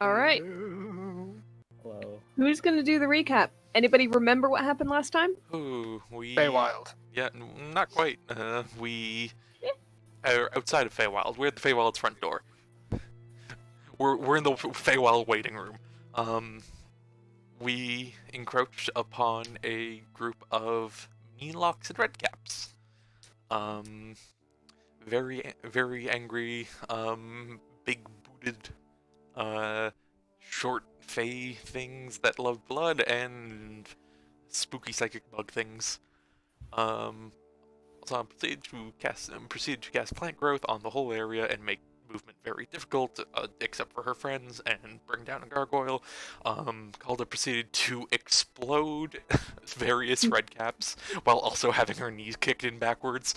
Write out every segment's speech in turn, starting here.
All right. Hello. Who's going to do the recap? Anybody remember what happened last time? Ooh, Feywild. Yeah, not quite. We are outside of Feywild. We're at the Feywild's front door. We're in the Feywild waiting room. We encroached upon a group of meanlocks and redcaps. Very angry, big-booted, short fey things that love blood and spooky psychic bug things. So I proceeded to cast plant growth on the whole area and make movement very difficult, except for her friends, and bring down a gargoyle. Calda proceeded to explode various redcaps while also having her knees kicked in backwards.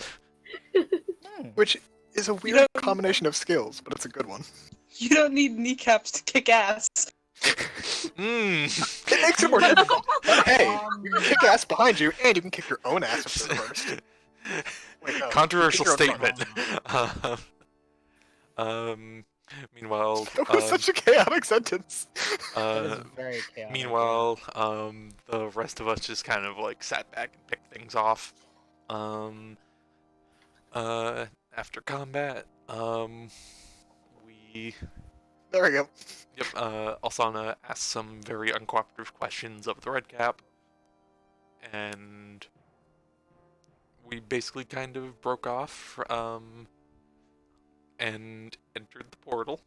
Which is a weird combination of skills, but it's a good one. You don't need kneecaps to kick ass. It makes it more difficult. But hey, you can kick ass behind you, and you can kick your own ass if you're first. Wait, no. Controversial statement. Meanwhile, That was such a chaotic sentence. Very chaotic. Meanwhile, the rest of us just kind of like sat back and picked things off. After combat, we. There we go. Yep. Alsana asked some very uncooperative questions of the redcap, and we basically kind of broke off, and entered the portal,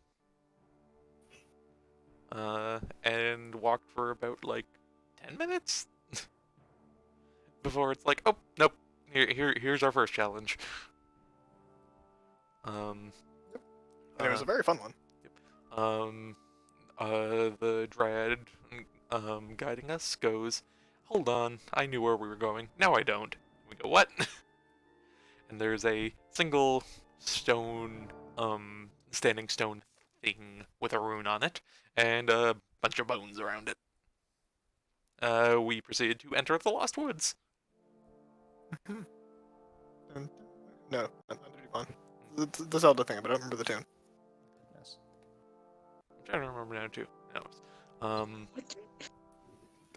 and walked for about like 10 minutes before it's like, oh nope, here's our first challenge. And it was a very fun one. The dryad guiding us goes, hold on, I knew where we were going. Now I don't. We go, what? And there's a single stone, standing stone thing with a rune on it, and a bunch of bones around it. We proceeded to enter the Lost Woods. No, not fun. The Zelda thing, but I don't remember the tune. Yes. I'm trying to remember now too.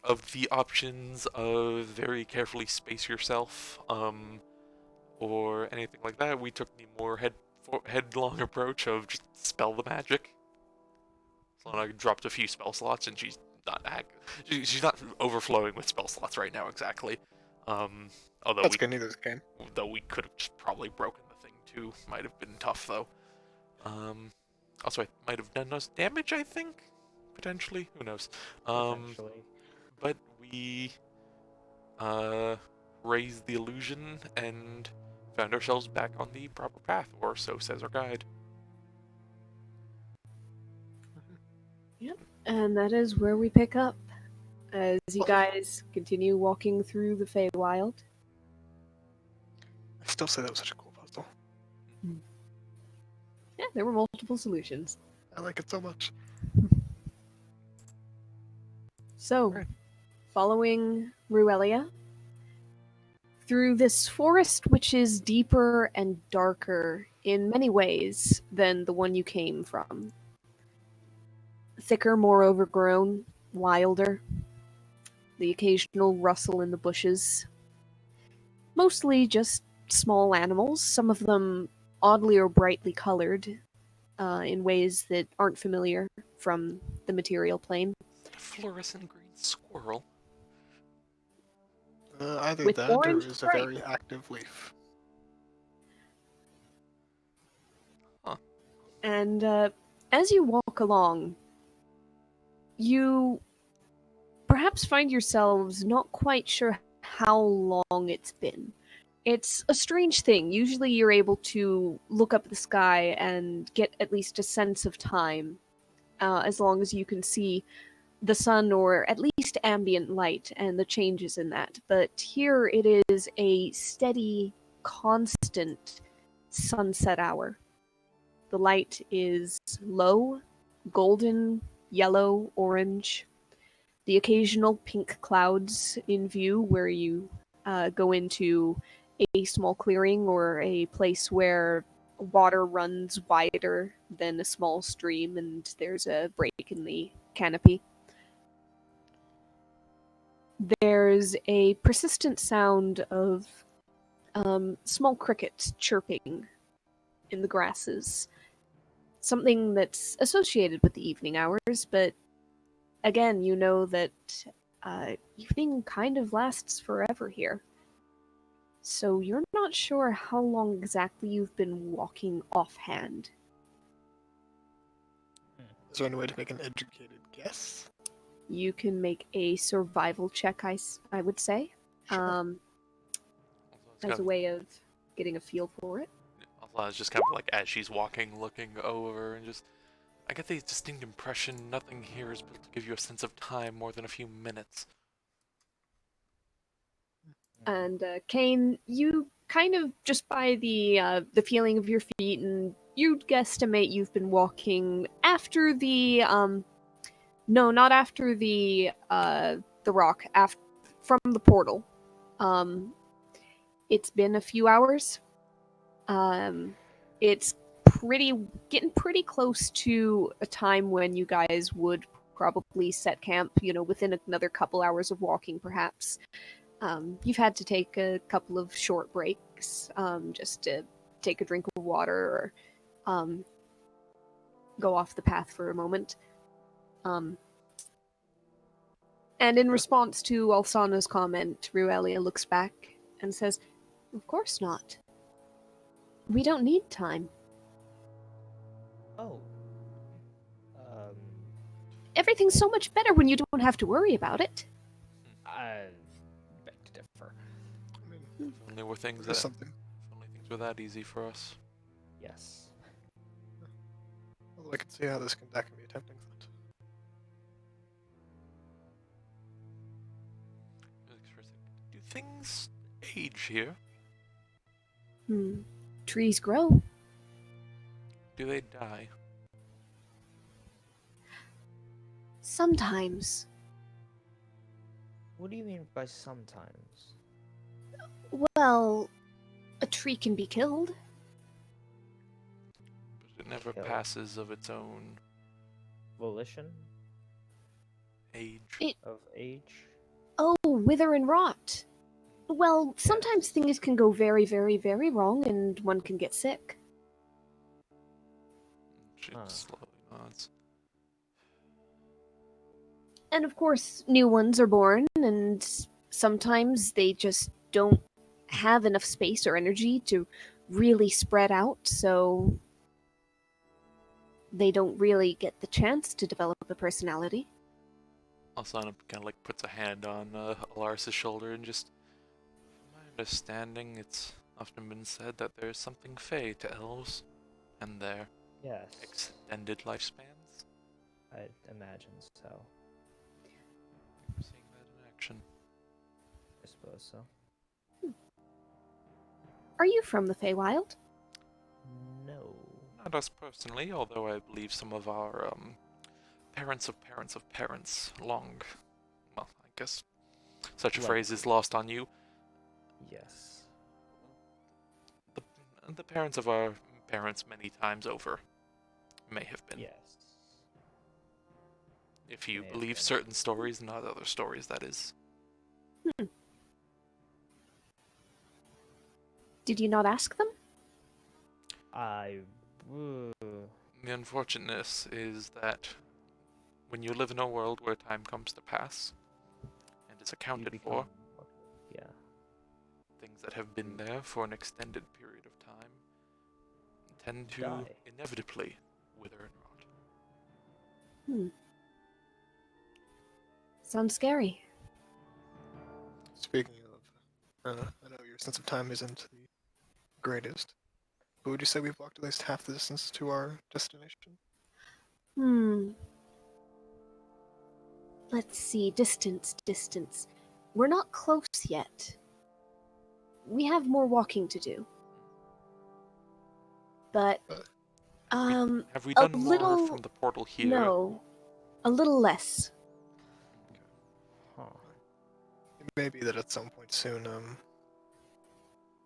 Of the options of very carefully space yourself, or anything like that, we took the more headlong approach of just spell the magic. So I dropped a few spell slots, and she's not overflowing with spell slots right now exactly. Although That's good news, game. Though we could have just probably broken the thing too. Might have been tough though. Also, I might have done us damage, I think, potentially. Who knows? Potentially. But we raised the illusion and found ourselves back on the proper path, or so says our guide. Yep, and that is where we pick up as you guys continue walking through the Feywild. I still say that was such a cool puzzle. Yeah, there were multiple solutions. I like it so much. So, following Ruelia through this forest, which is deeper and darker in many ways than the one you came from. Thicker, more overgrown, wilder. The occasional rustle in the bushes. Mostly just small animals, some of them oddly or brightly colored in ways that aren't familiar from the material plane. Fluorescent green squirrel. Either With that or orange is a stripe. very active leaf. Huh. And as you walk along, you perhaps find yourselves not quite sure how long it's been. It's a strange thing. Usually you're able to look up at the sky and get at least a sense of time, as long as you can see the sun or at least ambient light and the changes in that. But here it is a steady, constant sunset hour. The light is low, golden, yellow, orange. The occasional pink clouds in view where you go into a small clearing or a place where water runs wider than a small stream, and there's a break in the canopy. There's a persistent sound of small crickets chirping in the grasses. Something that's associated with the evening hours, but again, you know that evening kind of lasts forever here. So you're not sure how long exactly you've been walking offhand. Is there any way to make an educated guess? You can make a survival check, I would say, Sure. Also, it's as a way of getting a feel for it. also, it's just kind of like as she's walking, looking over, and just I get the distinct impression nothing here is built to give you a sense of time more than a few minutes. And Kane, you kind of just by the feeling of your feet, and you'd guesstimate you've been walking after the no, not after the rock, after from the portal. It's been a few hours. It's getting pretty close to a time when you guys would probably set camp. You know, within another couple hours of walking, perhaps. You've had to take a couple of short breaks, just to take a drink of water or go off the path for a moment. And in response to Alsana's comment, Ruelia looks back and says, "Of course not. We don't need time. Oh. Everything's so much better when you don't have to worry about it." I beg to differ. I mean, If only were things there's that something. if only things were that easy for us. Yes. Although I can see how that can be a tempting thought. Do things age here? Trees grow. Do they die? Sometimes. What do you mean by sometimes? Well, a tree can be killed. But it never Kill. passes of its own Volition age. of age? Oh, wither and rot. Well, sometimes things can go very, very, very wrong and one can get sick. She slowly nods. And of course, new ones are born, and sometimes they just don't have enough space or energy to really spread out, so they don't really get the chance to develop a personality. Alsana kind of like puts a hand on Alaris' shoulder and just, from my understanding, it's often been said that there's something fey to elves and their Yes. extended lifespans. I imagine so. We're seeing that in action. I suppose so. Are you from the Feywild? No. Not us personally, although I believe some of our parents of parents of parents long. Well, I guess such a phrase is lost on you. Yes. The parents of our parents many times over may have been. Yes. If you May have believe been. certain stories, not other stories, that is. Did you not ask them? The unfortunateness is that when you live in a world where time comes to pass and is accounted for, Yeah. things that have been there for an extended period of time tend to Die. inevitably wither and rot. Sounds scary. Speaking of, I know your sense of time isn't the greatest, but would you say we've walked at least half the distance to our destination? Let's see, distance. We're not close yet. We have more walking to do. But, Have we a done more little- from the portal here? no. A little less. Huh. It may be that at some point soon,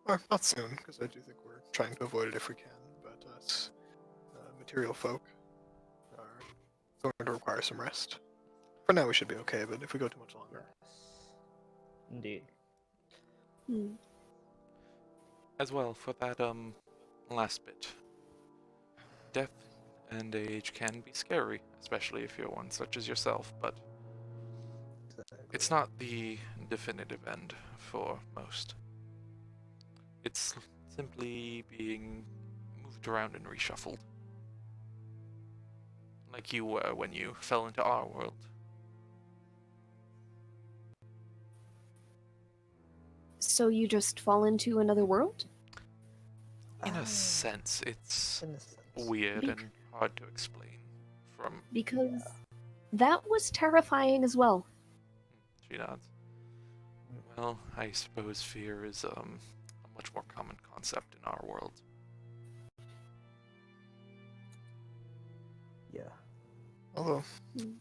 or not soon, because I do think we're trying to avoid it if we can, but us material folk are going to require some rest. For now, we should be okay, but if we go too much longer, Indeed. Hmm. As well, for that last bit, death and age can be scary, especially if you're one such as yourself, but it's not the definitive end for most. It's simply being moved around and reshuffled. Like you were when you fell into our world. So you just fall into another world? In a sense, it's In a sense. weird Bec- and hard to explain from Because that was terrifying as well. she nods. Well, I suppose fear is a much more common concept in our world. Yeah. although, Hmm.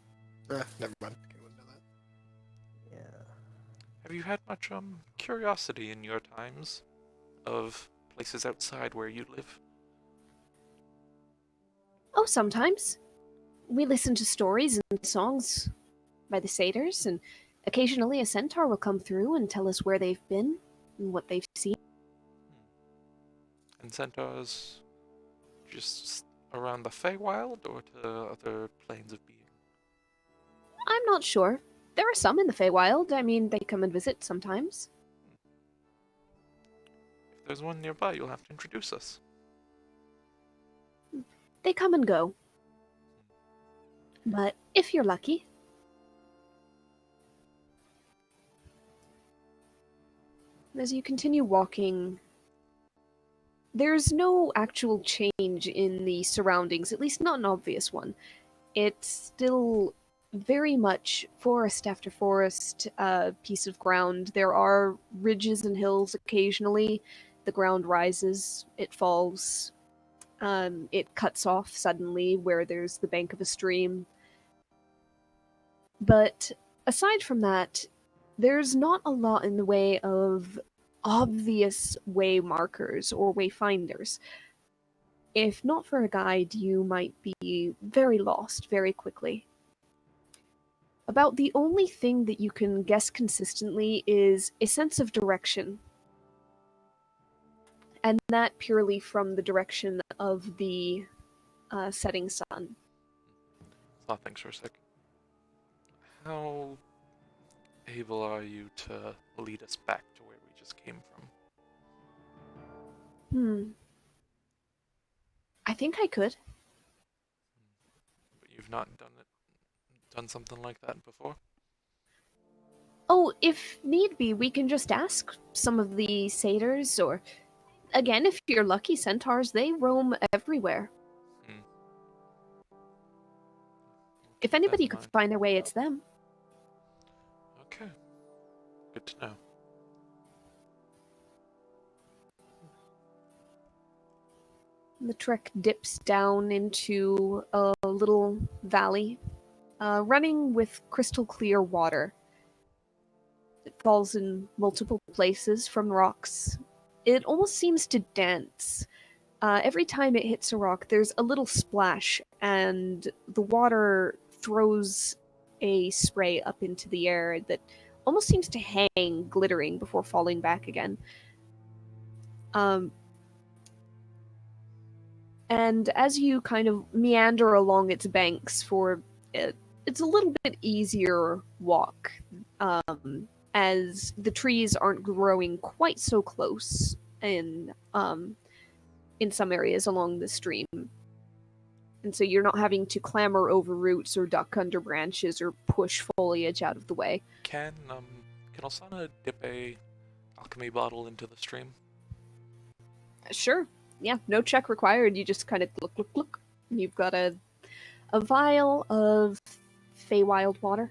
never mind. Okay, wouldn't know that. Yeah. Have you had much curiosity in your times of places outside where you live? Oh, sometimes. We listen to stories and songs by the satyrs, and occasionally a centaur will come through and tell us where they've been and what they've seen. And centaurs just around the Feywild or to other planes of being? I'm not sure. There are some in the Feywild. I mean, they come and visit sometimes. If there's one nearby, you'll have to introduce us. They come and go. But if you're lucky. As you continue walking, there's no actual change in the surroundings, at least not an obvious one. It's still very much forest after forest, piece of ground. There are ridges and hills occasionally. The ground rises, it falls, it cuts off suddenly where there's the bank of a stream. But aside from that, there's not a lot in the way of obvious way markers or wayfinders. If not for a guide, you might be very lost very quickly. About the only thing that you can guess consistently is a sense of direction. And that purely from the direction of the setting sun. Nothing, Sursik. How able are you to lead us back to where we just came from? I think I could. But you've not done something like that before? Oh, if need be, we can just ask some of the satyrs, or again, if you're lucky, centaurs, they roam everywhere. Hmm. If Keep that anybody in could mind. find their way, it's them. Okay. Good to know. The trek dips down into a little valley, running with crystal clear water. It falls in multiple places from rocks. It almost seems to dance. Every time it hits a rock, there's a little splash, and the water throws a spray up into the air that almost seems to hang, glittering, before falling back again. And as you kind of meander along its banks for it, it's a little bit easier walk, as the trees aren't growing quite so close in some areas along the stream. And so you're not having to clamber over roots or duck under branches or push foliage out of the way. Can Osana dip a alchemy bottle into the stream? Sure. Yeah, no check required. You just kind of look. You've got a vial of Feywild water.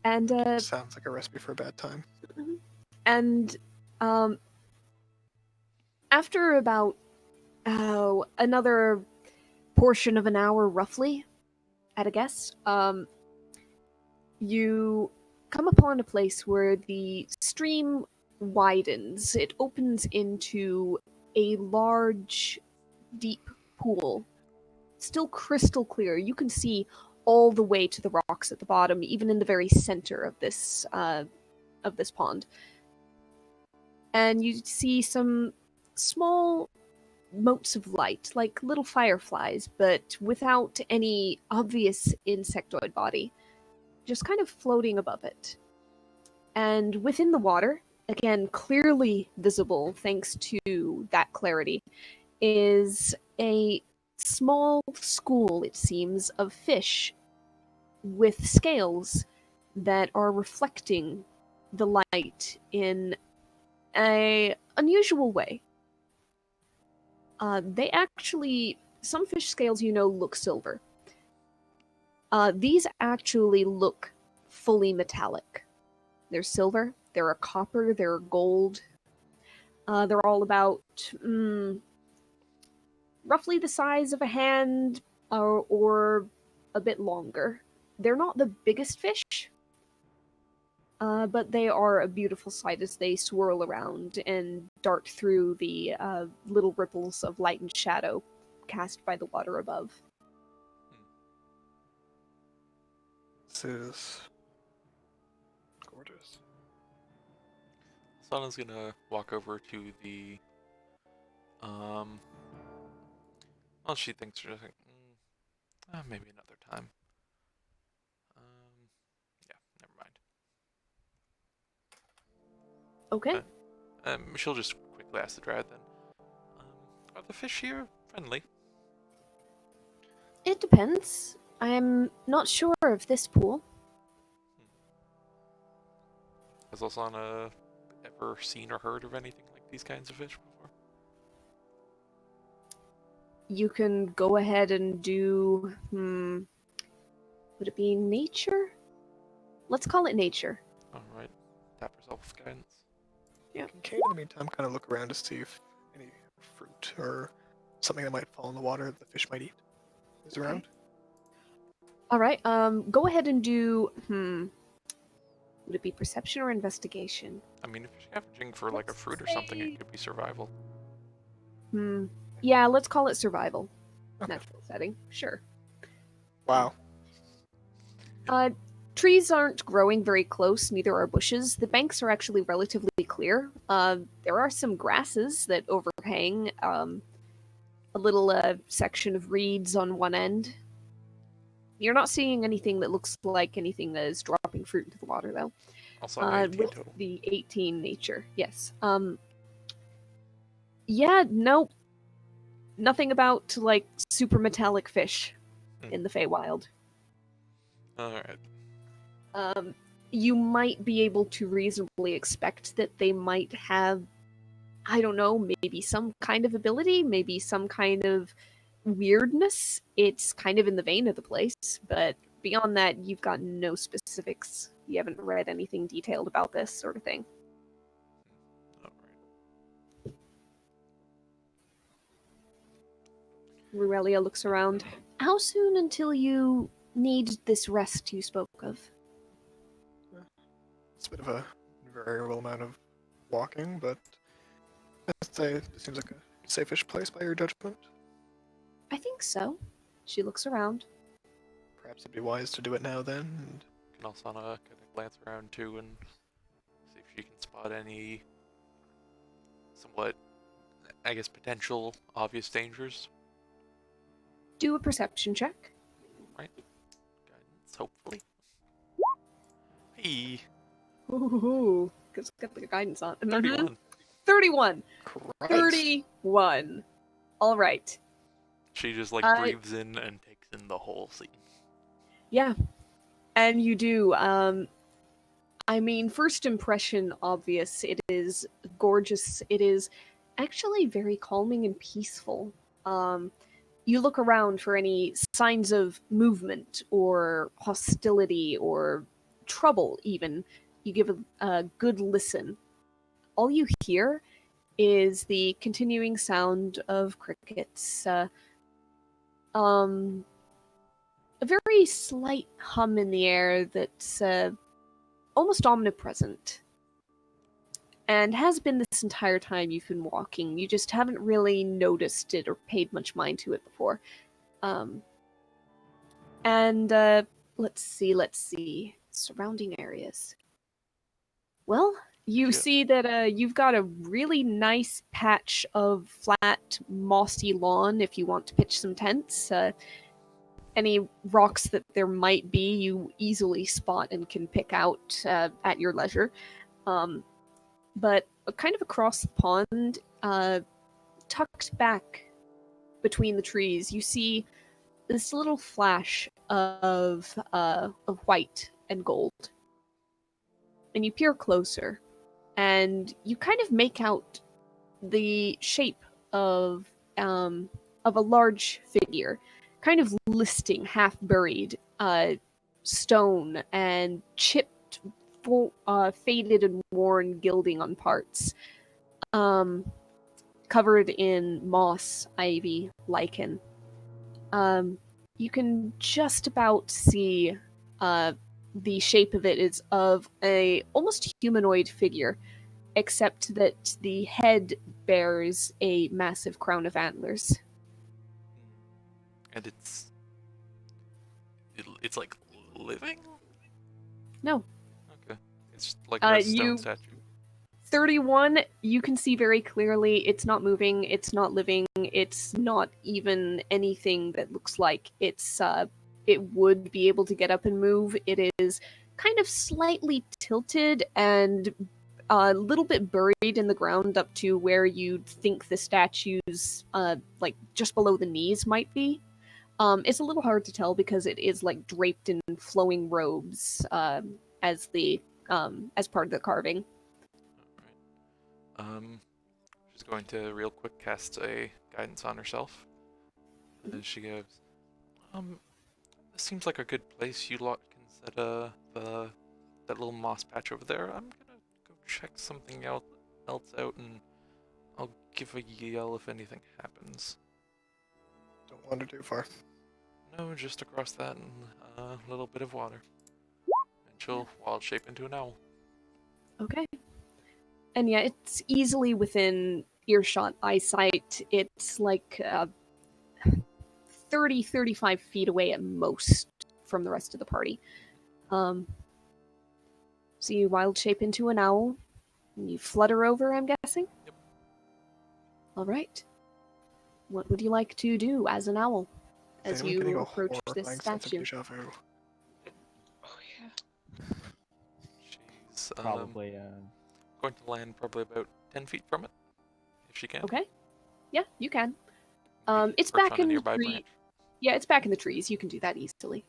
And Sounds like a recipe for a bad time. and after about another portion of an hour, roughly, at a guess, you come upon a place where the stream widens. It opens into a large, deep pool. Still crystal clear. You can see all the way to the rocks at the bottom, even in the very center of this pond. And you see some small motes of light, like little fireflies, but without any obvious insectoid body, just kind of floating above it. And within the water, again, clearly visible thanks to that clarity, is a small school, it seems, of fish with scales that are reflecting the light in a unusual way. They actually, some fish scales, look silver. These actually look fully metallic. They're silver, they're a copper, they're gold. They're all about roughly the size of a hand or a bit longer. They're not the biggest fish, but they are a beautiful sight as they swirl around and dart through the little ripples of light and shadow cast by the water above. This is gorgeous. Sana's gonna walk over to the well, she thinks she's like, maybe another time. Yeah, never mind. Okay. She'll just quickly ask the dryad then. Are the fish here friendly? It depends. I'm not sure of this pool. Has Alsana ever seen or heard of anything like these kinds of fish before? You can go ahead and do, would it be nature? Let's call it nature. Alright. Tap herself with guidance. Yeah. Can Kate, in the meantime, kind of look around to see if any fruit or something that might fall in the water that the fish might eat is around? Alright, go ahead and do, would it be perception or investigation? I mean, if you're scavenging for like a fruit or something, it could be survival. Yeah, let's call it survival. Okay. Natural setting, sure. Wow. Trees aren't growing very close, neither are bushes. The banks are actually relatively clear. There are some grasses that overhang a little section of reeds on one end. You're not seeing anything that looks like anything that is dropping fruit into the water, though. Also, 18 with total. the 18 nature, yes. Yeah, nope. Nothing about, like, super metallic fish in the Feywild. Alright. You might be able to reasonably expect that they might have, I don't know, maybe some kind of ability, maybe some kind of weirdness. It's kind of in the vein of the place, but beyond that, you've got no specifics. You haven't read anything detailed about this sort of thing. Alright. Ruelia looks around. How soon until you need this rest you spoke of? It's a bit of a variable amount of walking, but I'd say it seems like a safe-ish place by your judgment. I think so. She looks around. Perhaps it'd be wise to do it now then. And Can Alsana kind of glance around too and see if she can spot any somewhat, I guess, potential obvious dangers? Do a perception check. Right. Guidance, hopefully. Hey, Ooh, because got the guidance on. 31. 31. Christ. 31. All right. She just like breathes in and takes in the whole scene. Yeah, and you do. I mean, first impression, obvious. It is gorgeous. It is actually very calming and peaceful. You look around for any signs of movement or hostility or trouble, even. You give a good listen. All you hear is the continuing sound of crickets. A very slight hum in the air that's almost omnipresent. and has been this entire time you've been walking. You just haven't really noticed it or paid much mind to it before. And let's see. Surrounding areas. Well, you Yeah. see that you've got a really nice patch of flat, mossy lawn if you want to pitch some tents. Any rocks that there might be, you easily spot and can pick out at your leisure. But kind of across the pond, tucked back between the trees, you see this little flash of white and gold. And you peer closer, and you kind of make out the shape of a large figure, kind of listing, half buried, stone and chipped, faded and worn gilding on parts, covered in moss, ivy, lichen. You can just about see the shape of it is of a almost humanoid figure, except that the head bears a massive crown of antlers. And it's like living? No. Okay. It's like a stone You statue. 31, you can see very clearly it's not moving, it's not living, it's not even anything that looks like it would be able to get up and move. It is kind of slightly tilted and a little bit buried in the ground up to where you'd think the statue's like just below the knees might be. It's a little hard to tell because it is like draped in flowing robes as part of the carving. She's going to real quick cast a guidance on herself. And then she goes, this seems like a good place. You lot can set that little moss patch over there. I'm gonna go check something else out, and I'll give a yell if anything happens. Don't wander too far. No, just across that and a little bit of water. And she'll wild shape into an owl. Okay. And yeah, it's easily within earshot eyesight. It's like 30, 35 feet away at most from the rest of the party. So you wild shape into an owl, and you flutter over, I'm guessing? Yep. All right. What would you like to do as an owl Is as anyone getting you a approach this horrifying sense of statue? deja vu? Oh yeah. She's Probably. going to land probably about 10 feet from it, if she can. Okay. Yeah, you can. It's Perch back on a in the nearby tree. branch. Yeah, it's back in the trees. You can do that easily.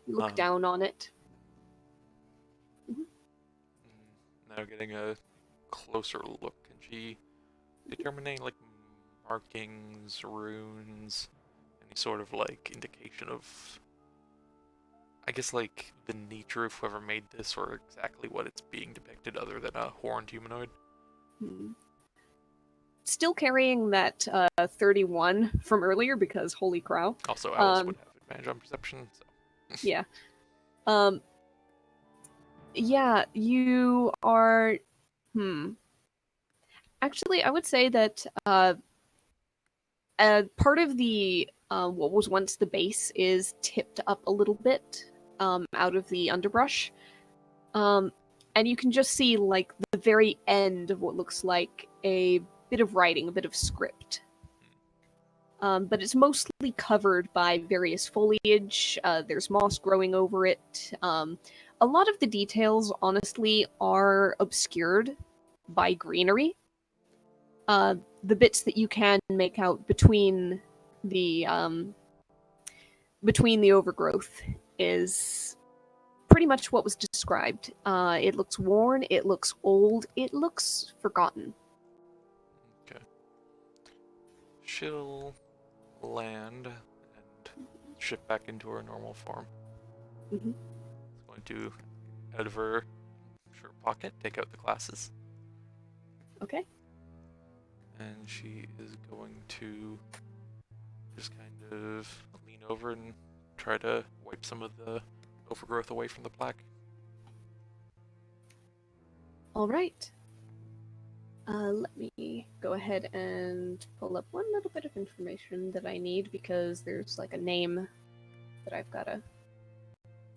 You look down on it. Now getting a closer look, can she determine any like markings, runes, any sort of like indication of, I guess, like the nature of whoever made this or exactly what it's being depicted other than a horned humanoid? Still carrying that 31 from earlier because holy crow. Also, owls would have advantage on perception, so. Yeah. Yeah, you are. Actually, I would say that part of the what was once the base is tipped up a little bit out of the underbrush, and you can just see like the very end of what looks like a bit of writing, a bit of script. But it's mostly covered by various foliage. There's moss growing over it. A lot of the details, honestly, are obscured by greenery. The bits that you can make out between the overgrowth is pretty much what was described. It looks worn. It looks old. It looks forgotten. Okay. She'll land and shift back into her normal form. Mm-hmm. Going to, out of her shirt pocket, take out the glasses. Okay. And she is going to just kind of lean over and try to wipe some of the overgrowth away from the plaque. All right. Let me go ahead and pull up one little bit of information that I need because there's like a name that I've gotta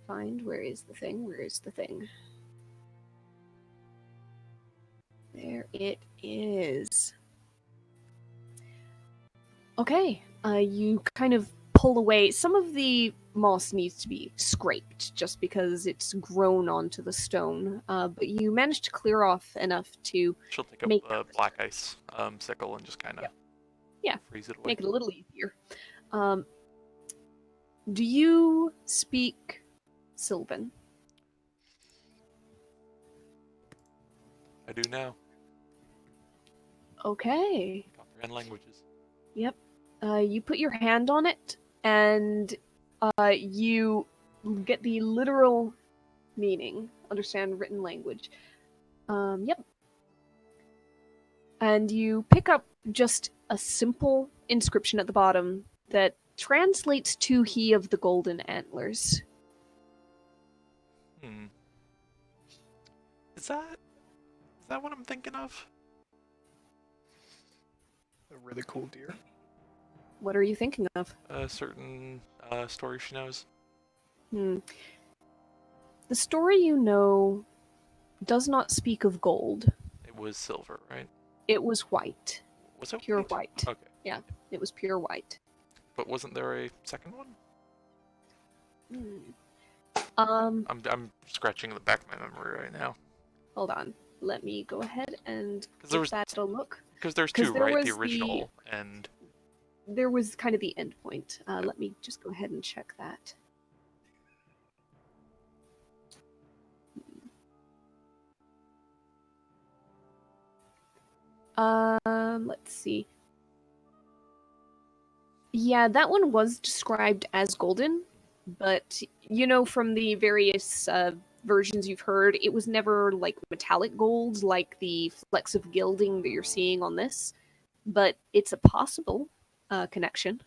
find. Where is the thing? Where is the thing? There it is. Okay, you kind of pull away. Some of the moss needs to be scraped just because it's grown onto the stone, but you managed to clear off enough to She'll take a make black ice sickle and just kind of Yeah. freeze it away. make it a little easier. Do you speak Sylvan? I do now. Okay. Comprehend languages. Yep. You put your hand on it, and you get the literal meaning. Understand written language. Yep. And you pick up just a simple inscription at the bottom that translates to He of the Golden Antlers. Is that what I'm thinking of? A really cool deer. What are you thinking of? A certain story she knows. The story you know does not speak of gold. It was silver, right? It was white. Was it Pure white. Okay. Yeah, it was pure white. But wasn't there a second one? I'm scratching the back of my memory right now. Hold on. Let me go ahead and there give was- that a look. Because there's 'Cause two, there right? was The original and There was kind of the end point. Let me just go ahead and check that. Let's see. Yeah, that one was described as golden, but you know from the various versions you've heard, it was never like metallic gold like the flecks of gilding that you're seeing on this, but it's a possible connection.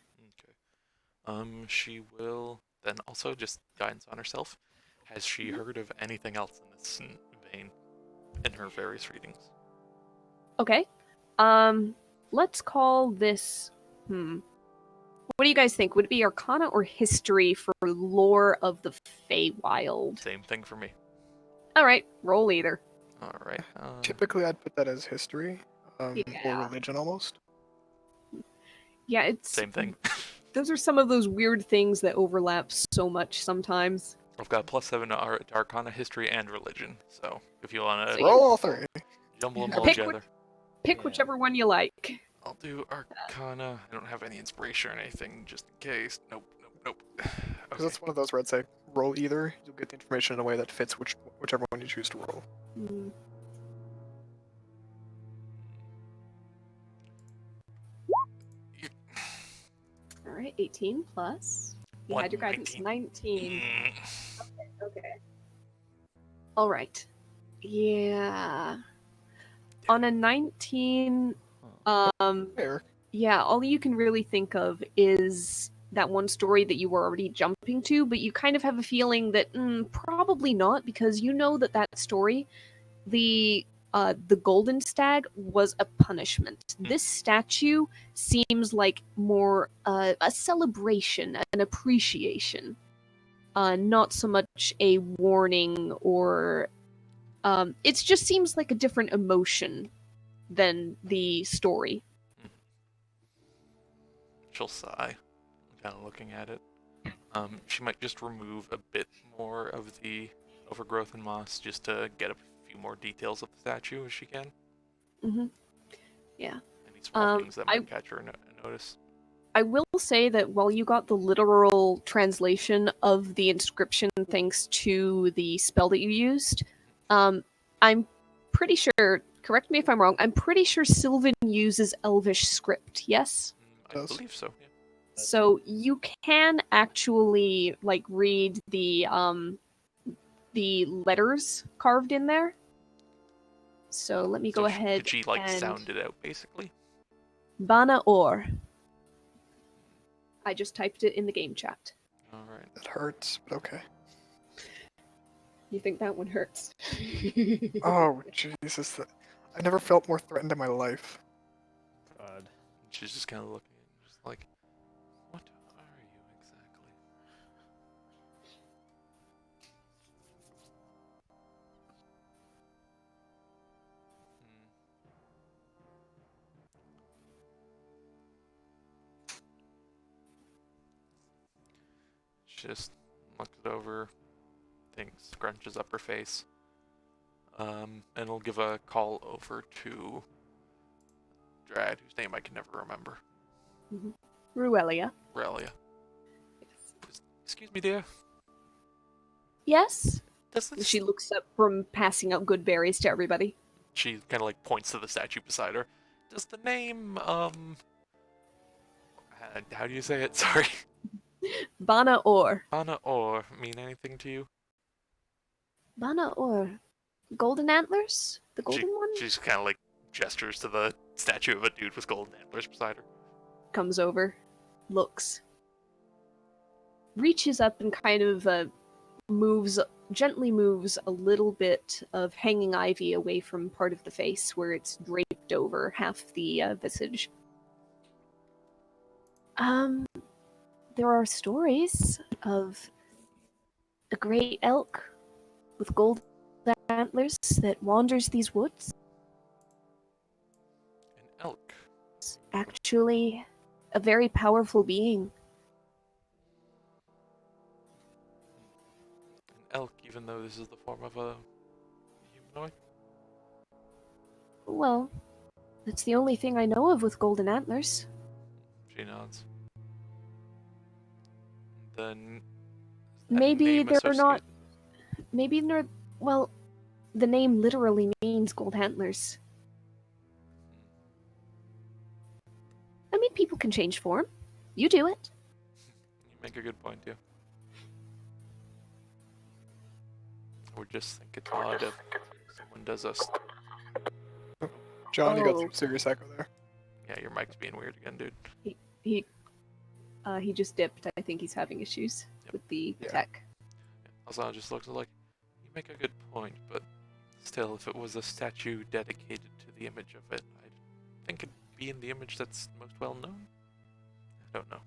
okay. She will then also just guidance on herself. Has she heard of anything else in this vein in her various readings? Okay. Let's call this What do you guys think? Would it be Arcana or History for lore of the Feywild? Same thing for me. Alright, roll either. All right. Typically, I'd put that as history, or Yeah. religion almost. Yeah, it's Same thing. those are some of those weird things that overlap so much sometimes. I've got +7 to Arcana, History, and Religion. So if you want So to Roll all three. jumble them Yeah, all pick together, Pick Yeah. whichever one you like. I'll do Arcana. I don't have any inspiration or anything, just in case. Nope. Because Okay. that's one of those where I'd say roll either. You'll get the information in a way that fits whichever one you choose to roll. Hmm. Alright, 18 plus. You had your guidance 19. Okay. Alright. Yeah. On a 19, Fair. yeah, all you can really think of is that one story that you were already jumping to, but you kind of have a feeling that probably not, because you know that story, the golden stag, was a punishment. This statue seems like more a celebration, an appreciation, not so much a warning or. It just seems like a different emotion than the story. She'll sigh, kind of looking at it. She might just remove a bit more of the overgrowth and moss just to get a few more details of the statue as she can. Mm-hmm. Yeah. Any small things that might catch her notice. I will say that while you got the literal translation of the inscription thanks to the spell that you used, I'm pretty sure, correct me if I'm wrong, I'm pretty sure Sylvan uses Elvish script, yes? I Does. believe so. Yeah. So you can actually like read the letters carved in there. So let me go ahead Could she like and sound it out basically? Bana Or. I just typed it in the game chat. All right. That hurts, but okay. You think that one hurts? Oh, Jesus. I never felt more threatened in my life. God. She's just kind of looking at you, just like, what are you exactly? She just looks it over, thinks, scrunches up her face, and will give a call over to Drad, whose name I can never remember. Ruelia. Relia. Excuse me, dear. Yes? Does this... She looks up from passing out good berries to everybody. She kind of like points to the statue beside her. Does the name, how do you say it? Sorry. Bana Or. Anna or mean anything to you? Bana Or. Golden antlers? The golden one? She just kind of like gestures to the statue of a dude with golden antlers beside her. Comes over, looks, reaches up and kind of gently moves a little bit of hanging ivy away from part of the face where it's draped over half the visage. There are stories of a great elk with gold antlers that wanders these woods. An elk. It's actually a very powerful being. An elk, even though this is the form of a humanoid? Well, that's the only thing I know of with golden antlers. She nods. Then... is that Maybe name they're not. associated- Maybe they're. Well, the name literally means gold antlers. I mean, people can change form. You do it. You make a good point, too. Or just think it's odd if someone does us... John, you got Oh. some serious echo there. Yeah, your mic's being weird again, dude. He just dipped. I think he's having issues Yep. with the Yeah. tech. Asana just looks like, you make a good point, but still, if it was a statue dedicated to the image of it, I'd think it'd be in the image that's most well known? I don't know.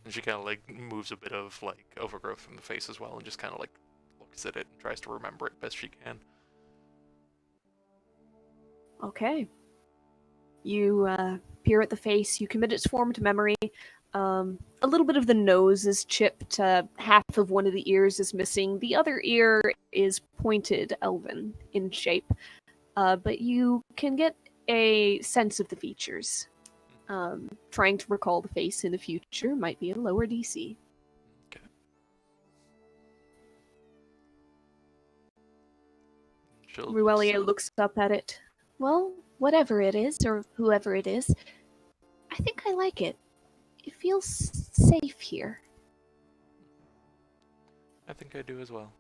And she kind of like moves a bit of like overgrowth from the face as well and just kind of like looks at it and tries to remember it best she can. Okay. You peer at the face. You commit its form to memory. A little bit of the nose is chipped. Half of one of the ears is missing. The other ear is pointed elven in shape. But you can get a sense of the features. Trying to recall the face in the future might be a lower DC. Okay. She'll Ruelia looks up at it. Well, whatever it is, or whoever it is, I think I like it. It feels safe here. I think I do as well.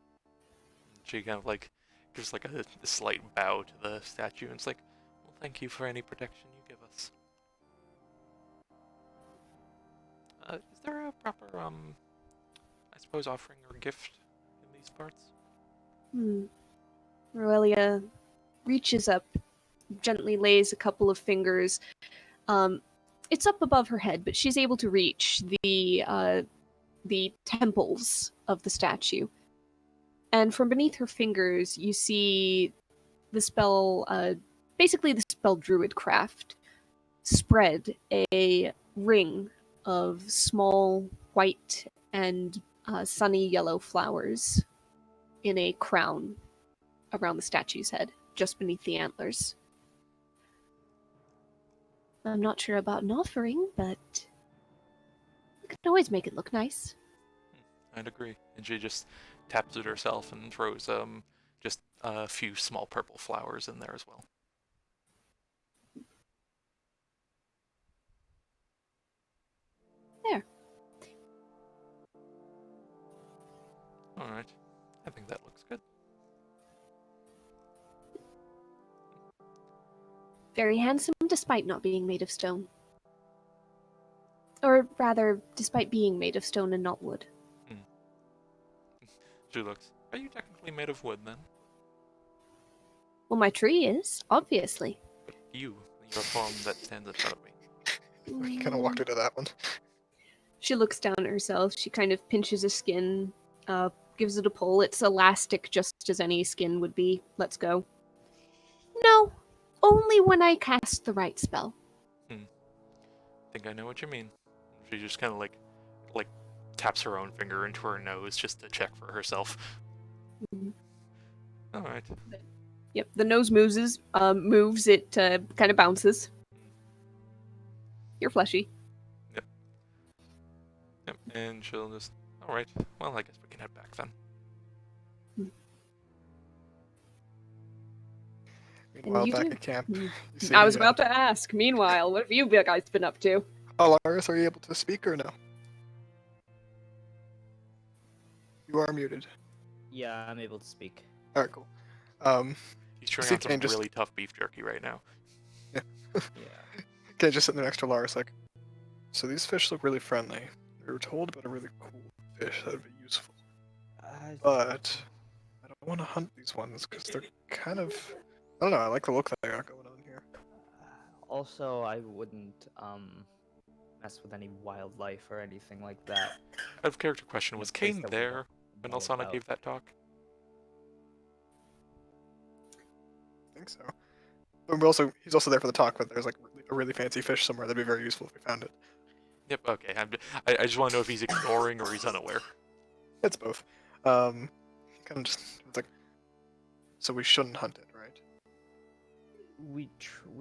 She kind of like gives like a slight bow to the statue and it's like, well, thank you for any protection you give us. Is there a proper, I suppose, offering or gift in these parts? Ruelia reaches up, gently lays a couple of fingers. It's up above her head, but she's able to reach the temples of the statue. And from beneath her fingers, you see the spell, basically the spell Druidcraft, spread a ring of small white and sunny yellow flowers in a crown around the statue's head, just beneath the antlers. I'm not sure about an offering, but you can always make it look nice. I'd agree. And she just taps it herself and throws just a few small purple flowers in there as well. There. Alright. I think that looks good. Very handsome, despite not being made of stone. Or rather, despite being made of stone and not wood. She looks. Are you technically made of wood then? Well, my tree is, obviously. Your form that stands in front of me. We kind of walked into that one. She looks down at herself. She kind of pinches a skin, gives it a pull. It's elastic just as any skin would be. Let's go. No, only when I cast the right spell. Think I know what you mean. She just kind of like taps her own finger into her nose just to check for herself. Mhm. All right. Yep, the nose moves. It kind of bounces. You're fleshy. Yep. And she'll just. All right. Well, I guess we can head back then. Meanwhile, you back do? at camp, Mhm. you see, I was about to ask. Meanwhile, what have you guys been up to? Alaris, are you able to speak or no? You are muted. Yeah, I'm able to speak. Alright, cool. He's chewing see on some Kane just- really tough beef jerky right now. Yeah. Okay, just sitting there next to Alaris, like, so these fish look really friendly. We were told about a really cool fish that would be useful. But I don't want to hunt these ones because they're kind of. I don't know. I like the look that they got going on here. Also, I wouldn't mess with any wildlife or anything like that. Out of character question, In a was place Kane that we there don't when know Alsana about. gave that talk? I think so. But he's also there for the talk. But there's like a really fancy fish somewhere that'd be very useful if we found it. Yep. Okay. I just want to know if he's ignoring or he's unaware. It's both. Kind of just it's like. So we shouldn't hunt it, right? We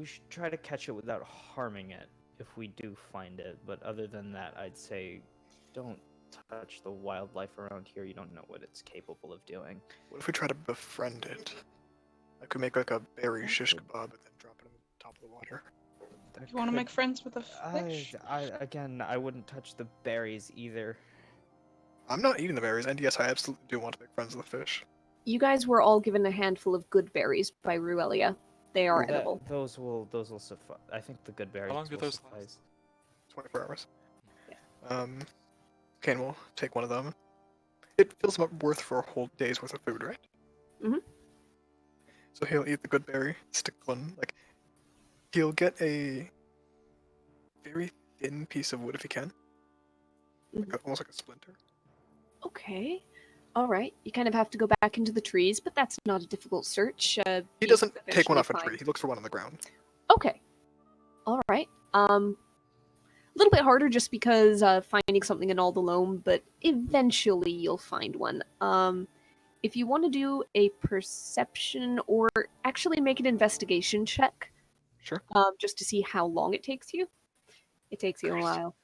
should try to catch it without harming it if we do find it. But other than that, I'd say don't touch the wildlife around here. You don't know what it's capable of doing. What if we try to befriend it? I could make like a berry shish kebab and then drop it in the top of the water. That You want to could- make friends with a fish? I wouldn't touch the berries either. I'm not eating the berries, and yes, I absolutely do want to make friends with the fish. You guys were all given a handful of good berries by Ruelia. They are edible. Those will suffice. I think the good berries long do will those suffice. 24 hours. Yeah. Kane will take one of them. It fills him up worth for a whole day's worth of food, right? Mhm. So he'll eat the good berry, stick one, like, he'll get a very thin piece of wood if he can. Almost like a splinter. Okay. All right. You kind of have to go back into the trees, but that's not a difficult search. He you doesn't take one eventually off a find- tree, he looks for one on the ground. Okay. All right. A little bit harder just because finding something in all the loam, but eventually you'll find one. If you want to do a perception or actually make an investigation check, Sure. just to see how long it takes you. It takes you a Christ. while.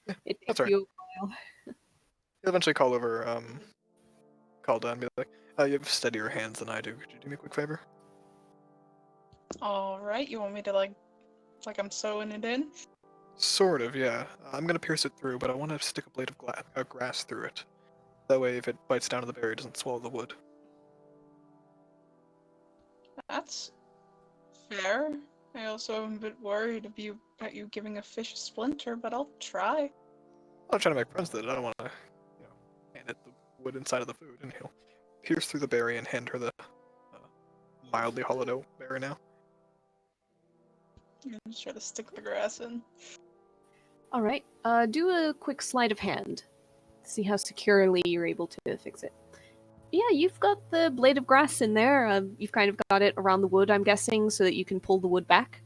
Yeah, It that's takes right. you a while. He'll eventually call down and be like, you have steadier hands than I do. Could you do me a quick favor? Alright, you want me to like I'm sewing it in? Sort of, yeah. I'm gonna pierce it through, but I want to stick a blade of grass through it. That way, if it bites down to the berry, it doesn't swallow the wood. That's fair. I also am a bit worried about you giving a fish a splinter, but I'll try. I'm not trying to make friends with it. I don't want to, hand it the wood inside of the food, and he'll pierce through the berry and hand her the mildly hollowed out berry now. I'm just try to stick the grass in. All right. Do a quick sleight of hand. See how securely you're able to fix it. Yeah, you've got the blade of grass in there. You've kind of got it around the wood, I'm guessing, so that you can pull the wood back.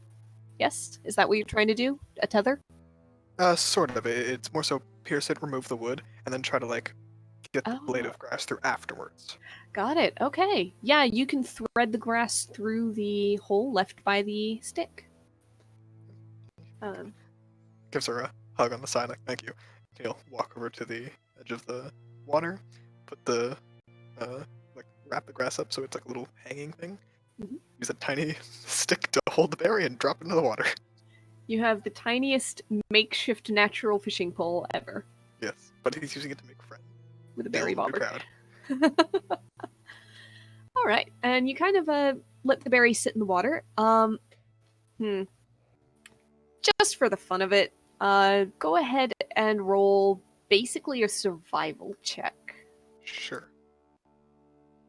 Yes? Is that what you're trying to do? A tether? Sort of. It's more so pierce it, remove the wood, and then try to get the blade Oh. of grass through afterwards. Got it. Okay. Yeah, you can thread the grass through the hole left by the stick. Gives her a hug on the side, like thank you. He'll walk over to the edge of the water, put the wrap the grass up so it's like a little hanging thing. Mhm. Use a tiny stick to hold the berry and drop it into the water. You have the tiniest makeshift natural fishing pole ever Yes, but he's using it to make friends. with a berry They'll be bobber. proud. All right, and you kind of let the berry sit in the water. Just for the fun of it, go ahead and roll basically a survival check. Sure.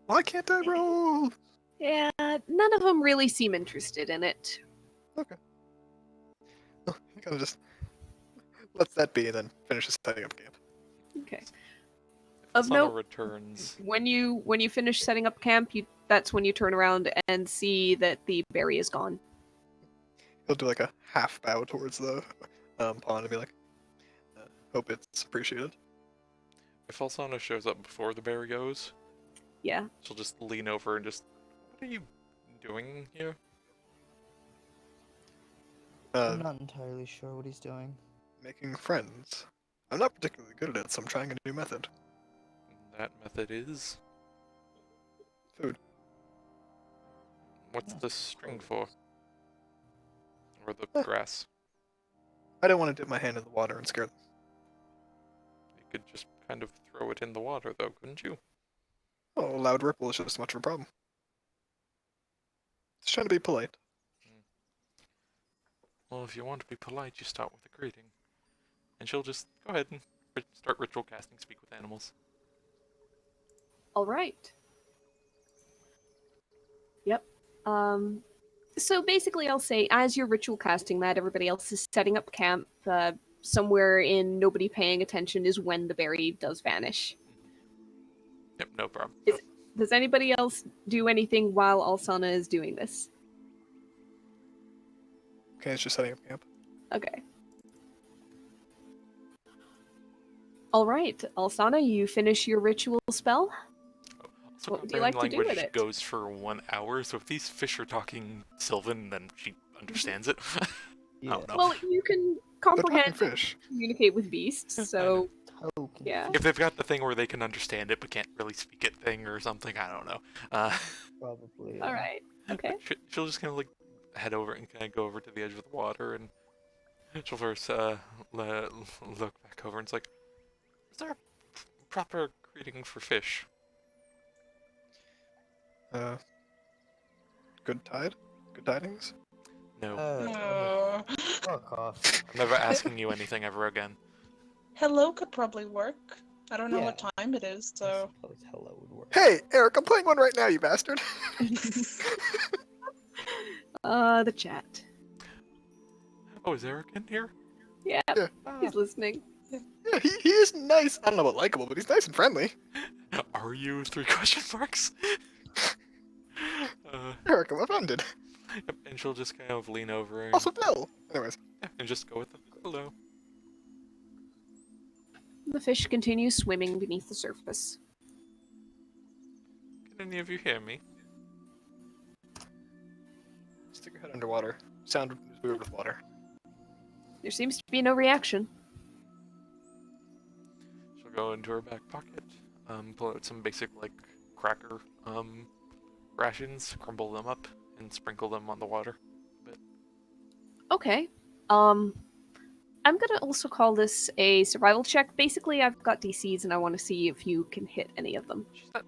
Why can't I roll? Yeah, none of them really seem interested in it. Okay. Well, kind of just lets that be, and then finishes setting up camp. Okay. If Of Asana note, returns, when you finish setting up camp, that's when you turn around and see that the berry is gone. He'll do like a half bow towards the pond and be like, "Hope it's appreciated." if Asana shows up before the berry goes, Yeah. she'll just lean over and just, what are you doing here? I'm Uh, not entirely sure what he's doing. making friends. I'm not particularly good at it, so I'm trying a new method. That method is. Food. What's Yeah, the string for? clothes. Or the Eh. grass? I don't want to dip my hand in the water and scare them. You could just kind of throw it in the water, though, couldn't you? Oh, a loud ripple is just as much of a problem. Just trying to be polite. Well, if you want to be polite, you start with a greeting. And she'll just go ahead and start ritual casting Speak with Animals. All right. Yep. So basically, I'll say, as you're ritual casting that, everybody else is setting up camp. Somewhere in nobody paying attention is when the berry does vanish. Yep, no problem. Does anybody else do anything while Alsana is doing this? Okay, it's just setting up camp. Okay. All right, Alsana, you finish your ritual spell. So What would you Barbarian like to do with language it? goes for 1 hour, so if these fish are talking Sylvan, then she understands it. I Yeah. don't know. Well, you can They're talking comprehend and fish. communicate with beasts, Yeah, I so Token. yeah. If they've got the thing where they can understand it but can't really speak it thing or something, I don't know. Probably. All right. Okay. She'll just kind of like head over and kind of go over to the edge of the water, and she'll first look back over and it's like, is there a proper greeting for fish? Good tide? Good tidings? No, No. Fuck off. I'm never asking you anything ever again. Hello could probably work. I don't know what Yeah. time it is, I so. suppose hello would work. Hey, Eric, I'm playing one right now, you bastard! The chat. Oh, is Eric in here? Yeah, Yeah. he's listening. Yeah, he is nice. I don't know about likable, but he's nice and friendly. Are you? 3 question marks. Eric, I'm offended. Yep, and she'll just kind of lean over and, Also, Bill. Anyways, yeah, and just go with the hello. The fish continues swimming beneath the surface. Can any of you hear me? stick your head underwater. Sound is weird with water. There seems to be no reaction. She'll go into her back pocket, pull out some basic like cracker rations, crumble them up, and sprinkle them on the water. Okay. I'm gonna also call this a survival check. Basically, I've got DCs and I want to see if you can hit any of them. She's not.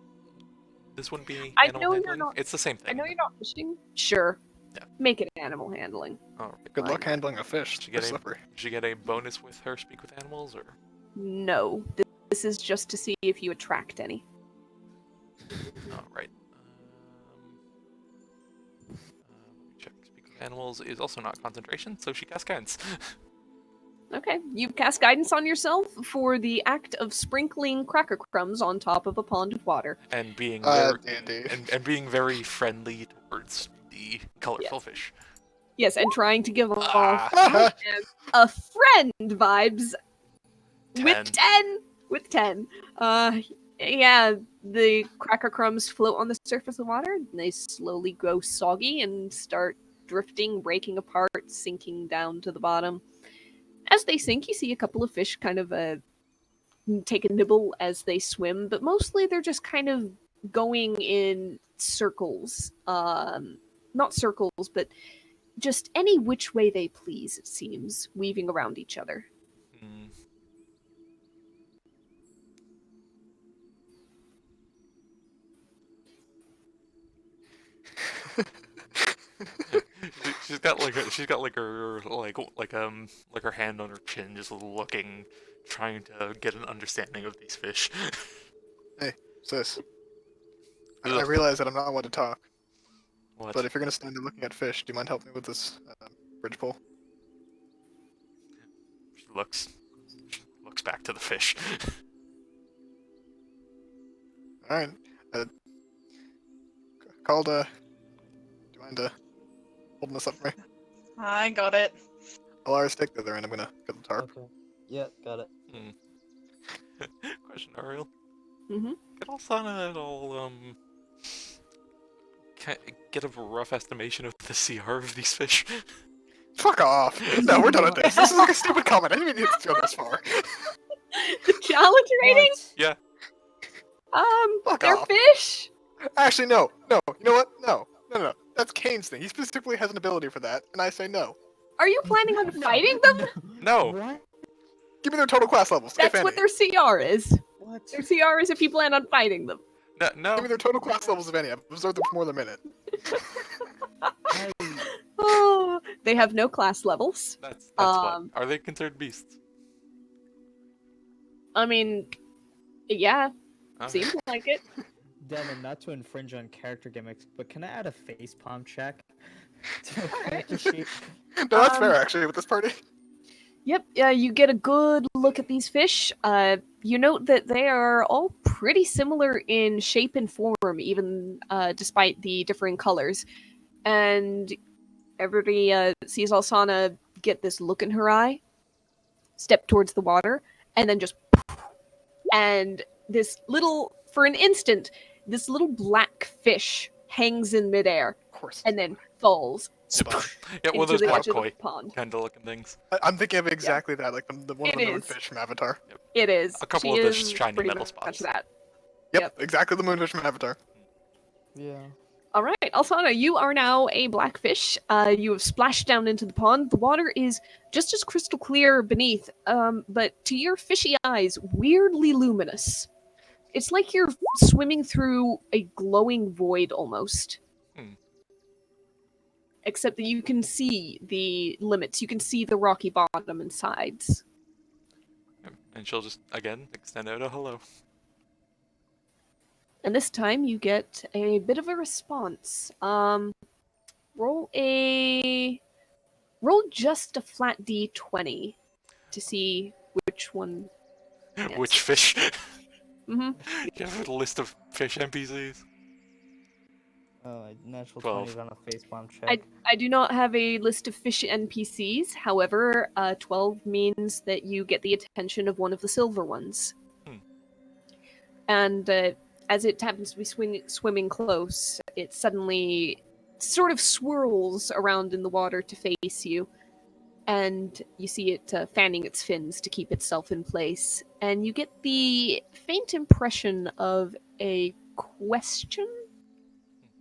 This wouldn't be I animal know you're handling. not- It's the same I thing. know you're not fishing. Sure. Yeah. Make it animal handling. All right. Good Why luck not? handling a fish. Did you They're get a slippery. Did you get a bonus with her speak with animals or? No. This is just to see if you attract any. All right. Let me check. Speak with animals is also not concentration, so she casts guidance. Okay. You cast guidance on yourself for the act of sprinkling cracker crumbs on top of a pond of water. and being D&D. and being very friendly towards the colorful Yes. fish. Yes, and trying to give off Ah. a friend vibes 10. with 10. With 10. Yeah, the cracker crumbs float on the surface of water, and they slowly grow soggy and start drifting, breaking apart, sinking down to the bottom. As they sink, you see a couple of fish kind of take a nibble as they swim, but mostly they're just kind of going in circles. Not circles, but just any which way they please, it seems, weaving around each other. Mm. She's got her hand on her chin, just looking, trying to get an understanding of these fish. Sis, I Ugh. realize that I'm not one to talk, What? But if you're gonna stand there looking at fish, do you mind helping me with this bridge pole? She looks back to the fish. All right. Called. Do you mind holding this up for me? I got it. Alaris, take the other end. I'm gonna get the tarp. Okay. Yeah, got it. Question, Ariel. Mm-hmm. Can Alsana at all get a rough estimation of the CR of these fish? Fuck off! No, we're done with this. This is like a stupid comment. I didn't even need to go this far. The challenge rating? Yeah. Fuck they're off. fish. Actually, no. You know what? No. That's Kane's thing. He specifically has an ability for that, and I say no. Are you planning on fighting them? No. What? Give me their total class levels. That's if what any. their CR is. What? Their CR is if you plan on fighting them. No. Give me their total class levels, if any. I've observed them for more than a minute. Oh, they have no class levels. That's what. Um, Are they considered beasts? I mean, yeah, Okay. seems like it. Devin, not to infringe on character gimmicks, but can I add a facepalm check to my character sheet? No, that's fair, actually, with this party. Yep, you get a good look at these fish. You note that they are all pretty similar in shape and form, even despite the differing colors. And everybody sees Alsana get this look in her eye, step towards the water, and then just... And this little, for an instant, this little black fish hangs in midair Of course. and then falls Yeah, one of into those the edge of Markoi the pond. kind of looking things. I'm thinking of exactly that, like the one of It the is. moonfish from Avatar. It is. A couple She of the is shiny pretty metal much spots. That. Yep, exactly the moonfish from Avatar. Yeah. All right, Alsana, you are now a blackfish. You have splashed down into the pond. The water is just as crystal clear beneath, but to your fishy eyes, weirdly luminous. It's like you're swimming through a glowing void almost. Except that you can see the limits. You can see the rocky bottom and sides. And she'll just, again, extend out a hello. And this time you get a bit of a response. Roll just a flat D20 to see which one. Which fish? Mm-hmm. You have a list of fish NPCs? Oh, natural 12. 20s on a facepalm check. I do not have a list of fish NPCs. However, 12 means that you get the attention of one of the silver ones. And as it happens to be swimming close, it suddenly sort of swirls around in the water to face you. And you see it fanning its fins to keep itself in place. And you get the faint impression of a question,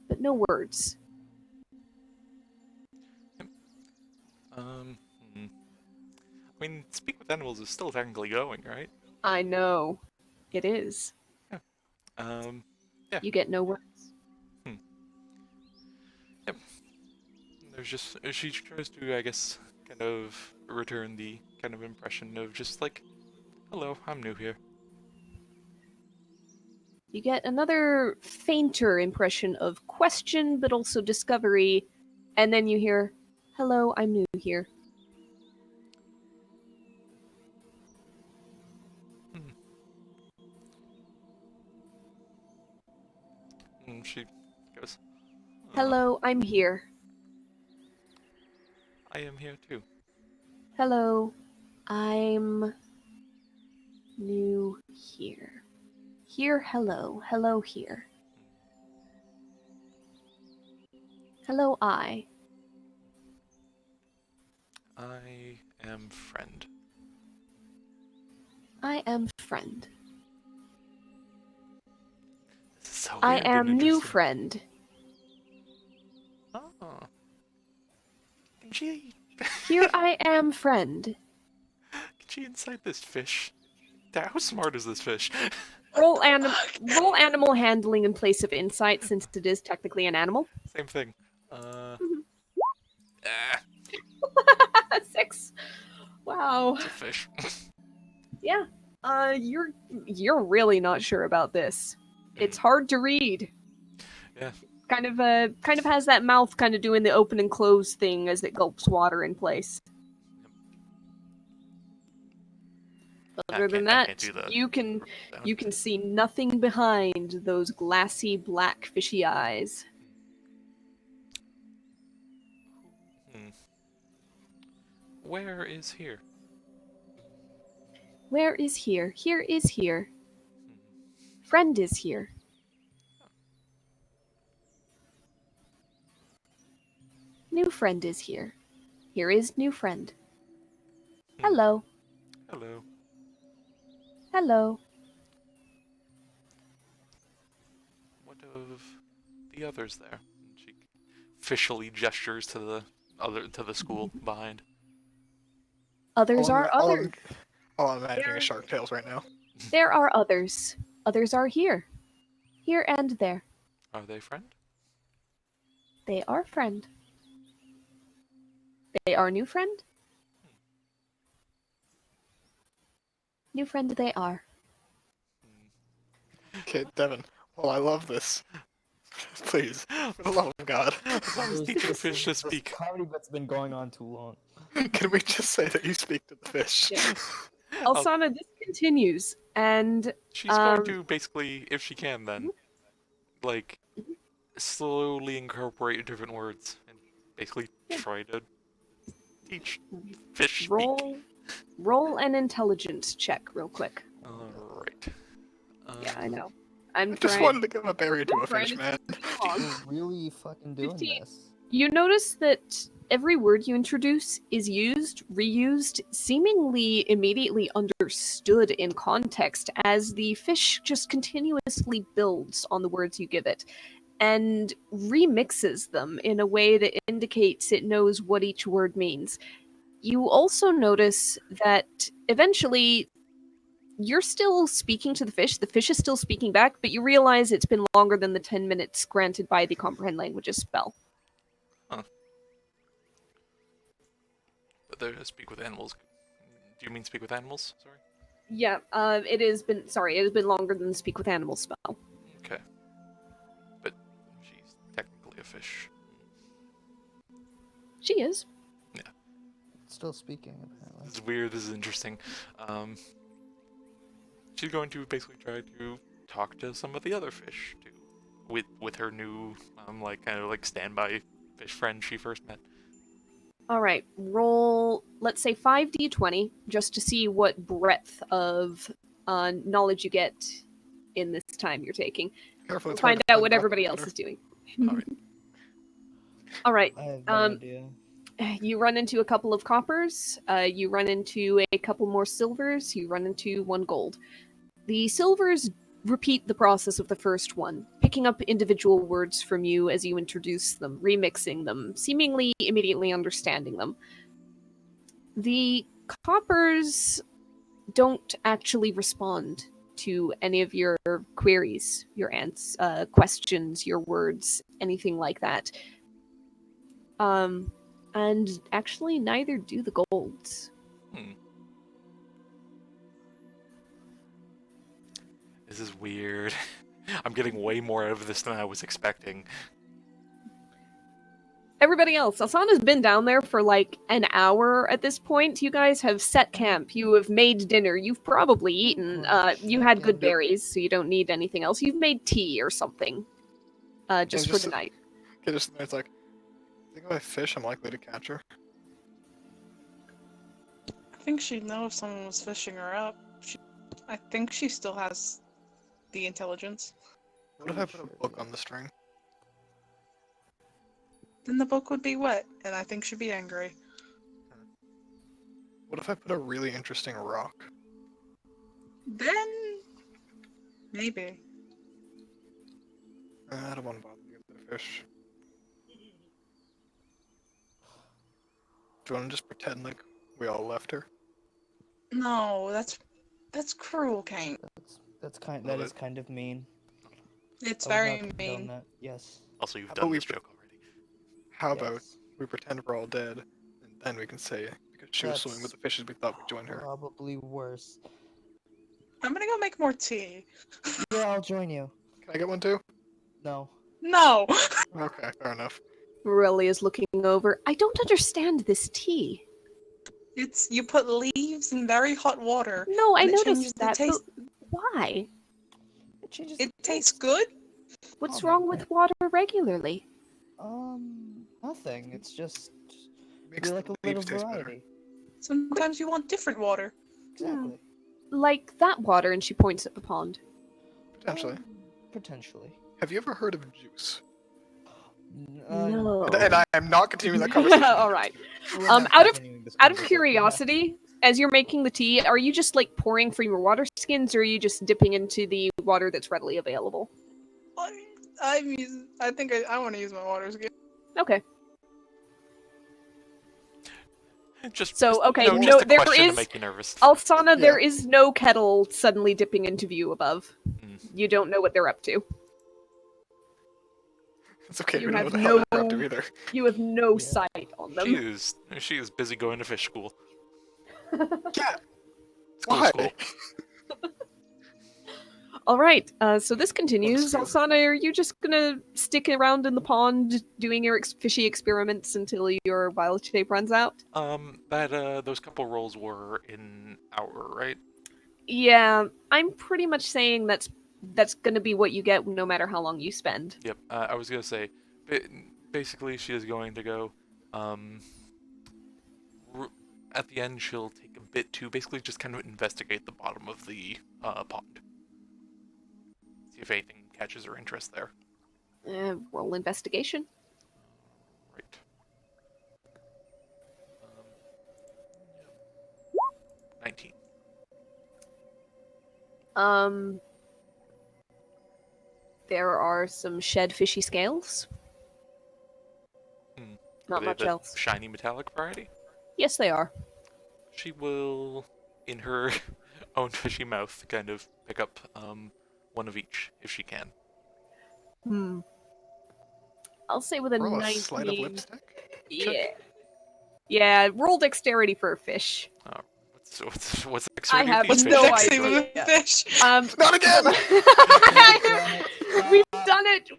but no words. I mean, Speak with Animals is still technically going, right? I know. It is. Yeah. You get no words. Yep. There's just, she tries to, I guess, kind of return the kind of impression of just like, hello, I'm new here. You get another fainter impression of question, but also discovery, and then you hear, hello, I'm new here. And she goes, Hello, I'm here. I am here too. Hello, I'm new here. Here, hello. Hello, here. Hello, I. I am friend. I am friend. This is so I weird and am new interesting. friend. Oh. Can she... Here I am, friend. Can she incite this fish? How smart is this fish? Roll animal handling in place of insight, since it is technically an animal. Same thing. 6. Wow. It's a fish. Yeah. You're really not sure about this. It's hard to read. Yeah. Kind of has that mouth kind of doing the open and close thing as it gulps water in place. Other than I can't that, do that. you can see nothing behind those glassy black fishy eyes. Hmm. Where is here? Where is here? Here is here. Hmm. Friend is here. New friend is here. Here is new friend. Hmm. Hello. Hello. Hello. What of the others there? And she officially gestures to the school behind. Others All are others. I'm imagining is Shark Tales right now. There are others. Others are here. Here and there. Are they friend? They are friend. They are new friend. New friend they are. Okay, Devin. Well, I love this. Please, for the love of God, I was teaching fish to This speak. comedy bit's been going on too long. can we just say that you speak to the fish? Yeah. Alsana, this continues, and She's going to basically, if she can, then like slowly incorporate different words and basically try to teach fish speak. roll an intelligence check real quick. All right. Yeah, I know. I'm I just trying. wanted to give a berry to a trying fish, to man. keep it long. We're really fucking doing 15. this. You notice that every word you introduce is used, reused, seemingly immediately understood in context as the fish just continuously builds on the words you give it and remixes them in a way that indicates it knows what each word means. You also notice that eventually you're still speaking to the fish is still speaking back, but you realize it's been longer than the 10 minutes granted by the comprehend languages spell. Huh. But they speak with animals. Do you mean speak with animals? Sorry. Yeah, it has been longer than the speak with animals spell. Okay. But she's technically a fish. She is. Yeah. Still speaking, apparently. This is weird. This is interesting. She's going to basically try to talk to some of the other fish too, with her new like kind of like standby fish friend she first met. All right, roll, let's say 5d20, just to see what breadth of knowledge you get in this time you're taking. Careful, it's We'll hard find to out find what back everybody with else water. is doing. All right. All right, I have no idea. you run into a couple of coppers, you run into a couple more silvers, you run into one gold. The silvers repeat the process of the first one, picking up individual words from you as you introduce them, remixing them, seemingly immediately understanding them. The coppers don't actually respond to any of your queries, your questions, your words, anything like that. And actually, neither do the golds. This is weird. I'm getting way more out of this than I was expecting. Everybody else, Asana's been down there for like an hour at this point. You guys have set camp. You have made dinner. You've probably eaten. You had good berries, so you don't need anything else. You've made tea or something, just for the night. Okay, just it's like, think if I fish, I'm likely to catch her. I think she'd know if someone was fishing her up. I think she still has the intelligence. What if I put a book on the string? Then the book would be wet, and I think she'd be angry. What if I put a really interesting rock? Then maybe. I don't want to bother the other fish. Do you want to just pretend like we all left her? No, that's cruel, Kane. That is kind of mean. It's I would very not condone mean. that. Yes. Also, you've How done about we this joke already. How about Yes. we pretend we're all dead, and then we can say because she was swimming with the fishes, we thought we'd join her. Probably worse. I'm gonna go make more tea. Yeah, I'll join you. Can I get one too? No. No. Okay, fair enough. Morelli is looking over. I don't understand this tea. It's you put leaves in very hot water. No, I and it changes noticed the that, but taste. why? It changes. It the tastes taste. good. What's Oh, wrong maybe. with water regularly? Nothing. It's just Makes we the like a leaves little taste better. variety. Sometimes you want different water. Exactly. Like that water, and she points at the pond. Potentially. Potentially. Have you ever heard of juice? No. And I am not continuing that conversation. All right. We're Um, not out of- continuing this Out of conversation. curiosity, as you're making the tea, are you just like pouring from your water skins, or are you just dipping into the water that's readily available? I think I want to use my water skin. Okay. Just So, okay, no, no, just a there question to is- make you nervous. Alsana, Yeah. there is no kettle suddenly dipping into view above. Mm. You don't know what they're up to. It's okay, You we don't know have what the hell they're up no- to either. You have no Yeah. sight on She them. is busy going to fish school. Yeah, School, why? school. All right, so this continues. school. Alsana, are you just gonna stick around in the pond doing your fishy experiments until your wild shape runs out? Those couple rolls were in hour, right? Yeah, I'm pretty much saying that's gonna be what you get no matter how long you spend. Yep. I was gonna say, basically, she is going to go. At the end, she'll take a bit to basically just kind of investigate the bottom of the pond. See if anything catches her interest there. Roll investigation. Right. 19. There are some shed fishy scales. Are Not they much the else. shiny metallic variety? Yes, they are. She will, in her own fishy mouth, kind of pick up one of each if she can. I'll say with a Roll a 19. sleight of lipstick? Yeah. Check. Yeah, roll dexterity for a fish. What's I dexterity have with these no fish? Sexy idea. with a fish. Not again! We've done it.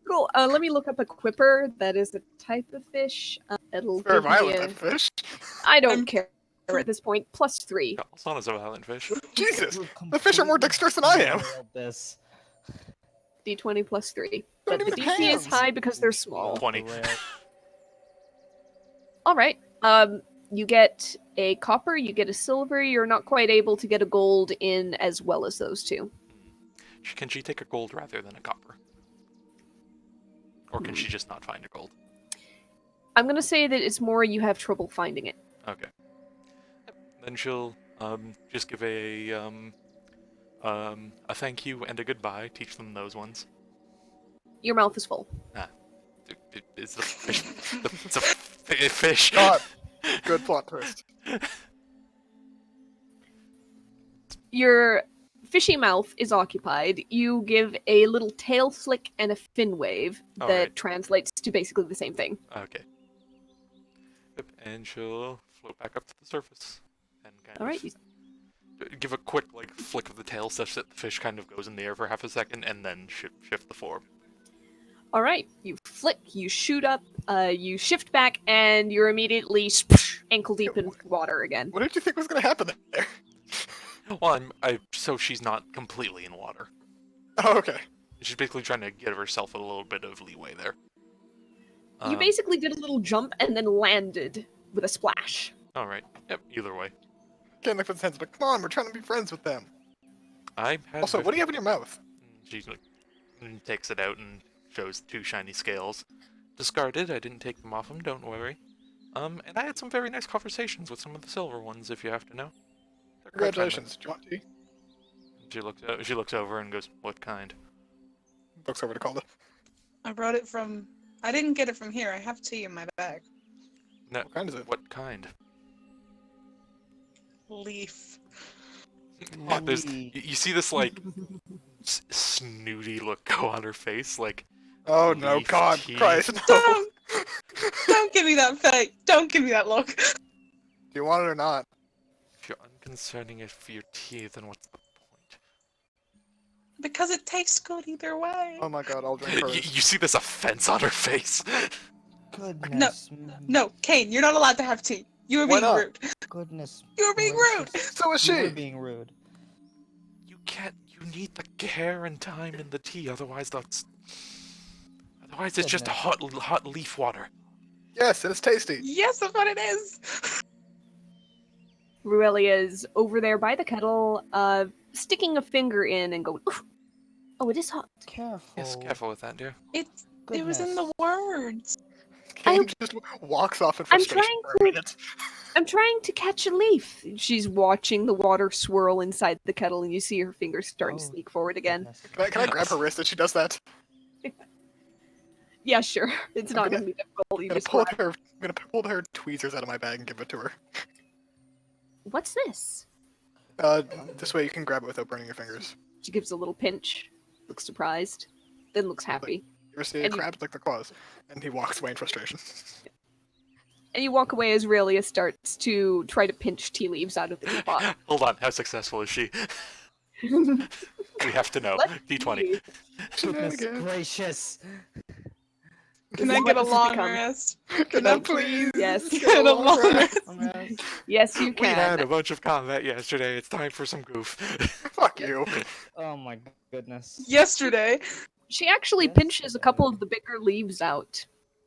Cool. Let me look up a quipper. That is a type of fish. It'll Very give me violent a... type of fish. I don't I'm- care at this point. +3. Yeah, Alsana's a violent fish. Jesus! We're The fish are more completely dexterous than I am. derailed This. D20 +3. Don't But the even have DC is hands. high because they're small. 20. Derailed. All right. You get a copper, you get a silver. You're not quite able to get a gold in as well as those two. Can she take a gold rather than a copper? Or can she just not find a gold? I'm gonna say that it's more you have trouble finding it. Okay. Then she'll just give a thank you and a goodbye. Teach them those ones. Your mouth is full. It's a fish. It's a fish. God. Good plot twist. Your fishy mouth is occupied. You give a little tail flick and a fin wave that Alright. translates to basically the same thing. Okay. Yep, and she'll float back up to the surface and kind All right. of give a quick flick of the tail such that the fish kind of goes in the air for half a second and then shift the form. All right. You flick. You shoot up. You shift back, and you're immediately ankle deep in water again. What did you think was going to happen there? Well, so she's not completely in water. Oh, okay. She's basically trying to give herself a little bit of leeway there. You basically did a little jump and then landed with a splash. All right. Yep. Either way, Ken puts his hands up, come on, we're trying to be friends with them. I had. Also, what do you have in your mouth? She takes it out and shows 2 shiny scales. Discarded. I didn't take them off him. Don't worry. And I had some very nice conversations with some of the silver ones, if you have to know. They're quite friendly. Congratulations. Do you want tea? She looks over and goes, "What kind?" Looks over to Calda. I brought it from. I didn't get it from here. I have tea in my bag. No. What kind is it? What kind? Leaf. There's you see this snooty look go on her face, Oh no, Leaf God, tea. Christ, no! Don't! Don't give me that face. Don't give me that look. Do you want it or not? if you're unconcerning it for your tea, then what's the point? Because it tastes good either way. Oh my god, I'll drink You hers. see this offense on her face. Goodness. No, Kane, you're not allowed to have tea. You were Why being not? rude. Goodness. You were being rude. gracious. So is You were she! being rude. You can't. You need the care and time in the tea, otherwise it's just Goodness. hot leaf water. Yes, and it's tasty! Yes, that's what it is. Rurelia's over there by the kettle, sticking a finger in and going, "Oof. Oh, it is hot." Careful. Yes, careful with that, dear. It was in the words. Kane just walks off in I'm frustration trying for a minute. I'm trying to catch a leaf. She's watching the water swirl inside the kettle, and you see her fingers starting to Oh, sneak forward again. Goodness. Can I grab her wrist as she does that? Yeah, sure. It's I'm not gonna- going to be difficult. You I'm just gonna grab- pull her tweezers out of my bag and give it to her. What's this? This way you can grab it without burning your fingers. She gives a little pinch, looks surprised, then looks happy. You ever see a And you- crab lick the claws? And he walks away in frustration. And you walk away as Relia starts to try to pinch tea leaves out of the teapot. Hold on, how successful is she? We have to know. Let's D20. see. Goodness Shenanigans. gracious. Can This I is get what a this has long become. rest? Can I please? Yes. Get a long rest. Alright. Yes, you We had a can. bunch of combat yesterday. It's time for some goof. Fuck you. Oh my goodness. Yesterday. She actually Yes, pinches a couple okay. of the bigger leaves out.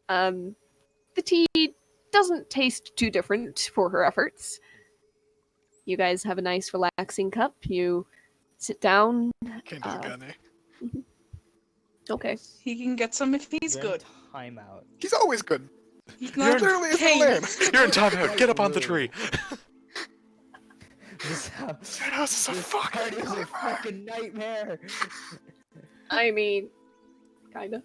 The tea doesn't taste too different for her efforts. You guys have a nice relaxing cup. You sit down. Kane doesn't get any. Okay. He can get some if he's You're in good. Timeout. He's always good. He's You're not Literally, it's Kane. the lame. You're in timeout. Get up on the tree. This house, That house is a this fucking party is a nightmare. fucking nightmare. I mean, kinda.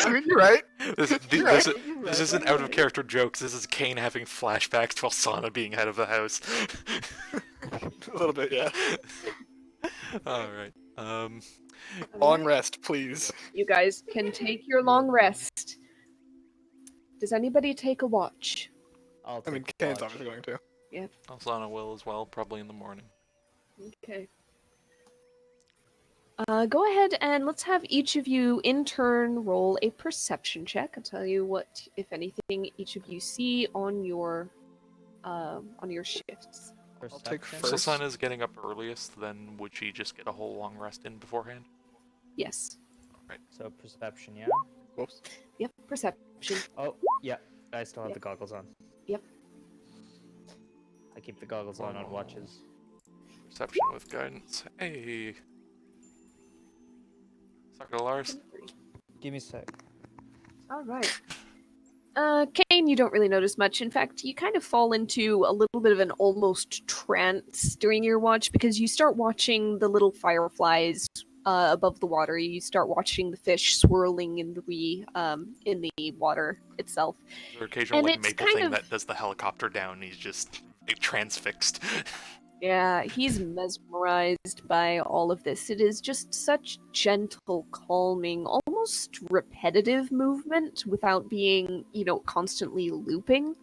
I mean, you're right. This Right. isn't out of character jokes. This is Kane having flashbacks to Alsana being head of the house. A little bit, yeah. Alright. Long rest, please. You guys can take your long rest. Does anybody take a watch? I'll I mean, take Kane's watch. obviously going to. Alsana will as well, probably in the morning. Okay. Go ahead and let's have each of you in turn roll a perception check. I'll tell you what, if anything, each of you see on your shifts. I'll take Perception? So First. Alsana is getting up earliest, then would she just get a whole long rest in beforehand? Yes. So perception, yeah? Whoops. Yep. Perception. Oh, yeah. I still have Yep. the goggles on. Yep. I keep the goggles on watches. Perception with guidance. Hey. Sucker Lars. Give me a sec. All right. Kane, you don't really notice much. In fact, you kind of fall into a little bit of an almost trance during your watch because you start watching the little fireflies above the water. You start watching the fish swirling in the water itself. There's occasional And like it's maple kind thing of- that does the helicopter down. He's just like, transfixed. Yeah, he's mesmerized by all of this. It is just such gentle, calming, almost repetitive movement without being, constantly looping.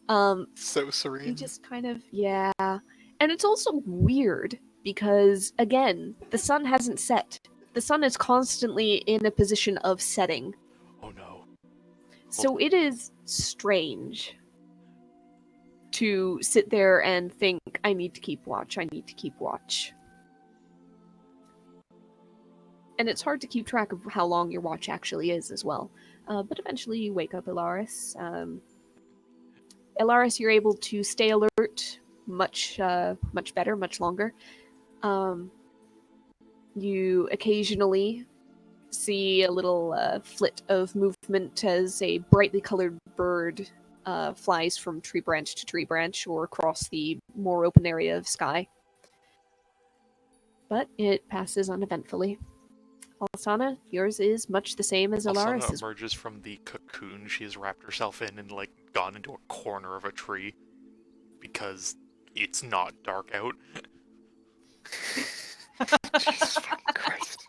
So He serene. just kind of, yeah. And it's also weird because, again, the sun hasn't set. The sun is constantly in a position of setting. Oh no. So it is strange to sit there and think, I need to keep watch, I need to keep watch. And it's hard to keep track of how long your watch actually is as well. But eventually you wake up, Ilaris. Ilaris, you're able to stay alert much better, much longer. You occasionally see a little flit of movement as a brightly colored bird flies from tree branch to tree branch or across the more open area of sky. But it passes uneventfully. Alsana, yours is much the same as Alsana Alaris's. emerges from the cocoon she's wrapped herself in and like gone into a corner of a tree because it's not dark out. Jesus fucking Christ.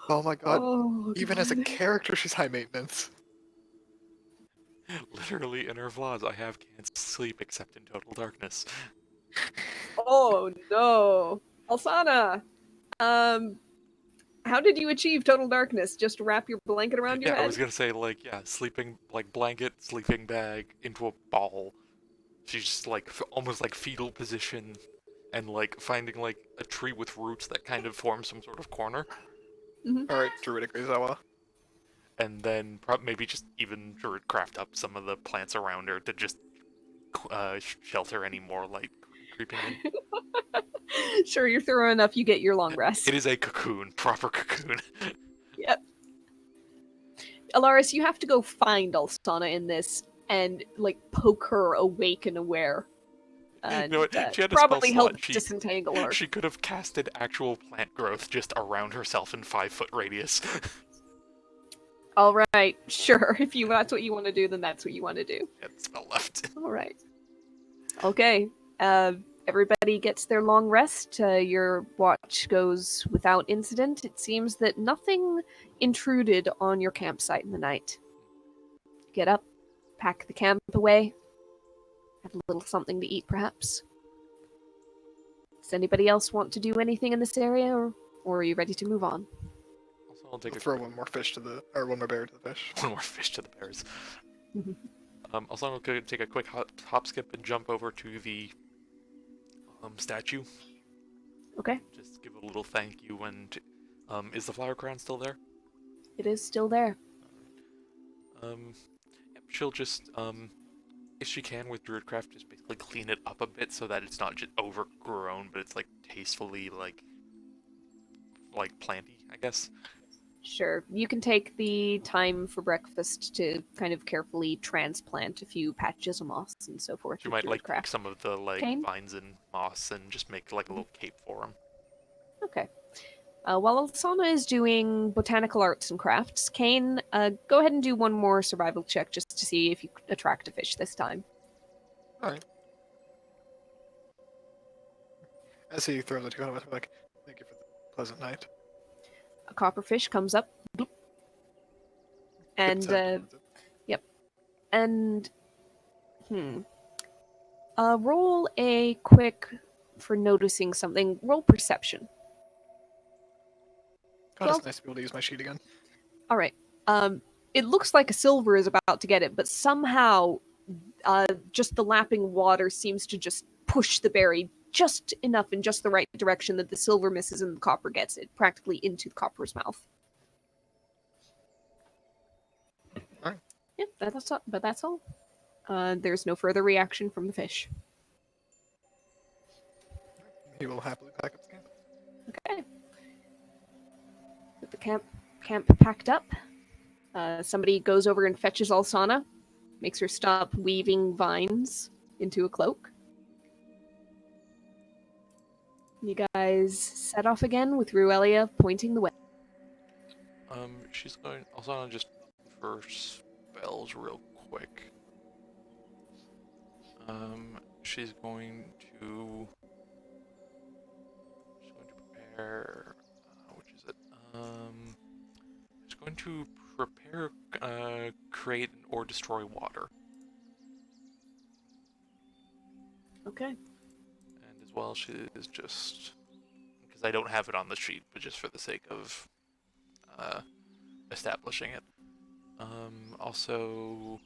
Oh my god. Oh, Even as a God. character, she's high maintenance. Literally in her flaws, I can't sleep except in total darkness. Oh no. Alsana! How did you achieve total darkness? Just wrap your blanket around your Yeah, I head? was gonna say, like, yeah, sleeping, like, blanket, sleeping bag, into a ball. She's just, like, almost like fetal position, and, like, finding, like, a tree with roots that kind of form some sort of corner. Alright, Druidic Rizawa. And then maybe just even Druid craft up some of the plants around her to just shelter any more light creeping in. Sure, you're thorough enough, you get your long It rest. is a cocoon, proper cocoon. Yep. Alaris, you have to go find Alsana in this and, like, poke her awake and aware. And You know what? She had a spell probably help slot. disentangle her. She could have casted actual plant growth just around herself in 5-foot radius. Alright, sure. If that's what you want to do, then that's what you want to do. Had spell left. Alright. Okay. Everybody gets their long rest. Your watch goes without incident. It seems that nothing intruded on your campsite in the night. Get up, pack the camp away, have a little something to eat, perhaps. Does anybody else want to do anything in this area, or are you ready to move on? Also, I'll take We'll a throw quick- one more fish to the, or one more berry to the fish. one more fish to the bears. Also, I'm going to take a quick hop, skip, and jump over to the statue. Okay, Just give a little thank you. And is the flower crown still there? it is still there. Yep, she'll just if she can with Druidcraft, just basically clean it up a bit so that it's not just overgrown, but it's like tastefully like planty, I guess. Sure, you can take the time for breakfast to kind of carefully transplant a few patches of moss and so forth. She with might your like take craft. some of the like Kane? vines and moss and just make like a little cape for him. Okay. While Alsana is doing botanical arts and crafts, Kane, go ahead and do one more survival check just to see if you attract a fish this time. Alright. As he throws it to him, I'm like, thank you for the pleasant night. A copperfish comes up, bloop, and Tips out towards it. and roll a quick for noticing something. Roll perception. God, Well- it's nice to be able to use my sheet again. All right. It looks like a silver is about to get it, but somehow, just the lapping water seems to just push the berry just enough in just the right direction that the silver misses and the copper gets it practically into the copper's mouth. All right. Yeah, that's all. But that's all. There's no further reaction from the fish. He will happily pack up the camp. Okay. With the camp packed up, somebody goes over and fetches Alsana, makes her stop weaving vines into a cloak. You guys set off again with Ruelia pointing the way. She's going also on just for spells real quick. She's going to prepare. Which is it? She's going to prepare, create or destroy water, Okay. and as well she is just because I don't have it on the sheet, but just for the sake of establishing it. Also,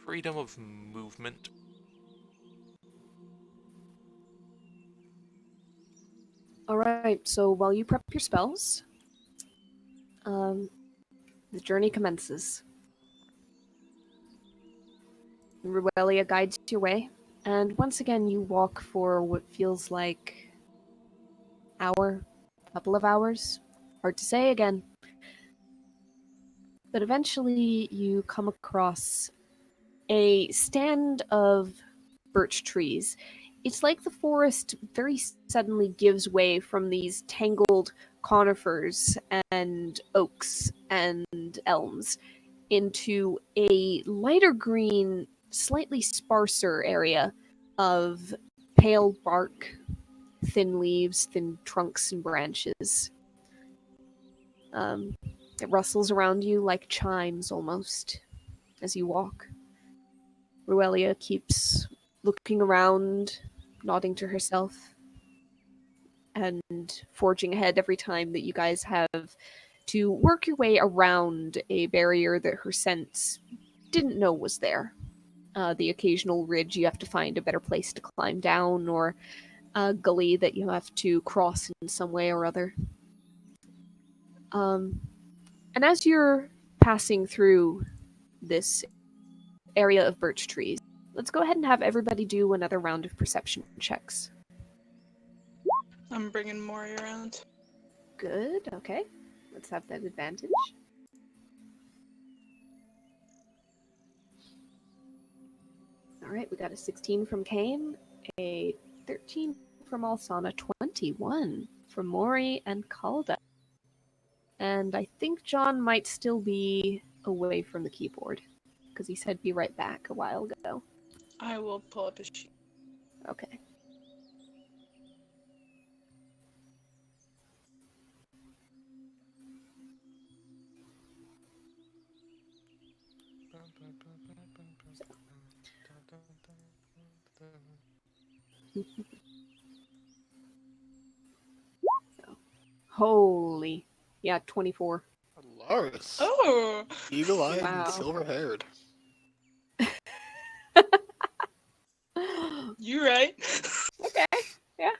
freedom of movement. Alright, so while you prep your spells, the journey commences. Ruelia guides your way, and once again you walk for what feels like couple of hours. Hard to say again. But eventually you come across a stand of birch trees. It's like the forest very suddenly gives way from these tangled conifers and oaks and elms into a lighter green, slightly sparser area of pale bark, thin leaves, thin trunks and branches. It rustles around you like chimes almost as you walk. Ruelia keeps looking around, nodding to herself, and forging ahead every time that you guys have to work your way around a barrier that her sense didn't know was there. The occasional ridge you have to find a better place to climb down, or a gully that you have to cross in some way or other. And as you're passing through this area of birch trees, let's go ahead and have everybody do another round of perception checks. I'm bringing Mori around. Good, okay. Let's have that advantage. Alright, we got a 16 from Kane, a 13 from Alsana, 21 from Mori and Calda. And I think John might still be away from the keyboard, because he said be right back a while ago. I will pull up his sheet. Okay. Holy. Yeah, 24. Alaris. Oh! Eagle-eyed Wow. and silver-haired. You right. Okay. Yeah.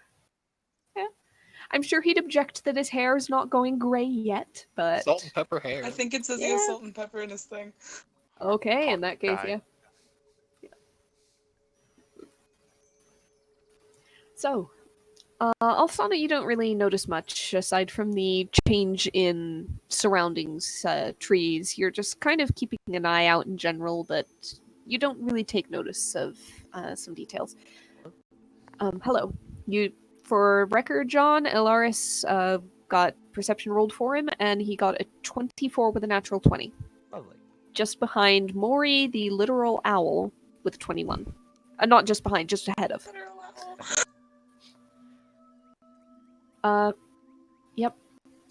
I'm sure he'd object that his hair is not going gray yet, but Salt and pepper hair. I think it says he has salt and pepper in his thing. okay, in Hot that case, guy. yeah. So, Alsana, you don't really notice much aside from the change in surroundings, trees. You're just kind of keeping an eye out in general, but you don't really take notice of some details. Hello. For record, John, Elaris got perception rolled for him, and he got a 24 with a natural 20. Lovely. Just behind Mori, the literal owl, with 21. Not just behind, just ahead of. Yep.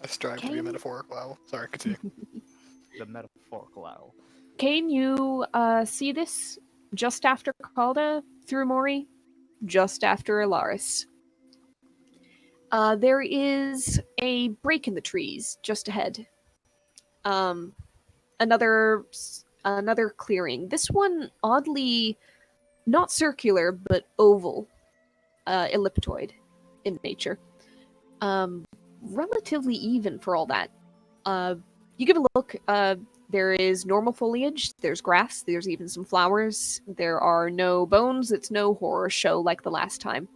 I strive to be a Kane? metaphorical owl. Sorry, continue. The metaphorical owl. Kane, you see this just after Calda through Mori, just after Elaris. There is a break in the trees just ahead. Another clearing. This one oddly not circular but oval, elliptoid in nature. Relatively even for all that. You give a look. There is normal foliage. There's grass. There's even some flowers. There are no bones. It's no horror show like the last time.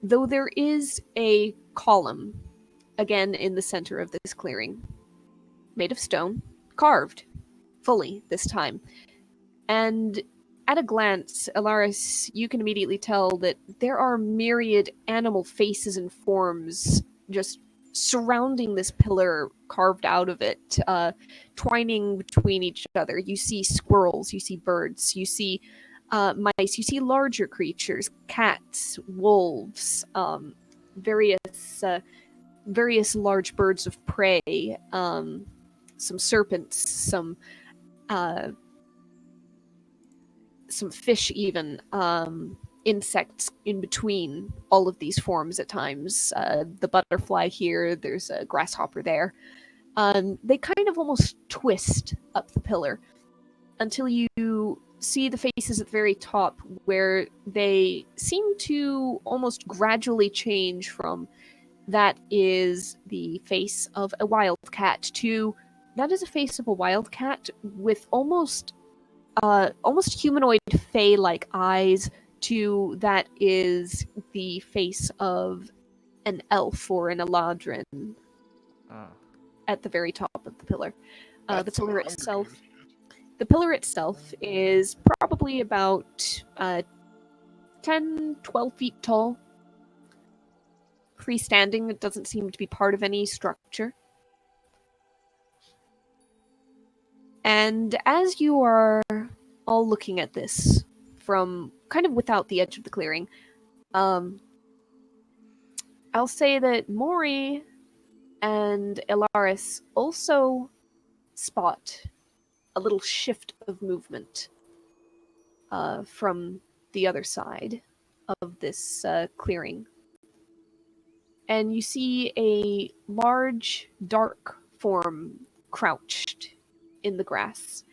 Though there is a column, again in the center of this clearing, made of stone, carved, fully this time. And at a glance, Elaris, you can immediately tell that there are myriad animal faces and forms just surrounding this pillar carved out of it, twining between each other. You see squirrels, you see birds, you see mice, you see larger creatures, cats, wolves, various large birds of prey, some serpents, some fish even, insects in between all of these forms at times. The butterfly here, there's a grasshopper there. They kind of almost twist up the pillar until you see the faces at the very top, where they seem to almost gradually change from that is the face of a wildcat to that is a face of a wildcat with almost humanoid fey-like eyes to that is the face of an elf or an eladrin at the very top of the pillar. The pillar itself is probably about 10, 12 feet tall. Freestanding, it doesn't seem to be part of any structure. And as you are all looking at this from kind of without the edge of the clearing, I'll say that Mori and Elaris also spot a little shift of movement from the other side of this clearing. And you see a large, dark form crouched in the grass.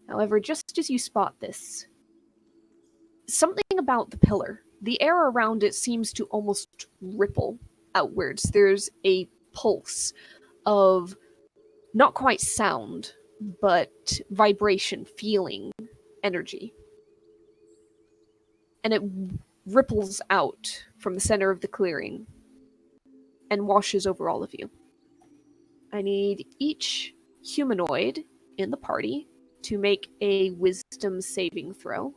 However, just as you spot this, something about the pillar, the air around it seems to almost ripple outwards. There's a pulse of not quite sound, but vibration, feeling, energy. And it ripples out from the center of the clearing and washes over all of you. I need each humanoid in the party to make a wisdom saving throw.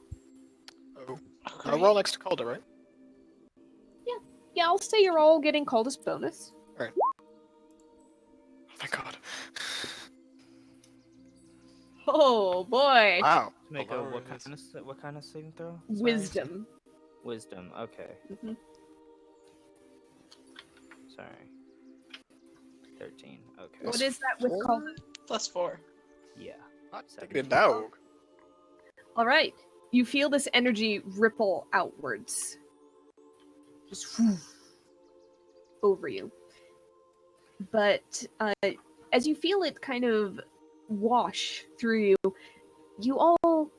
Oh. Okay. We're all next to Calder, right? Yeah, I'll say you're all getting called as bonus. Oh, thank God. Oh boy. Wow. To make a Hilarious. what kind of saving throw? Sorry? Wisdom. Wisdom. Okay. Mhm. Sorry. 13. Okay. Plus What is that with 4? called? +4. Yeah. Hot 17. diggity dog. All right. You feel this energy ripple outwards. Just over you. But as you feel it kind of wash through you, you all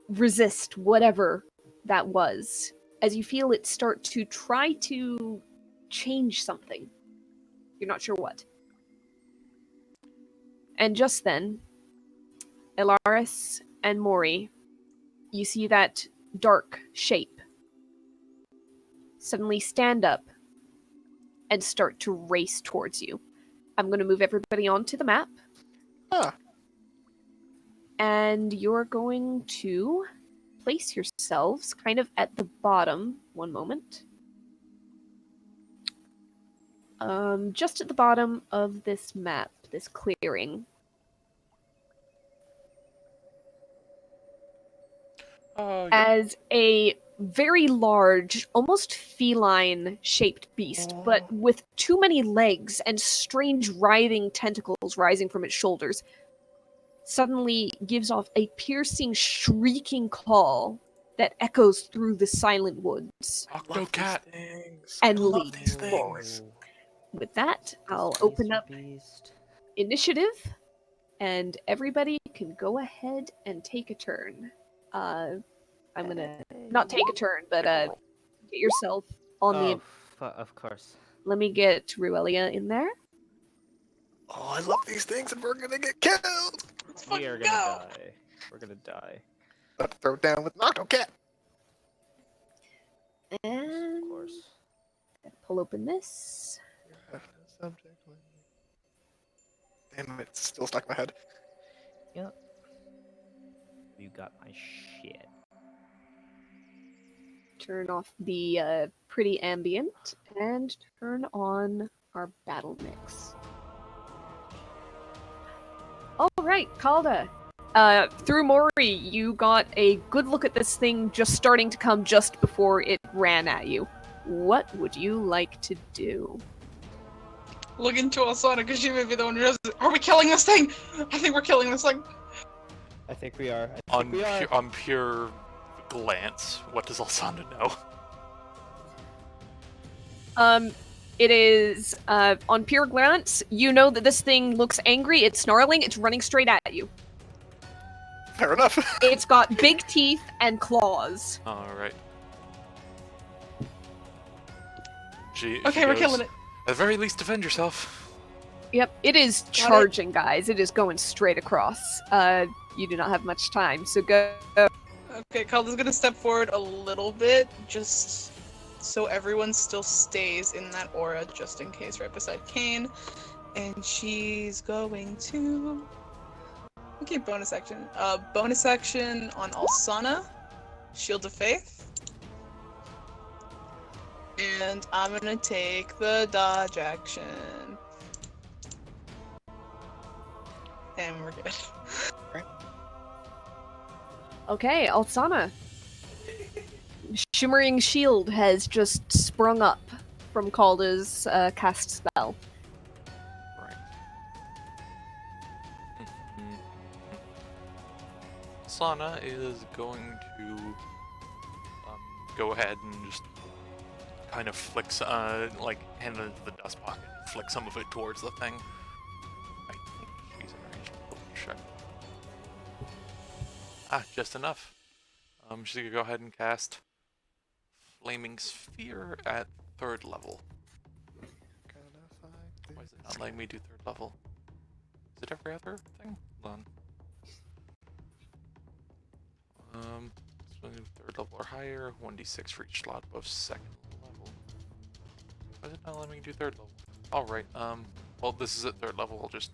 resist whatever that was. As you feel it start to try to change something. You're not sure what. And just then, Elaris and Mori, you see that dark shape suddenly stand up and start to race towards you. I'm going to move everybody onto the map, Ah, and you're going to place yourselves kind of at the bottom. One moment. Just at the bottom of this map, this clearing. Oh, yeah. As a very large, almost feline-shaped beast, but with too many legs and strange writhing tentacles rising from its shoulders, suddenly gives off a piercing, shrieking call that echoes through the silent woods Octocat. things. and I love leads these forward. things. With that, I'll Beast, open up beast. initiative, and everybody can go ahead and take a turn. I'm gonna not take a turn, but get yourself on the. Of course. Let me get Ruelia in there. Oh, I love these things, and we're gonna get killed. Let's We are fucking gonna go! die. We're gonna die. Let's throw it down with an Octocat. And Of course. pull open this. Damn it, it's still stuck in my head. Yep. You got my shit. Turn off the pretty ambient and turn on our battle mix. All right, Calda. Through Mori, you got a good look at this thing just starting to come just before it ran at you. What would you like to do? Look into Alsana because she may be the one who does it. Are we killing this thing? I think we're killing this thing. I think we are. On pure glance, what does Alsana know? It is, on pure glance, you know that this thing looks angry, it's snarling, it's running straight at you. Fair enough. It's got big teeth and claws. Alright. Okay, we're killing it. At the very least, defend yourself. Yep, it is charging, guys. It is going straight across. You do not have much time, so go. Okay, Calda's gonna step forward a little bit, just so everyone still stays in that aura, just in case, right beside Kane. And she's going to... Okay, bonus action. Bonus action on Alsana, Shield of Faith. And I'm gonna take the dodge action. And we're good. Okay, Alsana. Shimmering Shield has just sprung up from Calda's cast spell. Right. Sana is going to go ahead and just kind of flick, like, hand it into the dust pocket, flick some of it towards the thing. I think she's in range. Check. Ah, just enough. She's gonna go ahead and cast Flaming Sphere at 3rd level. Why is it not letting me do 3rd level? Is it every other thing? Hold on. So 3rd level or higher, 1d6 for each slot above 2nd level. Why is it not letting me do 3rd level? Alright, well, this is at 3rd level, I'll just,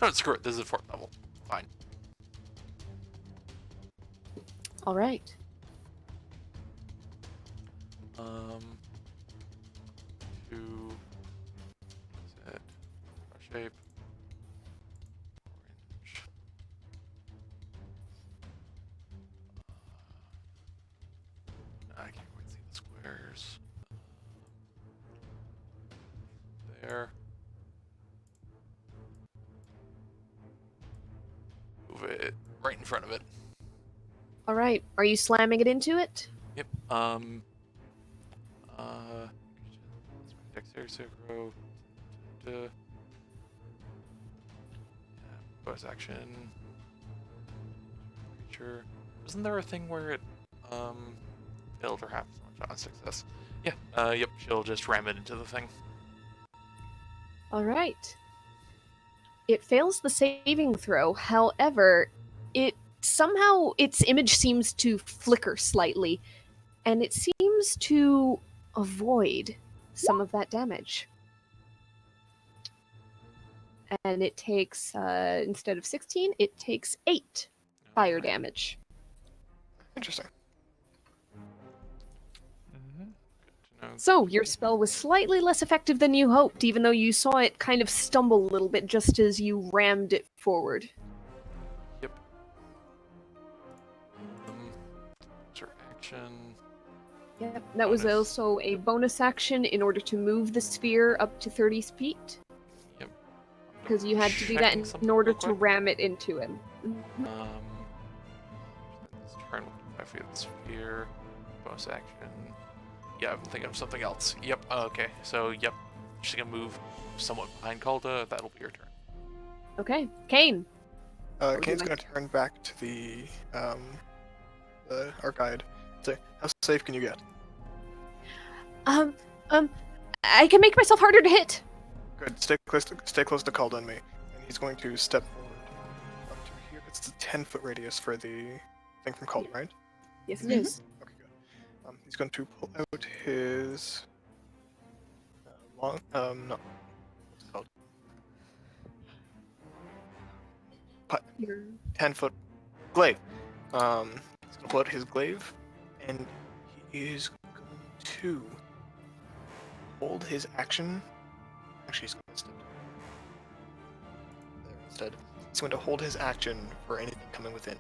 no, screw it, this is 4th level. Fine. All right. Two, set, shape, orange. I can't quite see the squares. There. Move it right in front of it. All right. Are you slamming it into it? Yep. Dexterity save row. Bonus action. Creature. Wasn't there a thing where it failed or happened on success? Yeah. Yep. She'll just ram it into the thing. All right. It fails the saving throw. However, somehow its image seems to flicker slightly, and it seems to avoid some of that damage. And it takes, instead of 16, it takes 8 fire damage. Interesting. Good to know. So, your spell was slightly less effective than you hoped, even though you saw it kind of stumble a little bit just as you rammed it forward. Yep. Sure, action. Yep, that was Bonus. also a bonus action in order to move the sphere up to 30 feet. Yep. Because you had to do that Checking in something order real to quick. ram it into him. This turn 5 feet of the sphere. Bonus action. Yeah, I'm thinking of something else. Yep. Okay. So, yep. She's gonna move somewhat behind Calda. That'll be your turn. Okay, Kane. would Kane's you gonna turn back to the our guide. Say, how safe can you get? I can make myself harder to hit. Good. Stay close to Calda and me. And he's going to step forward up to here. It's a 10-foot radius for the thing from Calda, right? Yes, it is. Okay, good. He's going to pull out his no, what's it called? 10-foot glaive. He's gonna pull out his glaive, and he is going to hold his action. Actually, he's going to step there instead. He's going to hold his action for anything coming within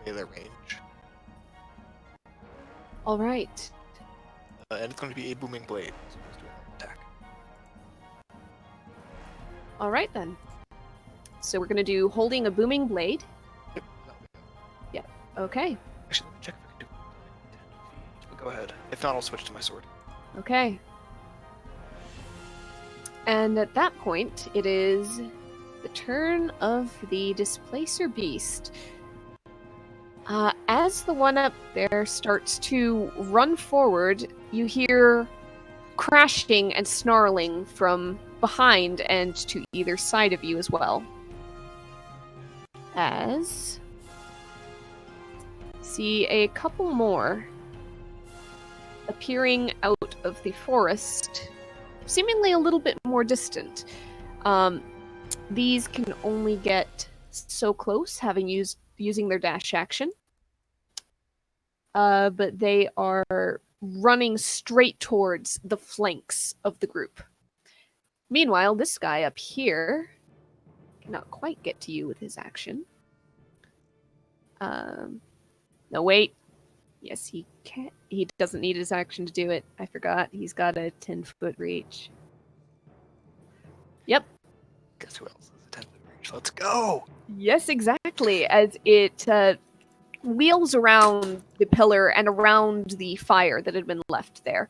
melee range. All right. And it's going to be a booming blade. So he's doing an attack. All right, then. So we're going to do holding a booming blade. Yep. Okay. Actually, let me check if I can do it. 10 feet. But go ahead. If not, I'll switch to my sword. Okay. And at that point, it is the turn of the Displacer Beast. As the one up there starts to run forward, you hear crashing and snarling from behind and to either side of you as well. As see a couple more appearing out of the forest, seemingly a little bit more distant. These can only get so close, having using their dash action. But they are running straight towards the flanks of the group. Meanwhile, this guy up here cannot quite get to you with his action. No, wait. Yes, he can. He doesn't need his action to do it. I forgot. He's got a 10-foot reach. Yep. Guess who else is a 10-foot range? damage. Let's go. Yes, exactly. As it wheels around the pillar and around the fire that had been left there,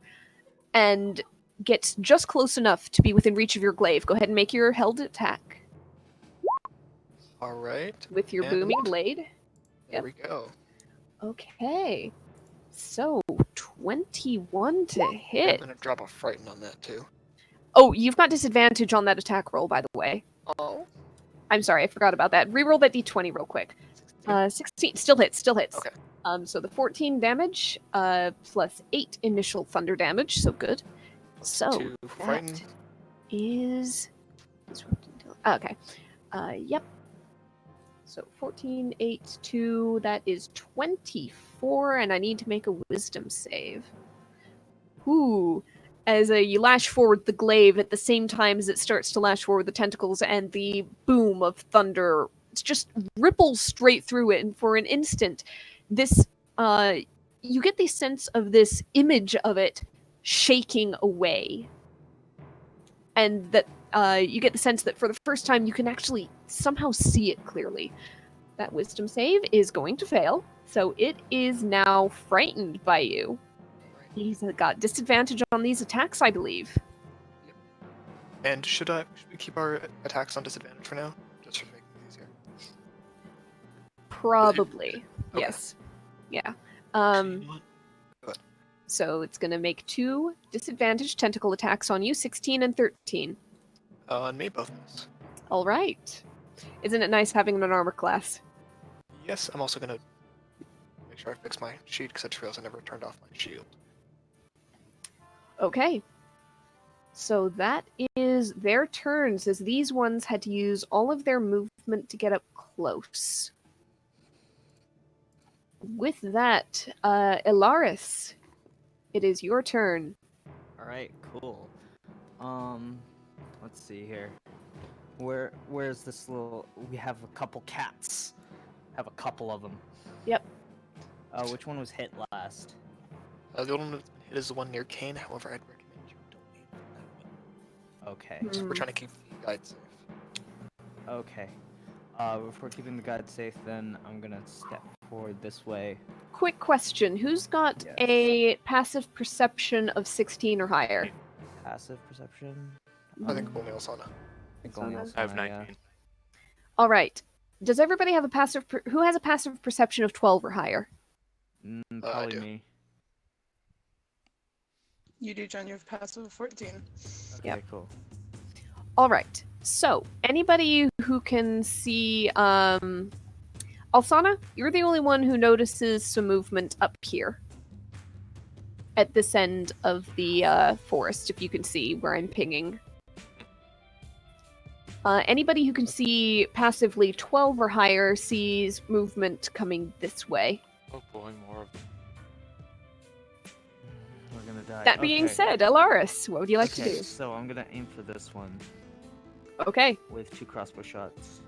and gets just close enough to be within reach of your glaive. Go ahead and make your held attack All right. with your And booming blade. There Yep. we go. Okay. So, 21 to I'm hit. gonna drop a frighten on that too. Oh, you've got disadvantage on that attack roll, by the way. Oh. I'm sorry, I forgot about that. Reroll that d20 real quick. 16. Still hits. Okay. So the 14 damage, plus 8 initial thunder damage, so good. So, Two frighten. that is... Okay. Yep. So 14, 8, 2, that is 24, and I need to make a wisdom save. Ooh. As you lash forward the glaive at the same time as it starts to lash forward the tentacles, and the boom of thunder just ripples straight through it, and for an instant, this, you get the sense of this image of it shaking away. And that you get the sense that for the first time you can actually somehow see it clearly. That wisdom save is going to fail, so it is now frightened by you. He's got disadvantage on these attacks, I believe. And should we keep our attacks on disadvantage for now, just for making it easier? Probably, Okay. yes. Yeah. You know what? So it's going to make 2 disadvantage tentacle attacks on you, 16 and 13. On me, both of us. All right. Isn't it nice having an armor class? Yes, I'm also gonna make sure I fix my sheet because I just realized I never turned off my shield. Okay. So that is their turns, as these ones had to use all of their movement to get up close. With that, Ilaris, it is your turn. Alright, cool. Let's see here. Where's this little... We have a couple cats. Have a couple of them. Yep. Which one was hit last? The one that's been hit is the one near Kane, however, I'd recommend you don't leave that one. Okay. So we're trying to keep the guide safe. Okay. If we're keeping the guide safe, then I'm gonna step forward this way. Quick question. Who's got Yes. a passive perception of 16 or higher? Passive perception? I think only Osana. I think only Someone. I have Osana, 19. All right. Does everybody have a passive... Who has a passive perception of 12 or higher? Probably do. me. You do, John. You have passive of 14. Okay, Yep. cool. All right. So, anybody who can see... Alsana, you're the only one who notices some movement up here. At this end of the forest, if you can see where I'm pinging. Anybody who can see passively 12 or higher sees movement coming this way. Oh boy, more of them. We're gonna die. That being Okay. said, Elaris, what would you like to Okay, do? so I'm gonna aim for this one Okay. with 2 crossbow shots.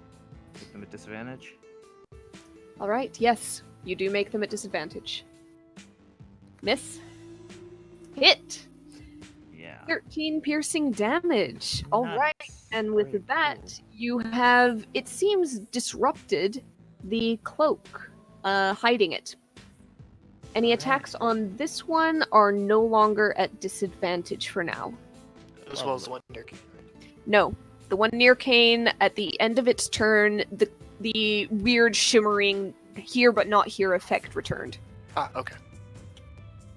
Make them at disadvantage. All right. Yes, you do make them at disadvantage. Miss. Hit. Yeah. 13 piercing damage. All right. Nice. And with Very that, cool. you have, it seems, disrupted the cloak, hiding it. Any Alright. attacks on this one are no longer at disadvantage for now. As well as the one near Kane, right? No. The one near Kane, at the end of its turn, the weird shimmering here but not here effect returned. Ah, okay.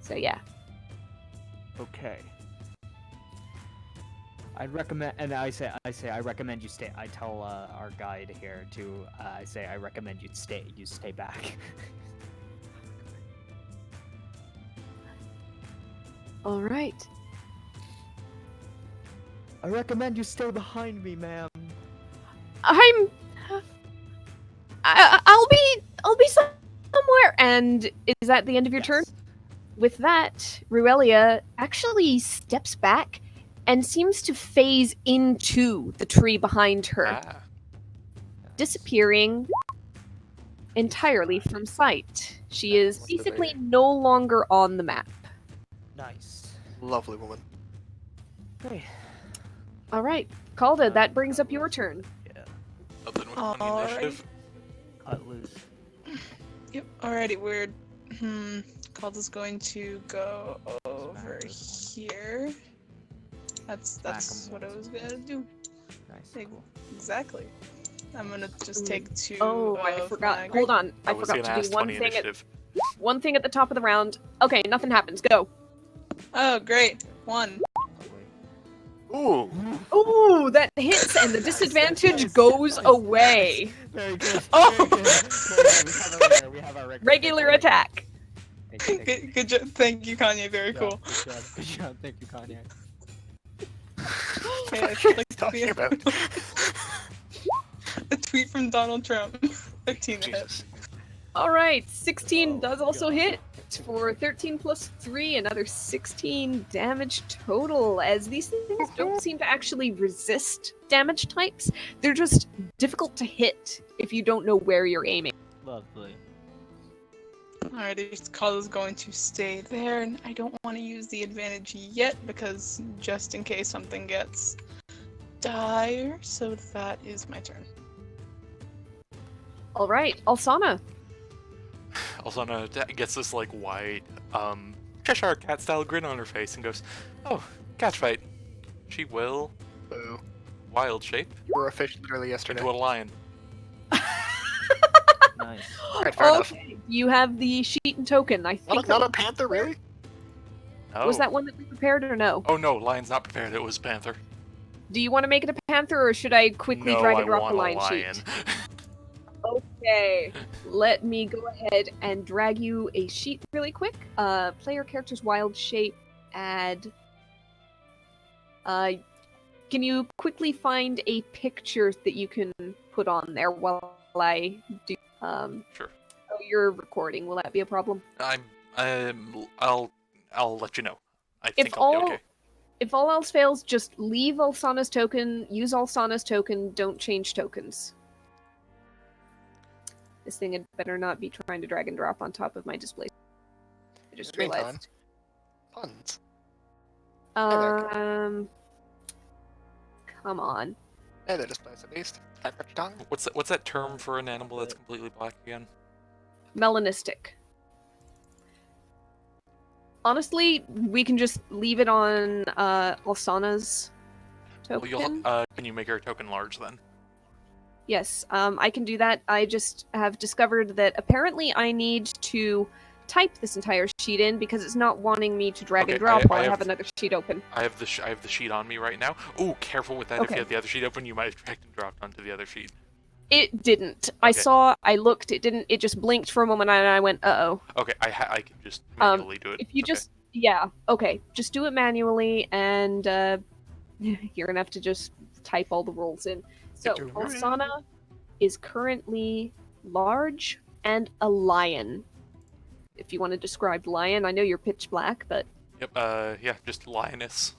So yeah. Okay. I'd recommend, and I say, I recommend you stay. I tell our guide here to, I say, I recommend you stay back. All right. I recommend you stay behind me, ma'am. I'll be somewhere. And is that the end of your turn? With that, Ruelia actually steps back and seems to phase into the tree behind her, Ah, disappearing entirely from sight. She is Wonder basically Berry. no longer on the map. Nice. Lovely woman. Okay. All right, Calda, that brings up your turn. Yeah. nothing On the initiative. Cut loose. Yep. Alrighty, weird. Called is going to go over here. That's Smack 'em what I once. was gonna do. Nice. Cool. Exactly. I'm gonna just take 2 Oh, I of forgot. my Hold on. I was forgot gonna to ask do one 20 thing. initiative. One thing at the top of the round. Okay, nothing happens. Go. Oh, great. 1. Ooh. Ooh, that hits, and the disadvantage goes away. Very good. Oh! Very good. Very good. We have our Regular attack. Thank you. Good job. Thank you, Kanye. Very Good cool. job, Good job. Good job. Thank you, Kanye. Okay, What I'd are you like to talking be about? a tweet from Donald Trump. 13 to hit. Jesus. All right, 16 Oh, does also God. hit for 13 plus 3, another 16 damage total. As these things don't seem to actually resist damage types, they're just difficult to hit if you don't know where you're aiming. Lovely. Alrighty, this call is going to stay there, and I don't want to use the advantage yet because just in case something gets dire, so that is my turn. All right, Alsana. Alsana gets this like wide, Cheshire cat style grin on her face and goes, "Oh, catch fight." She will Boo. wild shape You were a fish literally yesterday. into a lion. Nice. Alright, fair enough. Okay, you have the sheet and token. I think Not a panther, really? Oh. was that one that we prepared or no? Oh no, lion's not prepared. It was panther. Do you want to make it a panther, or should I quickly no, drag I and drop want the a line lion. sheet? Okay, let me go ahead and drag you a sheet really quick. Player character's wild shape, add. Can you quickly find a picture that you can put on there while I do? Sure. Oh, you're recording. Will that be a problem? I'll let you know. I If think I'll be all okay. if all else fails, just leave Alsana's token. Use Alsana's token. Don't change tokens. This thing had better not be trying to drag and drop on top of my display. I just In the meantime, realized. Puns. there. Come on. Hey, they're displays at least. Cat got your tongue. What's that term for an animal that's completely black again? Melanistic. Honestly, we can just leave it on Alsana's token. Well, can you make her token large then? Yes, I can do that. I just have discovered that apparently I need to type this entire sheet in because it's not wanting me to drag Okay, and drop while I have another sheet open. I have the sheet on me right now. Ooh, careful with that. If Okay. you have the other sheet open, you might have dragged and dropped onto the other sheet. It didn't. Okay. I looked, it didn't, it just blinked for a moment and I went, uh-oh. Okay, I can just manually do it. If you Okay. just do it manually and you're gonna have to just type all the rules in. So, do it. Alsana is currently large and a lion. If you want to describe lion, I know you're pitch black, but Yep. Yeah, just lioness.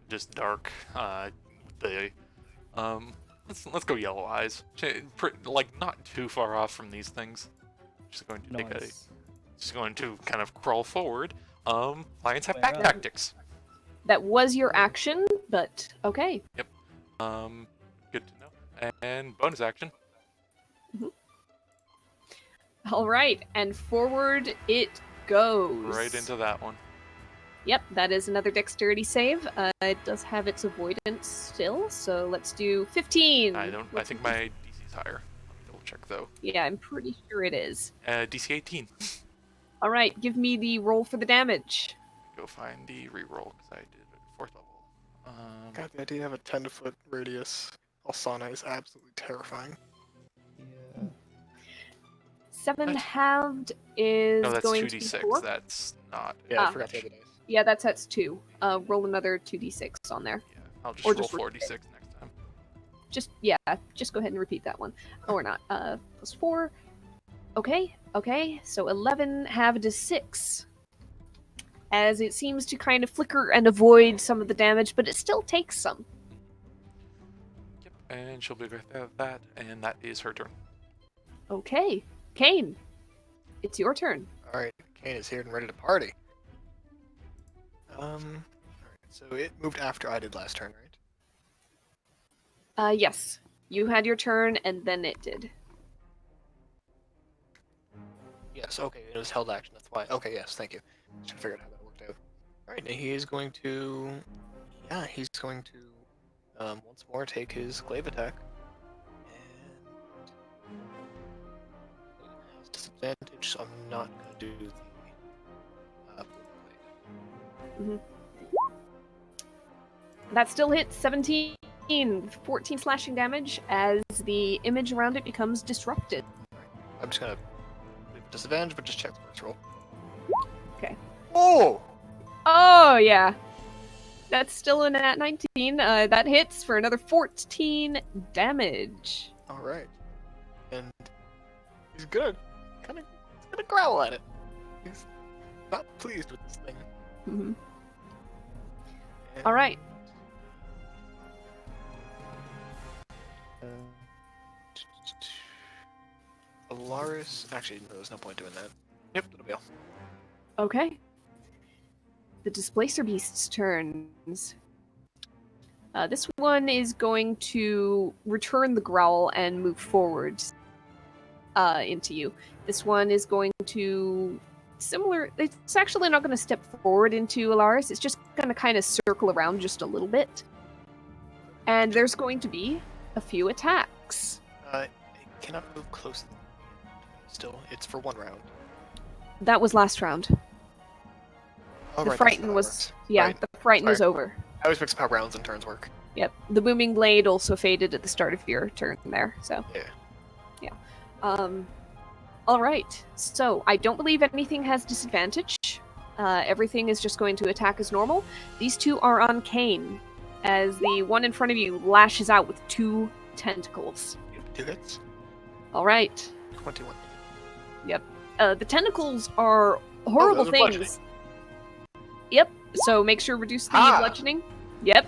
Just dark. Let's go yellow eyes. Like not too far off from these things. Just going to take a. Nice. Just going to kind of crawl forward. Lions have Where pack are- tactics. that was your action, but okay. Good to know. And bonus action. All right, and forward it goes. Right into that one. Yep, that is another dexterity save. It does have its avoidance still, so let's do 15. I think my DC's higher. Let me double check though. Yeah, I'm pretty sure it is. DC 18. All right, give me the roll for the damage. Go find the reroll because I did it at 4th level. God, the idea of a 10-foot radius Alsana is absolutely terrifying. Yeah. 7 What? halved is No, that's going 2d6. to be 4. That's not. Yeah, I Ah. forgot to add the dice. Yeah, that sets 2. Roll another 2d6 on there. Yeah, I'll just Or roll just 4d6 next time. Just go ahead and repeat that one. Or not. Plus 4. Okay, so 11 halved is 6. As it seems to kind of flicker and avoid some of the damage, but it still takes some. Yep, and she'll be right there with that, and that is her turn. Okay, Kane, it's your turn. Alright, Kane is here and ready to party. Alright, so it moved after I did last turn, right? Yes. You had your turn, and then it did. Yes, okay, it was held action, that's why. Okay, yes, thank you. Should have figured out how that worked out. Alright, now he is going to... Yeah, he's going to, once more take his glaive attack. And... It has disadvantage, so I'm not going to do the... blade. That still hits 17, 14 slashing damage as the image around it becomes disrupted. I'm just gonna leave it disadvantage, but just check the first roll. Okay. Oh! Oh, yeah. That's still a nat 19. That hits for another 14 damage. Alright. And he's gonna growl at it. He's not pleased with this thing. Mm-hmm. And... Alright. Alaris... Actually, no, there's no point doing that. Yep, it'll be all. Okay. The Displacer Beast's turns. This one is going to return the growl and move forward into you. This one is going to... Similar... It's actually not going to step forward into Alaris. It's just going to kind of circle around just a little bit. And there's going to be a few attacks. It cannot move close. Still, it's for 1 round. That was last round. Oh, The right, that's Frighten how that was... works. Yeah, Right. the Frighten is Sorry. over. I always mix up how rounds and turns work. Yep. The Booming Blade also faded at the start of your turn there, so... Yeah. Alright. So, I don't believe anything has disadvantage. Everything is just going to attack as normal. These two are on Kane, as the one in front of you lashes out with 2 tentacles. 2 hits. Alright. 21. The tentacles are horrible those are things. bludgeoning. Yep. So make sure to reduce the bludgeoning. Yep.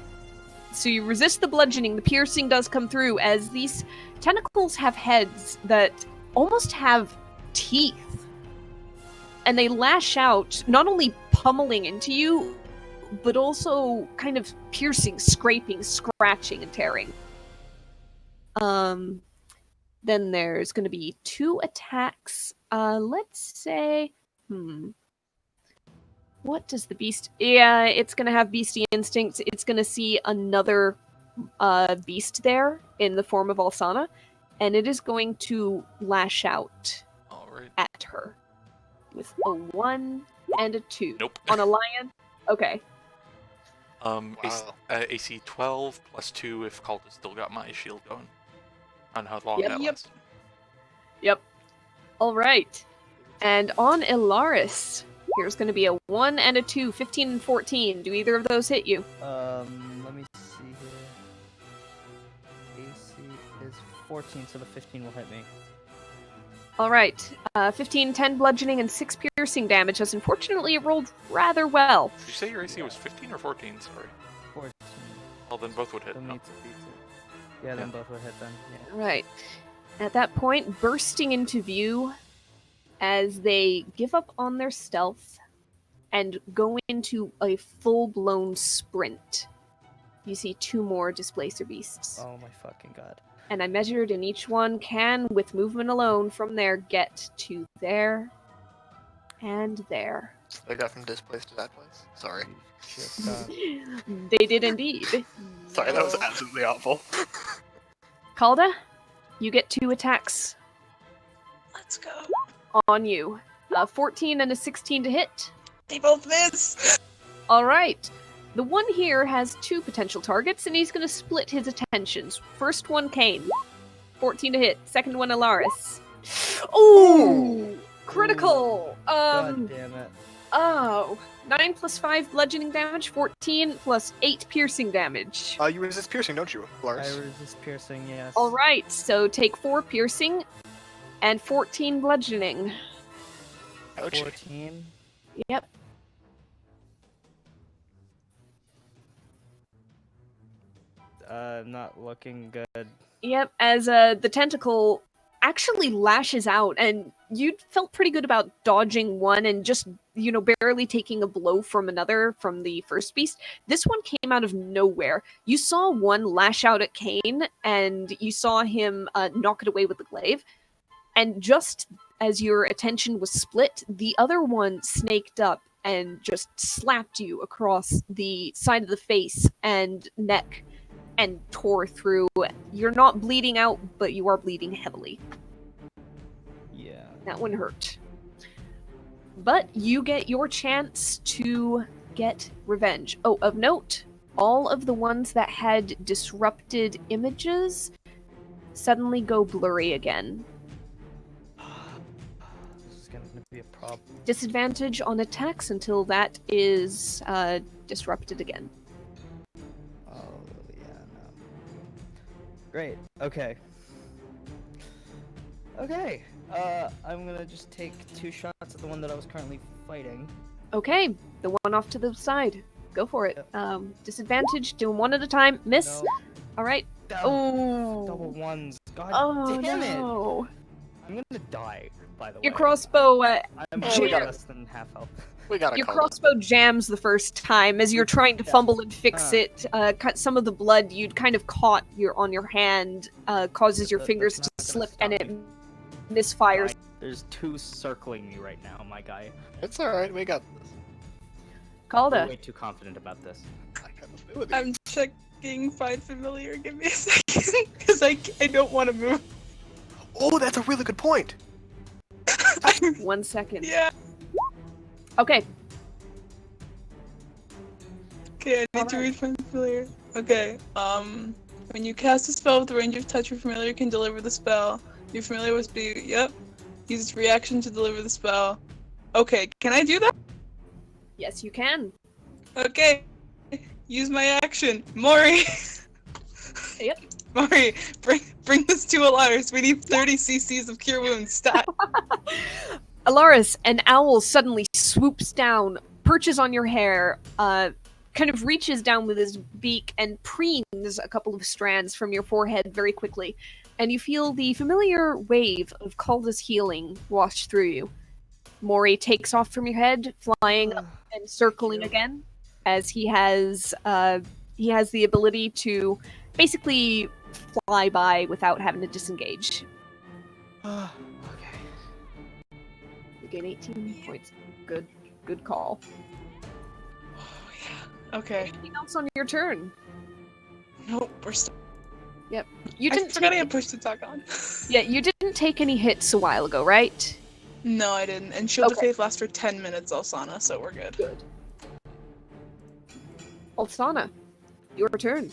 So you resist the bludgeoning. The piercing does come through as these tentacles have heads that almost have teeth. And they lash out, not only pummeling into you, but also kind of piercing, scraping, scratching, and tearing. Then there's going to be 2 attacks. Let's say... What does the beast... Yeah, it's going to have beastie instincts. It's going to see another beast there in the form of Alsana, and it is going to lash out Alright. at her with a 1 and a 2. Nope. On a lion? Okay. Wow. AC 12 plus 2 if Cult has still got my shield going. On how long Yep. that Yep. lasts. Yep. Alright. And on Ilaris, here's going to be a 1 and a 2, 15 and 14. Do either of those hit you? Let me see here. AC is 14, so the 15 will hit me. Alright. 15, 10 bludgeoning, and 6 piercing damage, as unfortunately it rolled rather well. Did you say your AC was 15 or 14? Sorry. 14. Well, then both would hit. So No. meets it, beats it. Yeah, then both will hit then. Yeah. Right. At that point, bursting into view as they give up on their stealth and go into a full-blown sprint. You see 2 more Displacer Beasts. Oh my fucking god. And I measured, and each one can, with movement alone from there, get to there and there. So they got from this place to that place. Sorry. Just, They did indeed. Sorry, that was absolutely awful. Calda, you get 2 attacks Let's go. on you. 14 and a 16 to hit. They both miss. Alright. The one here has 2 potential targets, and he's going to split his attentions. First one, Kane. 14 to hit. Second one, Alaris. Ooh! Critical! God damn it. Oh. 9 plus 5 bludgeoning damage, 14 plus 8 piercing damage. You resist piercing, don't you, Lars? I resist piercing, yes. Alright, so take 4 piercing and 14 bludgeoning. Ouchie. 14. Yep. Not looking good. Yep, as the tentacle actually lashes out, and you felt pretty good about dodging one and just, barely taking a blow from another from the first beast. This one came out of nowhere. You saw one lash out at Kane, and you saw him knock it away with the glaive. And just as your attention was split, the other one snaked up and just slapped you across the side of the face and neck and tore through. You're not bleeding out, but you are bleeding heavily. Yeah. That one hurt. But you get your chance to get revenge. Oh, of note, all of the ones that had disrupted images suddenly go blurry again. This is gonna be a problem. Disadvantage on attacks until that is disrupted again. Oh, yeah, no. Great, okay. Okay, I'm gonna just take 2 shots at the one that I was currently fighting. Okay, the one off to the side. Go for it. Disadvantage, do them one at a time. Miss. No. All right. Double ones. God damn no. it! I'm gonna die, by the way. Your crossbow, I'm jam- less than half health. We gotta your call crossbow jams the first time as you're trying to fumble and fix it. Cut some of the blood you'd kind of caught on your hand, causes your fingers to That's not slip, gonna and stop it me. misfires. There's 2 circling me right now, my guy. It's alright, we got this. I'm Calda. way too confident about this. I have ability. I'm checking Find Familiar. Give me a second, because I don't want to move. Oh, that's a really good point! 1 second. Yeah. Okay. Okay, I need to read Find Familiar. Okay, when you cast a spell with the range of touch, your familiar can deliver the spell. Your familiar must be, use its reaction to deliver the spell. Okay, can I do that? Yes, you can. Okay, use my action. Mori! Yep. Mori, bring this to Alaris. We need 30 cc's of Cure Wounds stat. Alaris, an owl suddenly swoops down, perches on your hair, kind of reaches down with his beak and preens a couple of strands from your forehead very quickly, and you feel the familiar wave of Calda's healing wash through you. Mori takes off from your head, flying up and circling again, as he has the ability to basically fly by without having to disengage. Okay. You gain 18 points. Good call. Oh, yeah. Okay. Anything else on your turn? Nope, we're still. You I didn't. forgot I had push to talk on. Yeah, you didn't take any hits a while ago, right? No, I didn't. And Shield of Okay. Faith lasts for 10 minutes, Alsana, so we're good. Good. Alsana, your turn.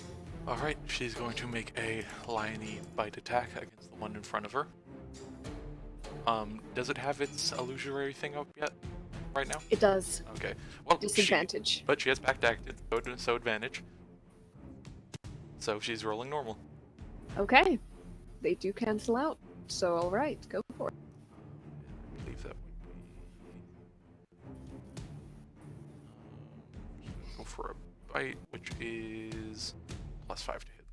Alright, she's going to make a liony bite attack against the one in front of her. Does it have its illusory thing up yet? Right now? It does. Okay. Well, Disadvantage. but she has backed acted, so advantage. So she's rolling normal. Okay. They do cancel out. So, alright, go for it. I believe that would be... go for a bite, which is +5 to hit.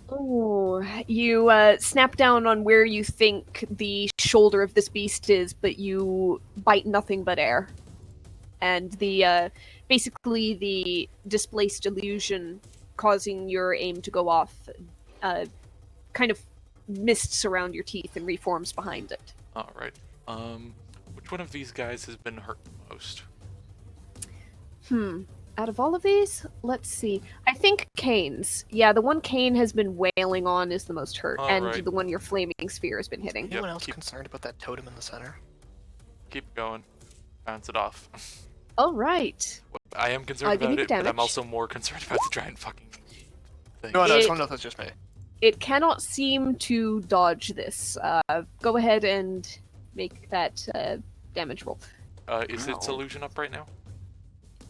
Oh, you snap down on where you think the shoulder of this beast is, but you bite nothing but air. And the basically the displaced illusion causing your aim to go off kind of mists around your teeth and reforms behind it. Alright. Which one of these guys has been hurt the most? Out of all of these, let's see. I think Kane's. Yeah, the one Kane has been wailing on is the most hurt, and Alright. the one your flaming sphere has been hitting. Anyone Yep, else keep- concerned about that totem in the center? Keep going. Bounce it off. All right. I am concerned give me about the it, but I'm damage. also more concerned about the giant fucking thing. No, I just It- want to know if that's just me. It cannot seem to dodge this. Go ahead and make that damage roll. Is its Ow. illusion up right now?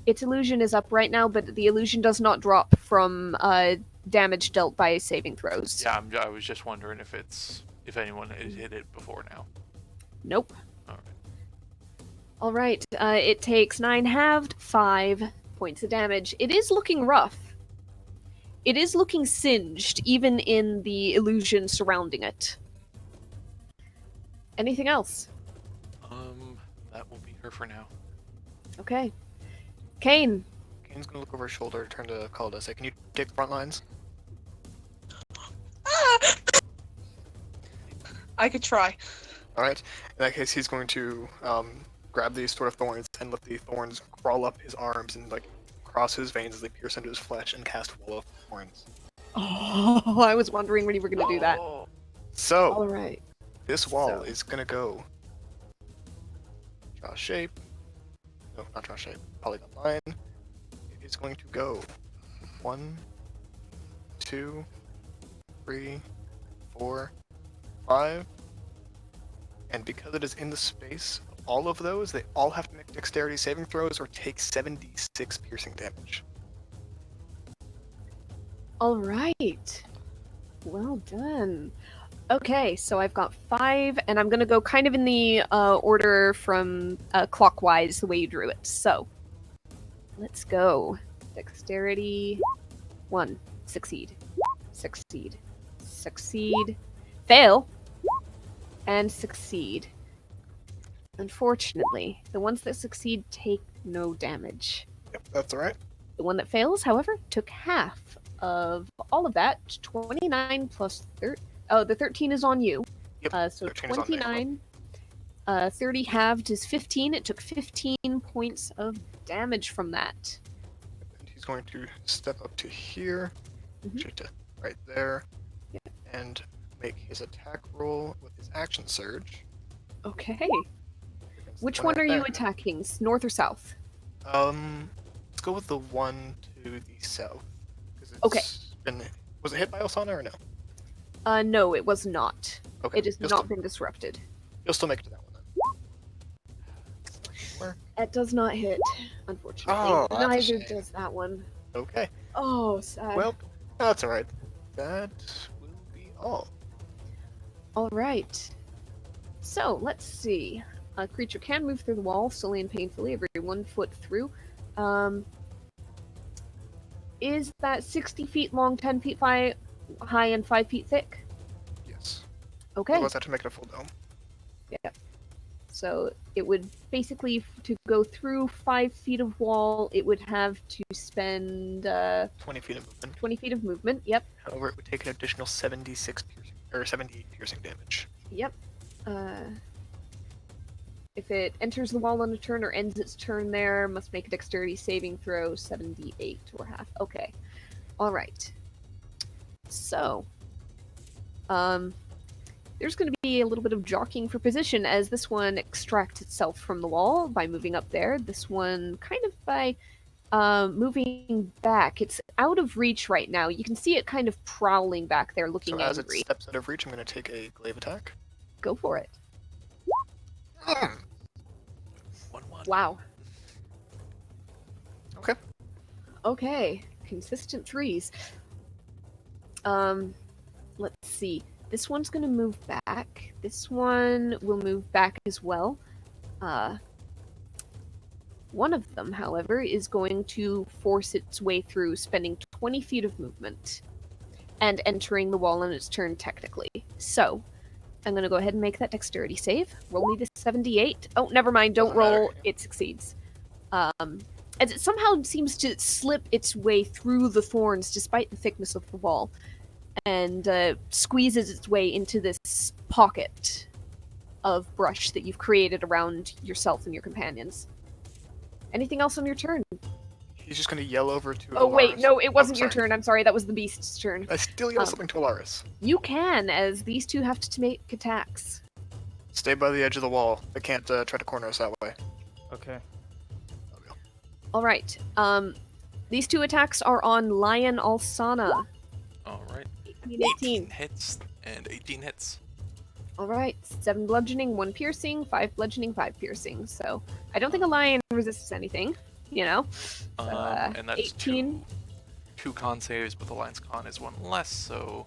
Its illusion is up right now, but the illusion does not drop from damage dealt by saving throws. Yeah, I was just wondering if anyone had hit it before now. Nope. Alright. All right. It takes 9 halved, 5 points of damage. It is looking rough. It is looking singed, even in the illusion surrounding it. Anything else? That will be her for now. Okay. Kane. Kane's gonna look over his shoulder, turn to Kalda, say, "Can you take the front lines?" Ah! I could try. All right. In that case, he's going to grab these sort of thorns and let the thorns crawl up his arms and like cross his veins as they pierce into his flesh and cast wall of thorns. Oh, I was wondering when you were going to do that. So, All right. this wall So- is gonna go draw shape. No, not draw shape. Polygon line. It is going to go 1, 2, 3, 4, 5. And because it is in the space of all of those, they all have to make dexterity saving throws or take 76 piercing damage. All right. Well done. Okay, so I've got 5, and I'm gonna go kind of in the order from clockwise, the way you drew it. So, let's go. Dexterity 1, succeed, succeed, succeed, fail, and succeed. Unfortunately, the ones that succeed take no damage. Yep, that's alright. The one that fails, however, took half of all of that. 29 plus 30. Oh, the 13 is on you. Yep, So 13 is on me as well. 29. 30 halved is 15. It took 15 points of damage from that. And he's going to step up to here, Mhm. straight to right there, Yeah. and make his attack roll with his action surge. Okay. against the Which one one right are you there. attacking? North or south? Let's go with the one to the south. 'Cause it's Okay. been, was it hit by Osana or no? No, it was not. Okay. It has you'll not still, been disrupted. you'll still make it to that one then. Where? It does not hit, unfortunately. Oh, that's a Neither shame. does that one. Okay. Oh, sad. Well, that's alright. That will be all. All right. So let's see. A creature can move through the wall slowly and painfully, every 1 foot through. Is that 60 feet long, 10 feet high, and 5 feet thick? Yes. Okay. Otherwise, I have to make it a full dome. So it would basically, to go through 5 feet of wall, it would have to spend 20 feet of movement. 20 feet of movement. Yep. However, it would take an additional 76 piercing, or 78 piercing damage. Yep. If it enters the wall on a turn or ends its turn there, must make a dexterity saving throw, 78 or half. Okay. Alright. So, there's going to be a little bit of jockeying for position as this one extracts itself from the wall by moving up there. This one kind of by moving back. It's out of reach right now. You can see it kind of prowling back there, looking So as it angry. steps out of reach, I'm going to take a glaive attack. Go for it. 1-1. Wow. Okay. Okay, consistent 3s. Let's see. This one's gonna move back. This one will move back as well. One of them, however, is going to force its way through, spending 20 feet of movement and entering the wall on its turn technically. So, I'm gonna go ahead and make that dexterity save. Roll me the 78. Oh, never mind. Don't Doesn't matter. roll. It succeeds. As it somehow seems to slip its way through the thorns despite the thickness of the wall, and squeezes its way into this pocket of brush that you've created around yourself and your companions. Anything else on your turn? He's just going to yell over to Oh wait, Alaris. no, it wasn't your sorry. turn. I'm sorry, that was the beast's turn. I still yell something to Alaris. You can, as these two have to make attacks. Stay by the edge of the wall. They can't try to corner us that way. Okay. Alright, these two attacks are on Lion Alsana. Alright. 18. hits and 18 hits. Alright, 7 bludgeoning, 1 piercing, 5 bludgeoning, 5 piercing. So, I don't think a lion resists anything, you know? So, And that's 18. two con saves, but the lion's con is one less, so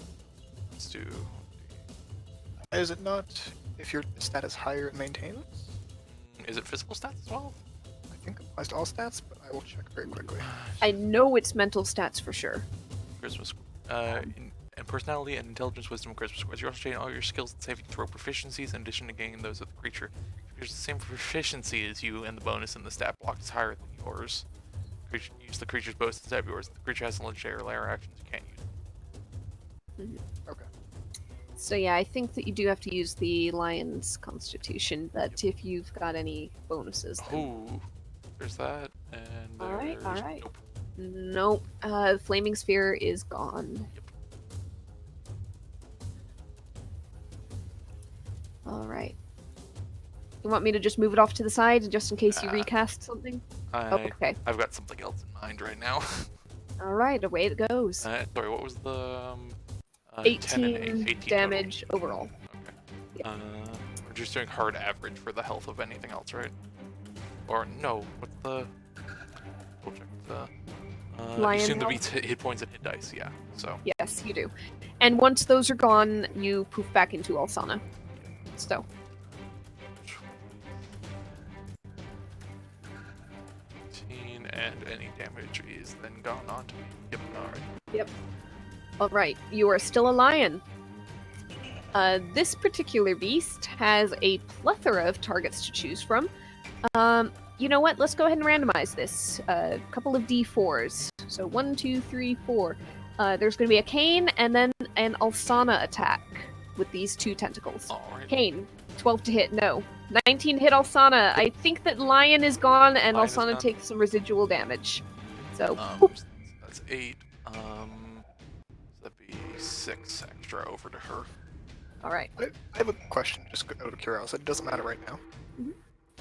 let's do. Is it not if your stat is higher, it maintains? Is it physical stats as well? I think it applies to all stats, but I will check very quickly. I know it's mental stats for sure. charisma, and personality and intelligence, wisdom, and charisma scores. You also gain all your skills and saving throw proficiencies in addition to gaining those of the creature. If there's the same proficiency as you, and the bonus in the stat block is higher than yours. Use the creature's bonus instead of yours. If the creature has legendary or layer actions, you can't use. Okay. So yeah, I think that you do have to use the lion's constitution, but if you've got any bonuses, then... Oh, there's that, and there's... Alright. Nope. Nope. Flaming sphere is gone. Alright. You want me to just move it off to the side, just in case you recast something? Okay. I've got something else in mind right now. Alright, away it goes. Sorry, what was the... 18 damage total. overall. Okay. We're just doing hard average for the health of anything else, right? Or no, what's the... We'll check the... Lion you assume the health? beats hit points and hit dice, yeah. So... Yes, you do. And once those are gone, you poof back into Alsana. So... 18, and any damage is then gone on to me. Yep, alright. Yep. Alright, you are still a lion. This particular beast has a plethora of targets to choose from. You know what? Let's go ahead and randomize this. A couple of d4s. So 1, 2, 3, 4. There's going to be a Cane and then an Alsana attack with these two tentacles. Alright. Cane, 12 to hit, no. 19 hit Alsana. I think that Lion is gone and Lion is Alsana gone. takes some residual damage. So, That's 8. So that'd be 6 extra over to her. alright. I have a question, just out of curiosity. It doesn't matter right now. Mhm.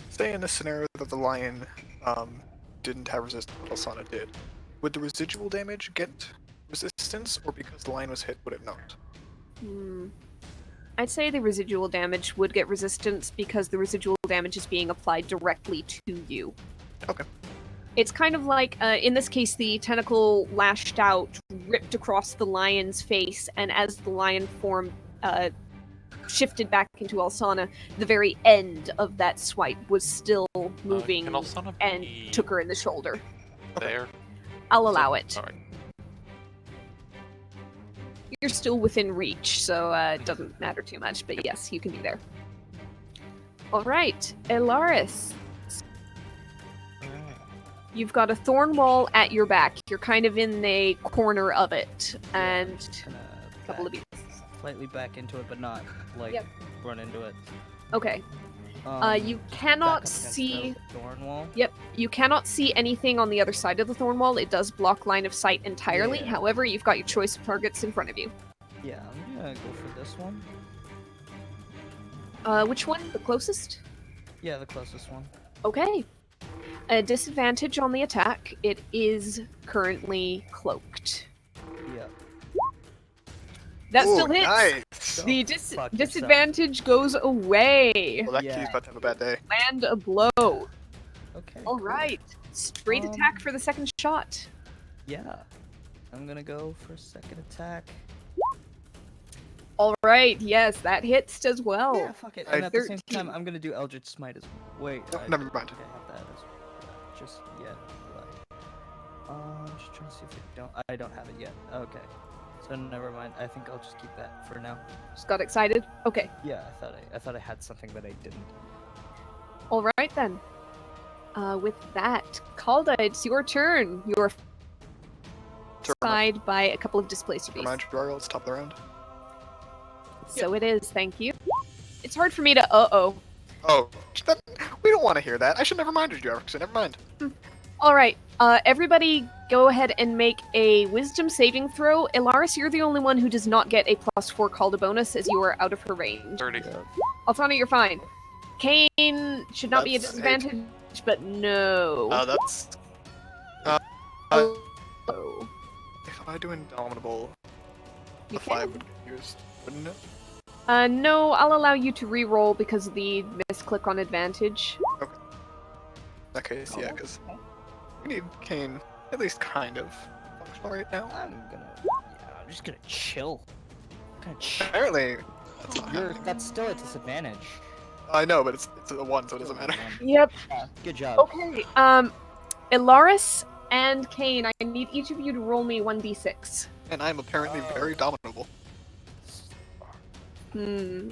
Say in this scenario that the lion didn't have resistance, but Alsana did. Would the residual damage get resistance, or because the lion was hit, would it not? I'd say the residual damage would get resistance because the residual damage is being applied directly to you. Okay. It's kind of like, in this case, the tentacle lashed out, ripped across the lion's face, and as the lion form shifted back into Alsana, the very end of that swipe was still moving Can Alsana and be took her in the shoulder. there? I'll allow it. Alright. You're still within reach, so it doesn't matter too much, but yes, you can be there. Alright, Elaris. You've got a thorn wall at your back. You're kind of in the corner of it, and a couple of beats. Slightly back into it, but not like Yep. run into it. Okay. You back cannot up against see. the thorn wall. Yep, you cannot see anything on the other side of the thorn wall. It does block line of sight entirely. Yeah. However, you've got your choice of targets in front of you. Yeah, I'm gonna go for this one. Which one? The closest? Yeah, the closest one. Okay. A disadvantage on the attack. It is currently cloaked. Yeah. That Ooh, still hits. Nice! The Fuck yourself. disadvantage goes away. Well, that Yeah. key's about to have a bad day. Land a blow. Okay. All cool. right. Straight Um, attack for the second shot. Yeah. I'm gonna go for second attack. All right. Yes, that hits as well. Yeah, fuck it. I- And at the same 13. time, I'm gonna do Eldritch Smite as wait. No, I never don't mind. think I have that as just yet. But, just trying to see if I don't have it yet. Okay. So never mind. I think I'll just keep that for now. Just got excited. Okay. Yeah, I thought I had something that I didn't. All right then. With that, Calda, it's your turn. You're side by a couple of displacer beasts. Remind you, let's top of the round. So it is. Thank you. It's hard for me to. Oh. Oh, we don't want to hear that. I should have reminded you, Erickson. Never mind. All right. Everybody, go ahead and make a Wisdom saving throw. Elaris, you're the only one who does not get a +4 Calda bonus, as you are out of her range. 30. Alsana, you're fine. Kane should not be a That's disadvantage, but no. That's... Oh. If I do Indomitable, You the 5 can. would get used, wouldn't it? No, I'll allow you to re-roll because of the misclick on advantage. In that case, yeah, Oh, because okay. we need Kane at least kind of functional right now. I'm just gonna chill. I'm gonna chill. Apparently, that's not happening. That's still a disadvantage. I know, but it's a 1, so it doesn't matter. Yep. Yeah, good job. Okay. Elaris and Kane, I need each of you to roll me 1d6. And I'm apparently very dominable. Hmm.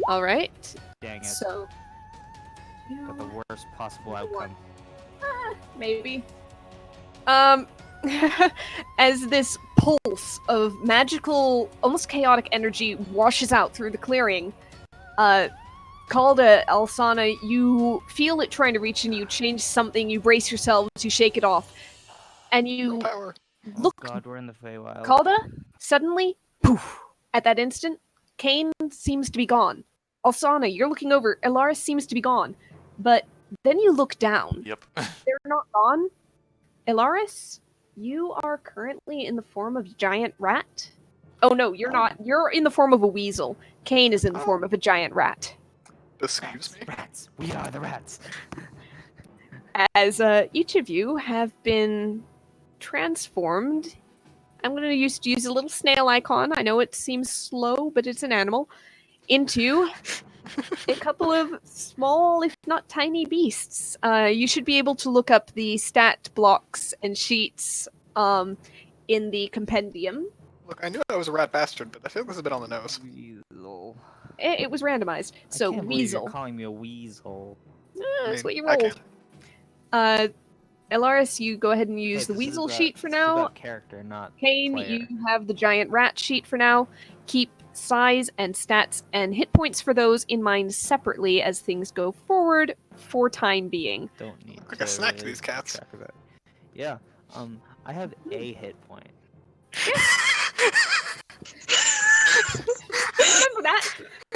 All right. Dang it. So. Got the worst possible What? outcome. Maybe. As this pulse of magical, almost chaotic energy washes out through the clearing, Calda, Alsana, you feel it trying to reach in you, change something, you brace yourselves, you shake it off, and you Power. look. Oh god, we're in the Feywild. Calda, suddenly, poof, at that instant, Kane seems to be gone. Alsana, you're looking over, Elaris seems to be gone, but then you look down. Yep. They're not gone. Elaris, you are currently in the form of a giant rat. Oh no, you're not. You're in the form of a weasel. Kane is in the form of a giant rat. Excuse me? Rats. We are the rats. As each of you have been transformed, I'm going to use a little snail icon. I know it seems slow, but it's an animal. Into a couple of small, if not tiny, beasts. You should be able to look up the stat blocks and sheets in the compendium. Look, I knew I was a rat bastard, but I feel like this is a bit on the nose. Weasel. It was randomized. So I can't believe you're weasel. calling me a weasel. That's what you I rolled. Elaris, you go ahead and use Hey, the this is weasel about- sheet for this is now. about character, not Kane, player. you have the giant rat sheet for now. Keep size and stats and hit points for those in mind separately as things go forward for time being. Don't need Like to a snack to really these cats. track of that. Yeah. I have a hit point. Remember that?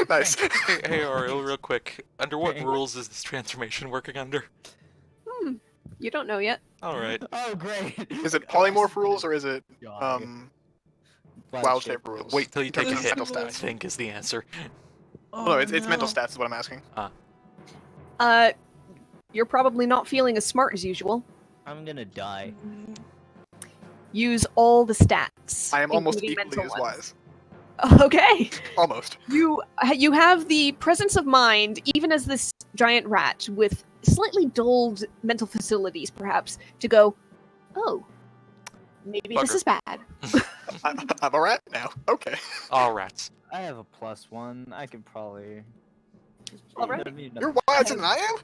Nice. Hey, Ariel, real quick. Under what Hey. rules is this transformation working under? You don't know yet. Alright. Oh, great. Is it polymorph rules or is it Die. wild shape rules? Wait till you take a Because hit, mental I stats. think is the answer. Oh, no, it's mental stats is what I'm asking. You're probably not feeling as smart as usual. I'm gonna die. Use all the stats. I am almost including equally as mental ones. wise. Okay. Almost. You have the presence of mind, even as this giant rat with slightly dulled mental facilities, perhaps, to go, oh, maybe this Bugger. is bad. I'm a rat now. Okay. All rats. I have a +1. I could probably. All right. You're wiser than I am?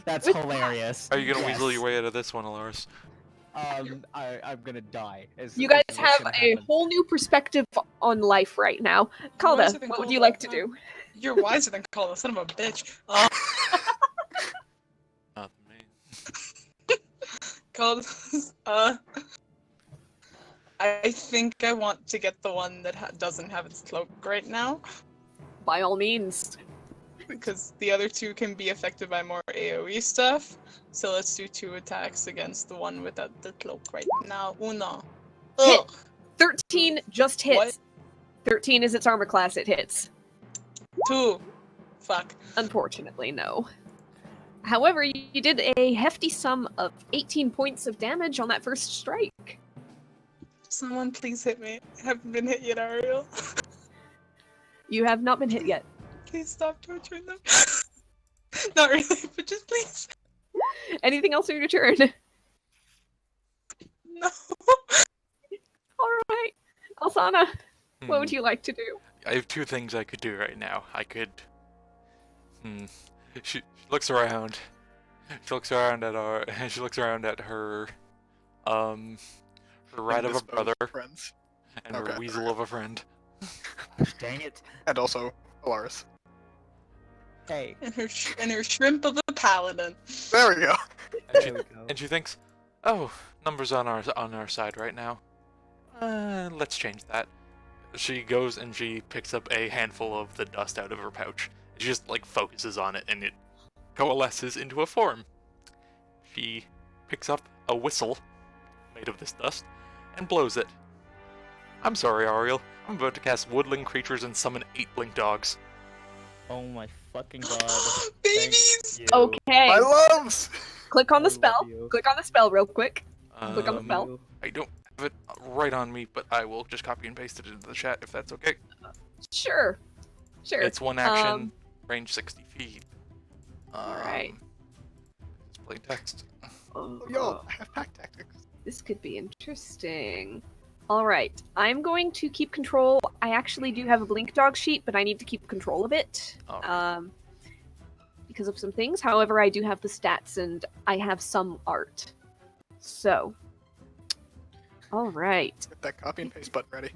That's With- hilarious. Are you gonna Yes. weasel your way out of this one, Alaris? I'm gonna die. You guys is what's have gonna a happen. whole new perspective on life right now. Calda, wiser than what would you Calda, like to huh? do? You're wiser than Calda, son of a bitch. Not me. Calda, I think I want to get the one that doesn't have its cloak right now, By all means. because the other two can be affected by more AoE stuff. So let's do 2 attacks against the one without the cloak right now. Uno. Hit. Ugh. 13 just hits. What? 13 is its armor class, it hits. 2. Fuck. Unfortunately, no. However, you did a hefty sum of 18 points of damage on that first strike. Someone please hit me. I haven't been hit yet, Ariel. You have not been hit yet. Please stop torturing them. Not really, but just please. Anything else on your turn? No. Alright. Alsana, what would Hmm. you like to do? I have 2 things I could do right now. I could. She looks around. She looks around at our. She looks around at her. Her rat of a Indisposed brother Friends. and Okay. her weasel of a friend. Dang it. And also Alaris. Hey. And her shrimp of a paladin. There we go. There we go. And she thinks, "Oh, numbers on our side right now. Let's change that." She goes and she picks up a handful of the dust out of her pouch. She just like focuses on it, and it coalesces into a form. She picks up a whistle made of this dust and blows it. I'm sorry, Ariel. I'm about to cast woodland creatures and summon 8 blink dogs. Oh my fucking god. Babies! Thank you. Okay. My loves! Click on I the love spell. you. Click on the spell real quick. Click on the Um, spell. I don't have it right on me, but I will just copy and paste it into the chat if that's okay. Sure. Sure. It's 1 action, Um, range 60 feet. Alright. Display text. Oh, y'all, I have pack tactics. This could be interesting. All right, I'm going to keep control. I actually do have a blink dog sheet, but I need to keep control of it because of some things. However, I do have the stats and I have some art. So, all right. Get that copy and paste button ready.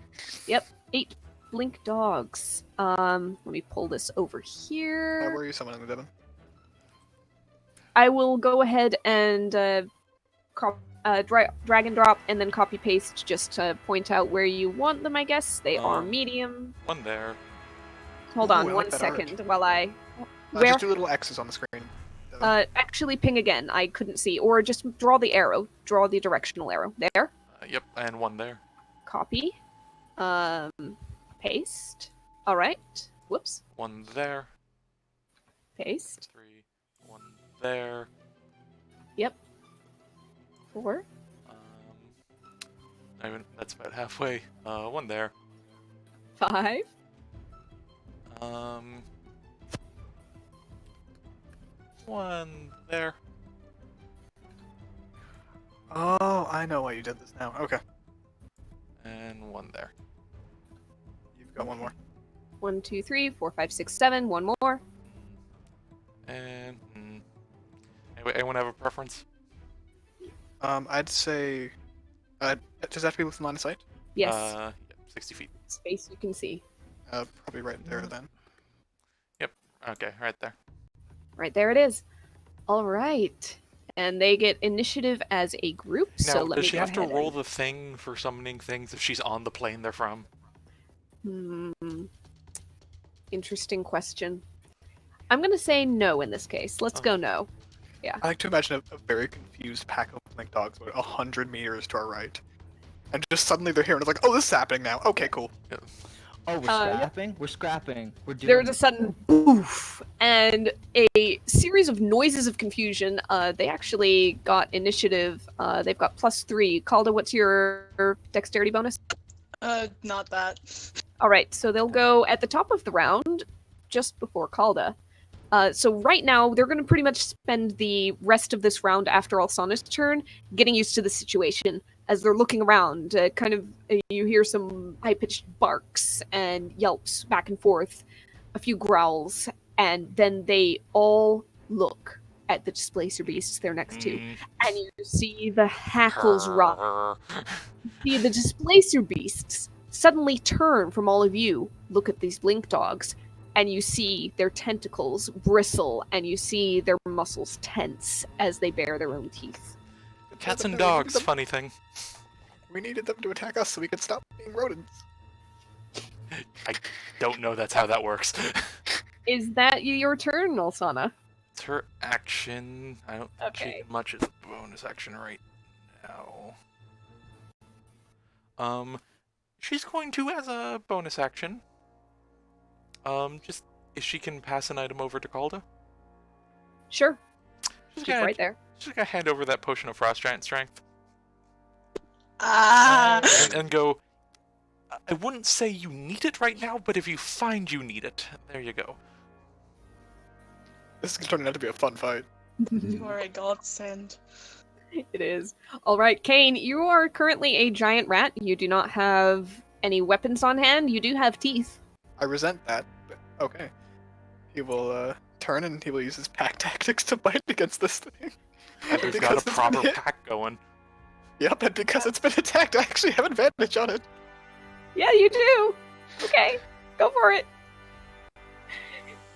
Yep, 8 blink dogs. Let me pull this over here. Where are you summoning the Devon? I will go ahead and drag and drop and then copy paste just to point out where you want them, I guess. They are medium. One there. Hold Ooh, on I one like that second art. while I... Where? Just do little X's on the screen. Devon. Actually ping again. I couldn't see. Or just draw the arrow. Draw the directional arrow. There. Yep, and one there. Copy. Paste. Alright. Whoops. One there. Paste. 3. One there. Yep. 4. That's about halfway. One there. 5. One there. Oh, I know why you did this now. Okay. And one there. You've got one more. 1, 2, 3, 4, 5, 6, 7. One more. And anyone have a preference? I'd say... does that have to be within line of sight? Yes. Yep, 60 feet. Space you can see. Probably right there then. Okay, right there. Right there it is. All right. And they get initiative as a group. Now, So let does me she go have to ahead roll and... the thing for summoning things if she's on the plane they're from? Interesting question. I'm going to say no in this case. Let's go no. I like to imagine a very confused pack of blink dogs about 100 meters to our right. And just suddenly they're here and it's like, oh, this is happening now. Okay, cool. Oh, we're scrapping? We're scrapping. We're doing There's a sudden boof and a series of noises of confusion. They actually got initiative. They've got +3. Calda, what's your dexterity bonus? Not that. All right, so they'll go at the top of the round, just before Calda. So right now, they're going to pretty much spend the rest of this round after Alsana's turn getting used to the situation. As they're looking around, you hear some high-pitched barks and yelps back and forth, a few growls, and then they all look at the displacer beasts they're next to, and you see the hackles rise. You see the displacer beasts suddenly turn from all of you, look at these blink dogs, and you see their tentacles bristle, and you see their muscles tense as they bare their own teeth. Cats and dogs, funny thing. We needed them to attack us so we could stop being rodents. I don't know that's how that works. Is that your turn, Alsana? It's her action. I don't Okay. treat much as a bonus action right now. She's going to, as a bonus action, just if she can pass an item over to Calda. Sure. She's She's right there. She's gonna hand over that potion of Frost Giant Strength. And go, I wouldn't say you need it right now, but if you find you need it, there you go. This is turning out to be a fun fight. You are a godsend. It is. All right, Kane, you are currently a giant rat. You do not have any weapons on hand. You do have teeth. I resent that, but okay. He will turn and he will use his pack tactics to fight against this thing. And we've got a proper pack going. Yep, and because it's been attacked, I actually have advantage on it. Yeah, you do. Okay, go for it.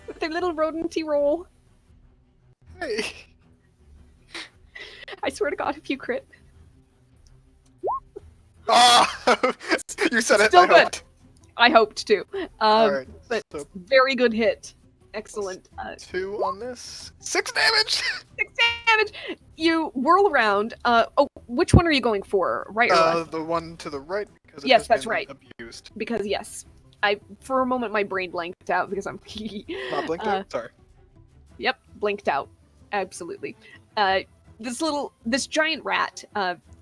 With their little rodenty roll. Hey. I swear to God, if you crit. Oh! You said it, Still I good. hoped. I hoped to. Alright, But so very good hit. Excellent. 2 on this. 6 damage! 6 damage! You whirl around. Which one are you going for? Right or left? The one to the right, because it Yes, has that's been right. abused. Because yes. For a moment my brain blanked out because I'm Not blinked out? Sorry. Yep, blinked out. Absolutely. This giant rat,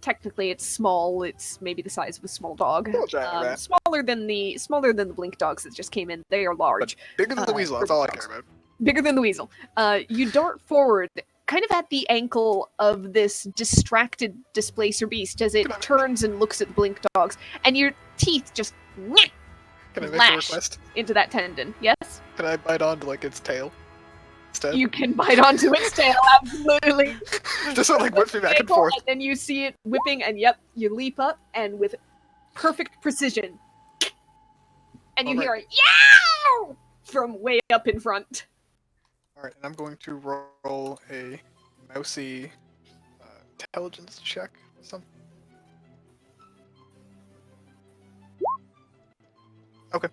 technically it's small, it's maybe the size of a small dog. Little giant rat. Smaller than the blink dogs that just came in. They are large. Bigger than the weasel, that's all I care about. Bigger than the weasel. You dart forward, kind of at the ankle of this distracted displacer beast as it turns and looks at blink dogs, and your teeth just Can I make a lash request? into that tendon. Yes? Can I bite onto like its tail instead? You can bite onto its tail, absolutely. Just so it, like whips me back and Ankle, forth. And then you see it whipping, and yep, you leap up, and with perfect precision, and you hear a yow from way up in front. Alright, and I'm going to roll a mousy intelligence check or something. Okay.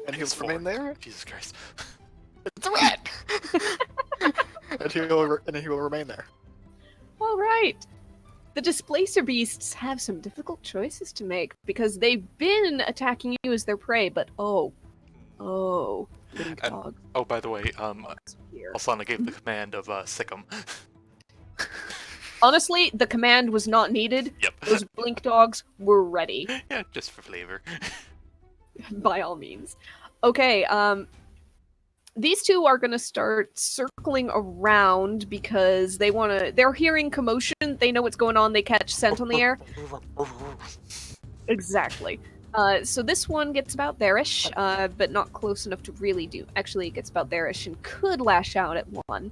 And he'll remain there. Jesus Christ. It's a rat! and he will remain there. All right. The displacer beasts have some difficult choices to make because they've been attacking you as their prey, but blink And- dog. Oh, by the way, Here. Alsana gave the command of sick 'em. Honestly, the command was not needed. Yep. Those blink dogs were ready, Yeah, just for flavor. by all means. Okay, these two are gonna start circling around because they're hearing commotion, they know what's going on, they catch scent on the air. Exactly. So this one gets about there-ish, but not close enough to really do. Actually, it gets about there-ish and could lash out at one.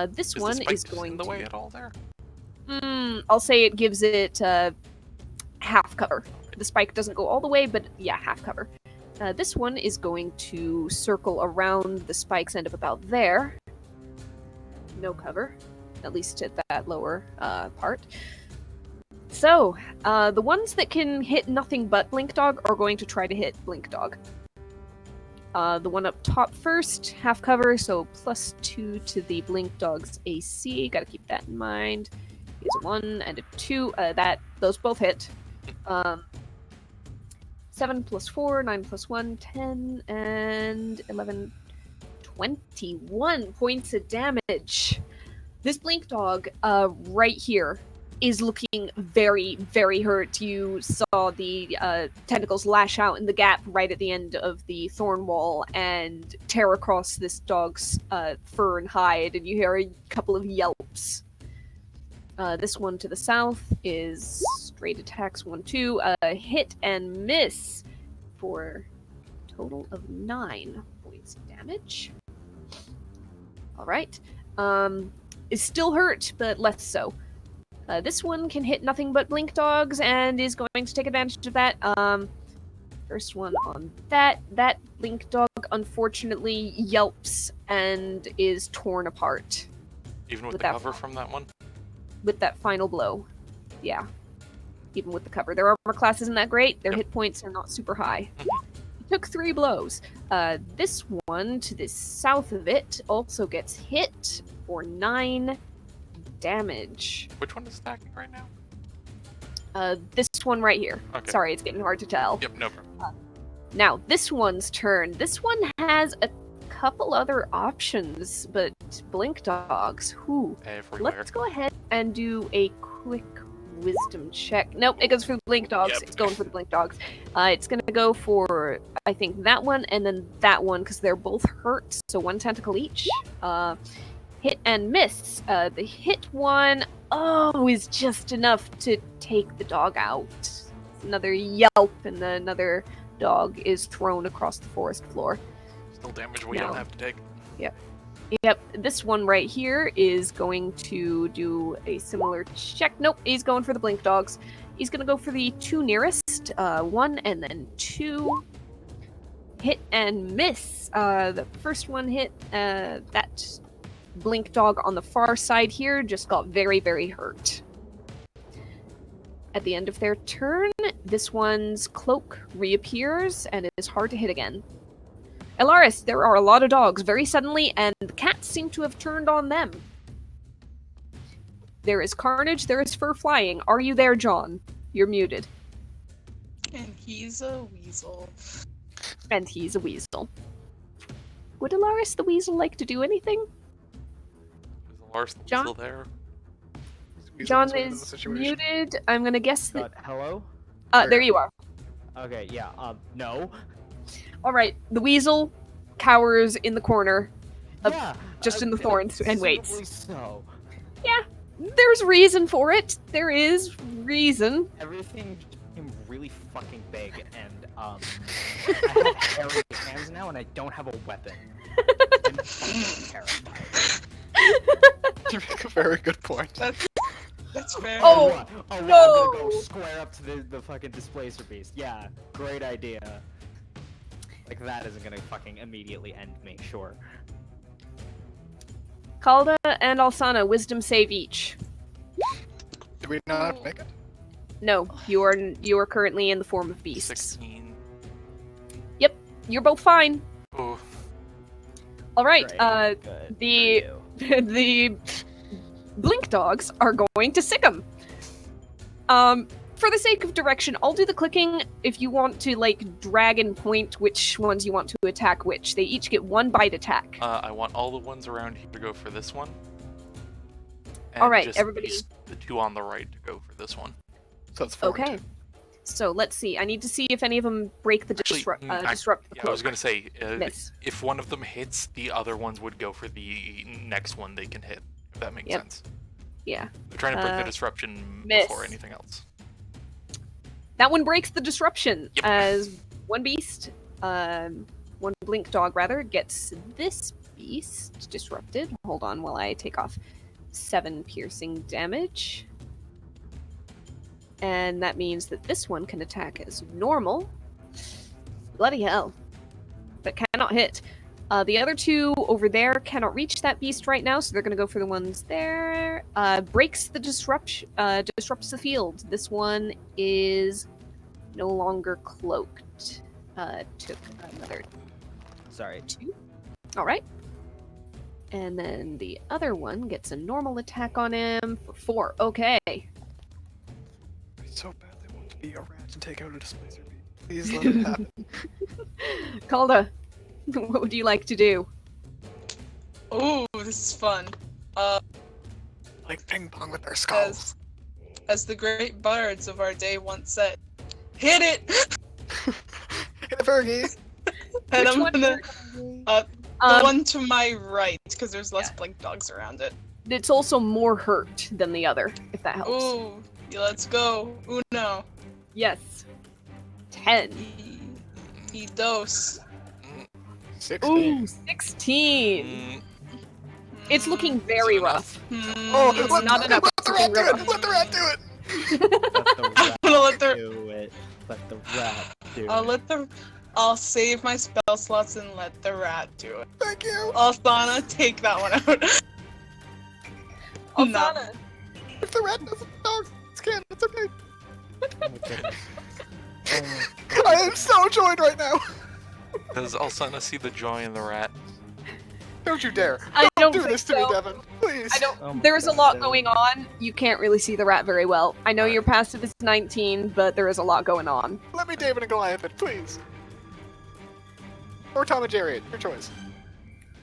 This Is one the spike is just going in the to... way at all there? I'll say it gives it half cover. The spike doesn't go all the way, but yeah, half cover. This one is going to circle around the spikes, end up about there. No cover, at least at that lower part. So, the ones that can hit nothing but Blink Dog are going to try to hit Blink Dog. The one up top first, half cover, so +2 to the Blink Dog's AC. Gotta keep that in mind. Here's a 1 and a 2. Those both hit. 7 + 4, 9 + 1, 10, and 11, 21 points of damage. This Blink Dog, right here, is looking very, very hurt. You saw the tentacles lash out in the gap right at the end of the thorn wall and tear across this dog's fur and hide, and you hear a couple of yelps. This one to the south is straight attacks, 1, 2, hit and miss for a total of 9 points of damage. All right. Is still hurt, but less so. This one can hit nothing but blink dogs and is going to take advantage of that. First one on that. That blink dog unfortunately yelps and is torn apart. Even with With the that cover from that one? with that final blow. Yeah. Even with the cover. Their armor class isn't that great. Their Yep. hit points are not super high. He took 3 blows. This one to the south of it also gets hit for 9 damage. Which one is attacking right now? This one right here. Okay. Sorry, it's getting hard to tell. Yep, no problem. Now, this one's turn. This one has a couple other options, but blink dogs. Whew. Everywhere. Let's go ahead and do a quick wisdom check. Nope, it goes for the blink dogs. Yep. It's going for the blink dogs. It's gonna go for, I think, that one and then that one because they're both hurt. So 1 tentacle each. Hit and miss. The hit one, is just enough to take the dog out. Another yelp and another dog is thrown across the forest floor. Still damage we No. don't have to take. Yep, this one right here is going to do a similar check. Nope, he's going for the blink dogs. He's going to go for the 2 nearest. 1 and then 2. Hit and miss. The first one hit. That blink dog on the far side here just got very, very hurt. At the end of their turn, this one's cloak reappears and it is hard to hit again. Elaris, there are a lot of dogs very suddenly, and the cats seem to have turned on them. There is carnage, there is fur flying. Are you there, John? You're muted. And he's a weasel. And he's a weasel. Would Elaris the weasel like to do anything? Is Lars John? still there? John Sort of is the situation. muted. I'm gonna guess that... Hello? there you are. Okay, yeah, no. Alright, the weasel cowers in the corner, Yeah, just in the thorns and waits. considerably So. There's reason for it. There is reason. Everything just became really fucking big, and I have hairy hands now, and I don't have a weapon. I'm fucking terrified. You make a very good point. That's fair. Oh, wow. Oh, wow, I'm no. gonna go square up to the fucking displacer beast. Yeah, great idea. Like, that isn't gonna fucking immediately end me, sure. Kalda and Alsana, wisdom save each. Do we not have to make it? No, you are currently in the form of beasts. 16. You're both fine. Oh, All right. Great, good the for you. the blink dogs are going to sick 'em. For the sake of direction, I'll do the clicking if you want to like drag and point which ones you want to attack which. They each get 1 bite attack. I want all the ones around here to go for this one. And All right, just everybody. the 2 on the right to go for this one. So it's 4 and Okay. 2. So let's see. I need to see if any of them break the Actually, disrupt the Yeah, I was cloak. gonna say, Miss. if one of them hits, the other ones would go for the next one they can hit. If that makes Yep. sense. Yeah. They're trying to break the Uh, disruption miss. before anything else. That one breaks the disruption Yep. as one beast, one blink dog rather, gets this beast disrupted. Hold on while I take off 7 piercing damage. And that means that this one can attack as normal. Bloody hell. But cannot hit. The other 2 over there cannot reach that beast right now, so they're going to go for the ones there. Breaks the disrupts the field. This one is no longer cloaked. Took another Sorry. 2. All right. And then the other one gets a normal attack on him for 4. Okay. I so badly want to be a rat and take out a displacer beast. Please let it happen. Calda, what would you like to do? Ooh, this is fun. Like ping pong with their skulls. As the great bards of our day once said, hit it! Hit the Fergie! And Which I'm one? gonna the Um, one to my right, because there's less blink dogs around it. It's also more hurt than the other, if that helps. Ooh, yeah, let's go. Uno. Yes. 10. Y dos. 16. Ooh, 16. Mm, It's looking very Is it rough. Oh, Mm, let- not enough. Let the rat do it! Let the rat do it! Let the rat I'm gonna let the do it. Let the rat do I'll it. let the I'll save my spell slots and let the rat do it. Thank you! Althana, take that one out. Althana, If the rat doesn't dog skin, it's okay. Oh my goodness. Oh my I am so joyed right now! Does Alsana see the joy in the rat? Don't you dare! I don't do think this to me, so. Devin! Please! I don't. Oh my There's a God, lot Devin. going on. You can't really see the rat very well. I know your passive is 19, but there is a lot going on. Let me David and Goliath it, please! Or Tom and Jerry, your choice.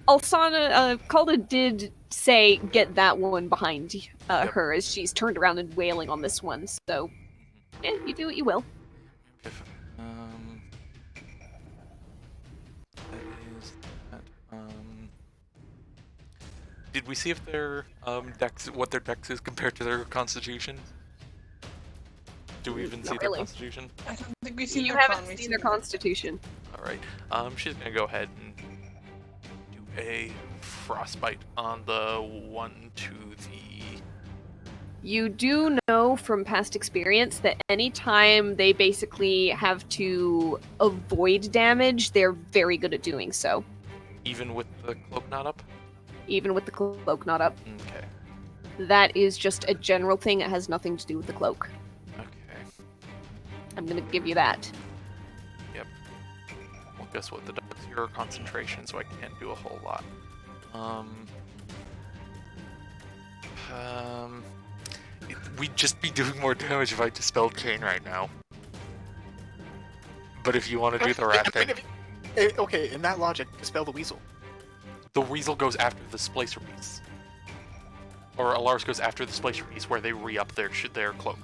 Alsana, Calda did say get that one behind Yep. her as she's turned around and wailing on this one. So, yeah, you do what you will. If, that is that. Did we see if their dex, what their dex is compared to their constitution? Do we even Not see really. their constitution? I don't think we've seen You their haven't con, we've seen their their- constitution. All right. She's gonna go ahead and do a frostbite on the one to the. You do know from past experience that anytime they basically have to avoid damage, they're very good at doing so, Even with the cloak not up? even with the cloak not up. Okay. That is just a general thing. It has nothing to do with the cloak. Okay. I'm gonna give you that. Well, guess what? The dog's 0 concentration, so I can't do a whole lot. We'd just be doing more damage if I dispelled Chain right now. But if you want to do the rat thing, Okay, in that logic, dispel the weasel. the weasel goes after the splicer piece. Or Alars goes after the splicer piece where they re-up their cloak.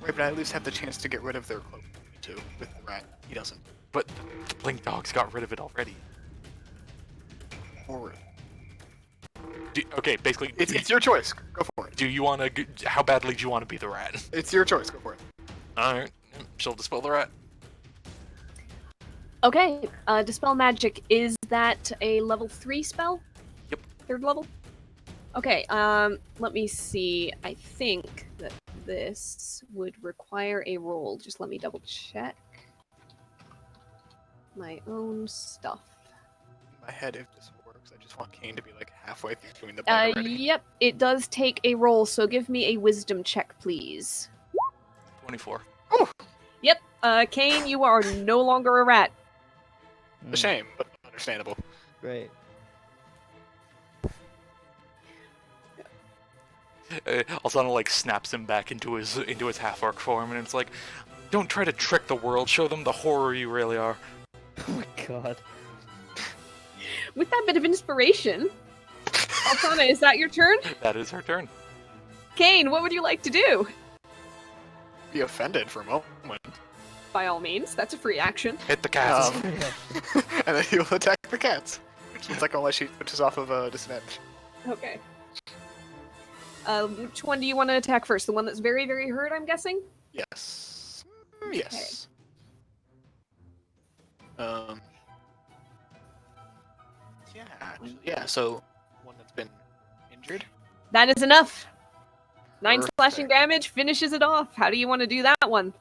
Right, but I at least have the chance to get rid of their cloak, too, with the rat. He doesn't. But the Blink Dogs got rid of it already. Forward. Okay, basically, It's your choice. Go for it. do you want to? How badly do you want to be the rat? It's your choice. Go for it. All right, she'll dispel the rat. Okay, Dispel Magic, is that a level 3 spell? Yep. 3rd level? Okay, let me see. I think that this would require a roll. Just let me double check my own stuff. In my head, if this works, I just want Kane to be like halfway through doing the bite already. Yep, it does take a roll, so give me a wisdom check, please. 24. Yep, Kane, you are no longer a rat. A shame, but understandable. Great. Alzana like snaps him back into his half-orc form, and it's like, don't try to trick the world. Show them the horror you really are. Oh my god. With that bit of inspiration, Altana, is that your turn? That is her turn. Kane, what would you like to do? Be offended for a moment. By all means, that's a free action. Hit the cats. And then he'll attack the cats. Which means like unless she switches off of disadvantage. Okay. Which one do you want to attack first? The one that's very, very hurt, I'm guessing? Yes. Yes. Yeah, actually, yeah, so one that's been injured. That is enough. 9 Perfect. slashing damage finishes it off. How do you want to do that one?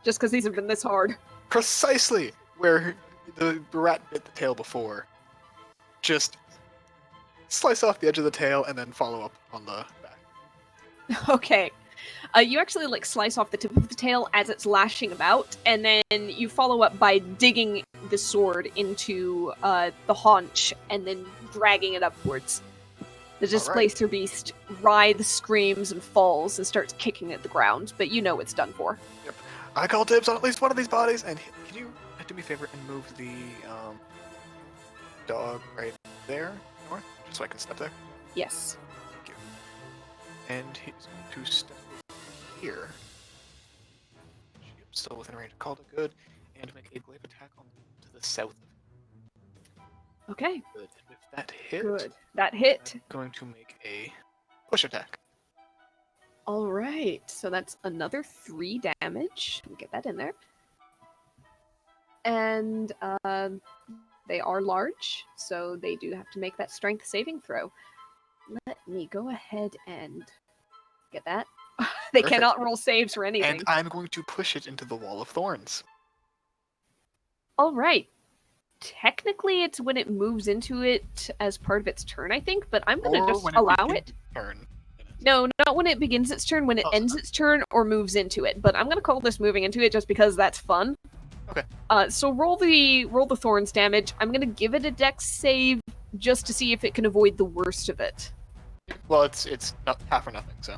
Just because these have been this hard. Precisely where the rat bit the tail before. Just slice off the edge of the tail and then follow up on the back. Okay. You actually like slice off the tip of the tail as it's lashing about, and then you follow up by digging the sword into the haunch and then dragging it upwards. The Displacer Beast writhes, screams, and falls and starts kicking at the ground, but you know it's done for. Yep. I call dibs on at least one of these bodies, and can you do me a favor and move the dog right there, north, just so I can step there? Yes. Thank you. And he's going to step here. Still within range. Called it good, and make a glaive attack on to the south. Okay. Good. If that hit, Good. That hit. I'm going to make a push attack. All right. So that's another 3 damage. Let me get that in there. And they are large, so they do have to make that strength saving throw. Let me go ahead and get that. They Perfect. cannot roll saves for anything. And I'm going to push it into the wall of thorns. All right. Technically, it's when it moves into it as part of its turn, I think, but I'm going to just allow it. Turn. No, not when it begins its turn, when it ends its turn or moves into it. But I'm going to call this moving into it just because that's fun. Okay. So roll the thorns damage. I'm going to give it a dex save just to see if it can avoid the worst of it. Well, it's not half or nothing, so.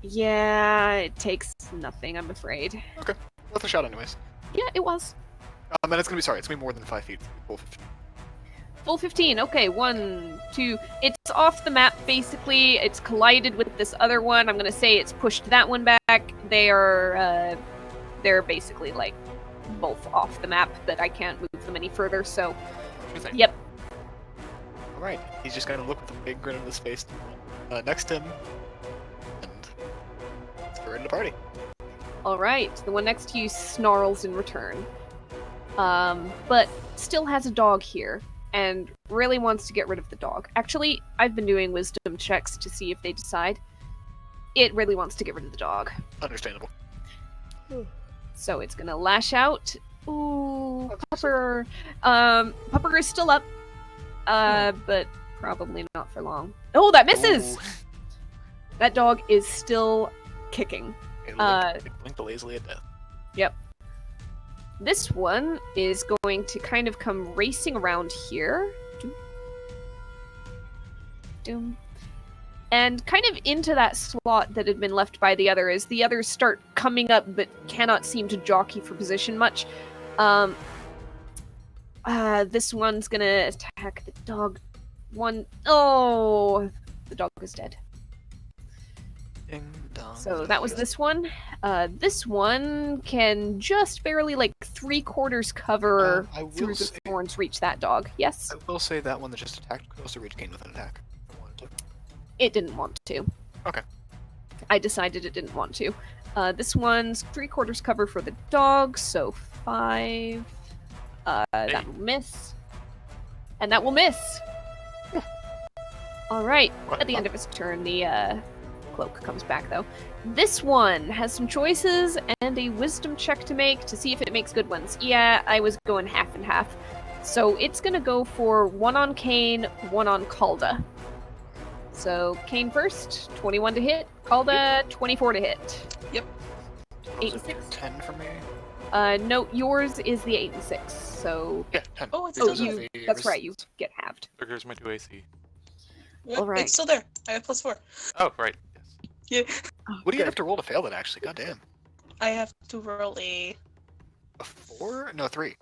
Yeah, it takes nothing, I'm afraid. Okay. Worth a shot anyways. Yeah, it was. And it's gonna be more than 5 feet. Full 15. Full 15. Okay, 1, 2. It's off the map, basically. It's collided with this other one. I'm gonna say it's pushed that one back. They're basically, like, both off the map, but I can't move them any further, so... Yep. Alright, he's just gonna look with a big grin on his face next to him, and let's go right into party. Alright, the one next to you snarls in return. But still has a dog here, and really wants to get rid of the dog. Actually, I've been doing wisdom checks to see if they decide. It really wants to get rid of the dog. Understandable. So it's gonna lash out. Ooh, Pupper. Pupper is still up. But probably not for long. Oh, that misses! Ooh. That dog is still kicking. It blinked lazily at death. Yep. This one is going to kind of come racing around here. Doom. And kind of into that slot that had been left by the other as the others start coming up but cannot seem to jockey for position much. This one's gonna attack the dog. Oh, the dog is dead. Ding dong. So that was this one. This one can just barely, like, 3/4 cover I will through the say- thorns reach that dog. Yes? I will say that one that just attacked could also reach Kane with an attack. It didn't want to. Okay. I decided it didn't want to. This one's 3/4 cover for the dog, so 5. That will miss. And that will miss! Alright, at the end of his turn, the cloak comes back, though. This one has some choices and a wisdom check to make to see if it makes good ones. Yeah, I was going half and half. So it's gonna go for 1 on Kane, 1 on Calda. So Kane first, 21 to hit. Calda, 24 to hit. Yep. 8 and 6. 10 for me. No, yours is the 8 and 6. So Yeah, 10. Oh, it's oh, still there. that's right. You get halved. There goes my 2 AC. Yep, Alright. It's still there. I have +4. Oh, right. Yes. Yeah. What do you have to roll to fail that, actually? God damn. I have to roll a A 4? No, 3.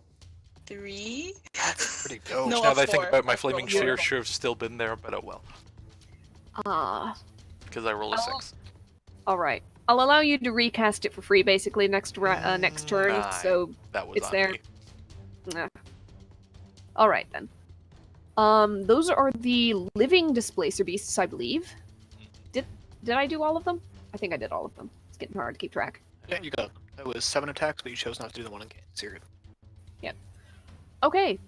3. That's pretty dope. No, Now a that I think 4. about my I've flaming rolled sphere, 4. should have still been there, but oh well. Because I rolled a 6. Alright. I'll allow you to recast it for free, basically, next turn, Nah, so That was it's on there. me. nah. Alright, then. Those are the living displacer beasts, I believe. Did I do all of them? I think I did all of them. It's getting hard to keep track. Yeah, you got it. That was 7 attacks, but you chose not to do the one in Syria. Okay.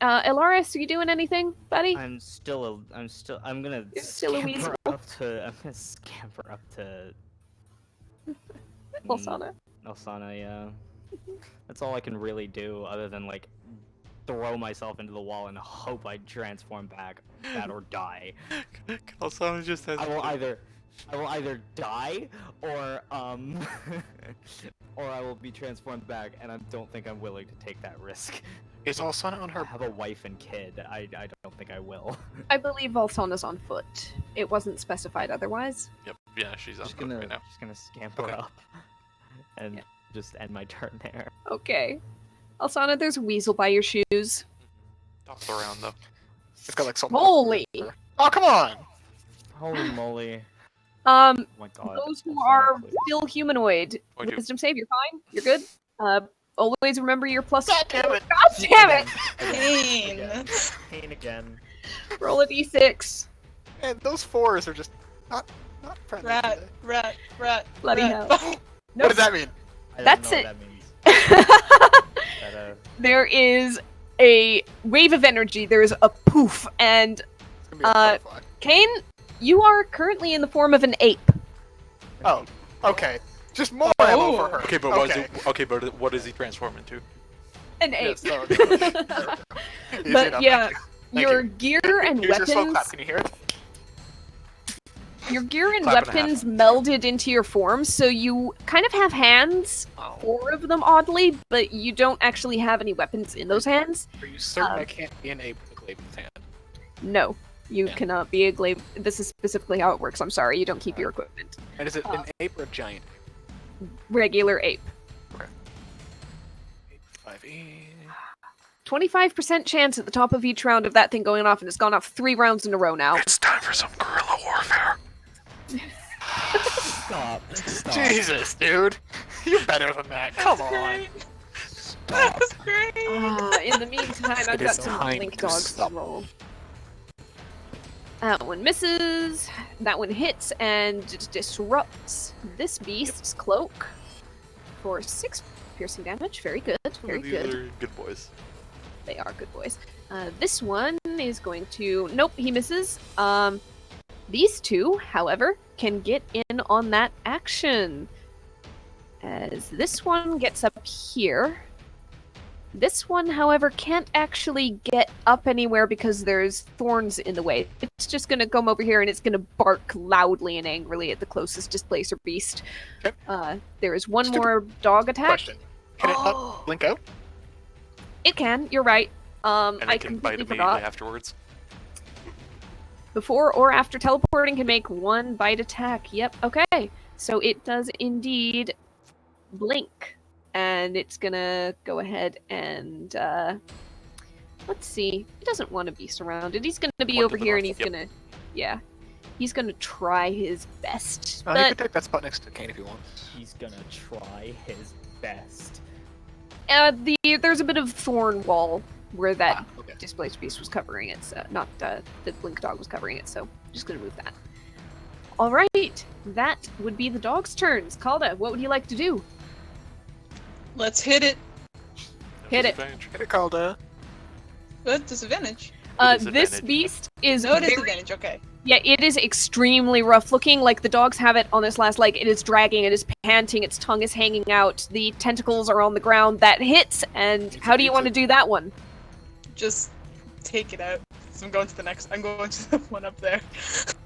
Elaris, are you doing anything, buddy? I'm gonna You're still a weasel. I'm gonna scamper up to Alsana. Alsana, yeah. That's all I can really do, other than like throw myself into the wall and hope I transform back, that or die. Kalsana just has. I will either die or or I will be transformed back, and I don't think I'm willing to take that risk. Is Alsana on I her? have a wife and kid. I don't think I will. I believe Alsana's on foot. It wasn't specified otherwise. Yep. Yeah, she's on Just foot gonna right now. scamper Okay. up and Yeah. just end my turn there. Okay. Alsana, there's a weasel by your shoes. Toss around though. It's got like something. Holy! Oh, come on! Holy moly! Oh my god. those who Alsana, are please. still humanoid, 22. wisdom save, you're fine. You're good. Always remember your plus. God damn it! God damn it! Pain. Again. Pain again. Roll a d6. And those 4s are just not friendly. Rat, today. rat. Bloody rat. hell. What does that mean? I don't That's know it. what that means. That, There is a wave of energy. There is a poof, and It's gonna be a butterfly. Kane, you are currently in the form of an ape. Oh, okay. Just more ammo for her. Okay, but what does he transform into? An ape. Yes, no, no. Easy But enough, yeah, thank you. your Thank gear you. and Here's your slow weapons. clap. Can you hear it? Your gear and Clap and a half. weapons melded into your form, so you kind of have hands, Oh. 4 of them oddly, but you don't actually have any weapons in those hands. Are you certain I can't be an ape with a glaive in his hand? No, you Yeah. cannot be a glaive. This is specifically how it works. I'm sorry, you don't keep your equipment. And is it an ape or a giant ape? Regular ape. Ape 5e. 25% chance at the top of each round of that thing going off, and it's gone off 3 rounds in a row now. It's time for some guerrilla warfare. Stop. Stop. Jesus, dude. You're better than that. Come on. Great. Stop. That's great. In the meantime, I've It got is some time link to dogs to stop. roll. That one misses. That one hits and disrupts this beast's cloak for 6 piercing damage. Very good. Very These good. are good boys. They are good boys. This one is going to... Nope, he misses. These two, however, can get in on that action. As this one gets up here. This one, however, can't actually get up anywhere because there's thorns in the way. It's just going to come over here and it's going to bark loudly and angrily at the closest displacer beast. Okay. There is one Stupid more dog attack. Question. Can it Oh. not blink out? It can, you're right. And I it can completely bite immediately forgot. afterwards. Before or after teleporting can make 1 bite attack. Yep, okay. So it does indeed blink. And it's gonna go ahead and, let's see. He doesn't want to be surrounded. He's gonna be One to over the here north, and he's yep. gonna, yeah. He's gonna try his best. You But can take that spot next to Kane if you want. He's gonna try his best. there's a bit of thorn wall where that Okay. displaced beast was covering it. So, not the blink dog was covering it. So I'm just gonna move that. All right, that would be the dog's turns. Calda, what would you like to do? Let's hit it. Hit it. Disadvantage. Hit it, Calda. Good disadvantage. With This disadvantage. beast is No very disadvantage. Okay. Yeah, it is extremely rough looking. Like the dogs have it on its last leg. It is dragging, it is panting, its tongue is hanging out, the tentacles are on the ground. That hits, and how do you want to do that one? Just take it out. So I'm going to the next. I'm going to the one up there.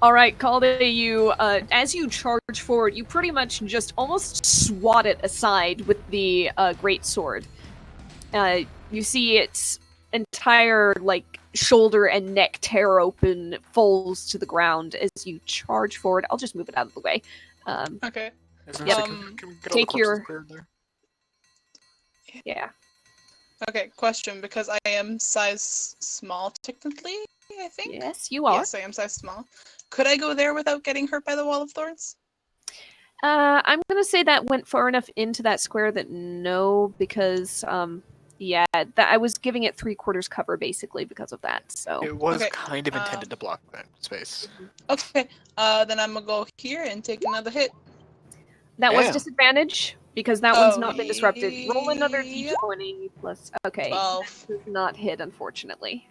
Alright, Calda, you, as you charge forward, you pretty much just almost swat it aside with the great sword. You see its entire, like, shoulder and neck tear open, falls to the ground as you charge forward. I'll just move it out of the way. Okay. Yeah. Can we get all Take the corpses your- cleared there? Yeah. Okay. Question, because I am size small technically, I think. Yes, you are. Yes, I am size small. Could I go there without getting hurt by the wall of thorns? I'm gonna say that went far enough into that square that no, because yeah, that I was giving it 3/4 cover basically because of that. So It was Okay, kind of intended to block that space. Okay. Then I'm gonna go here and take another hit. that was Damn. disadvantage because that one's Oh, not been disrupted. Roll another yeah. d20 plus. Okay, 12. does not hit unfortunately.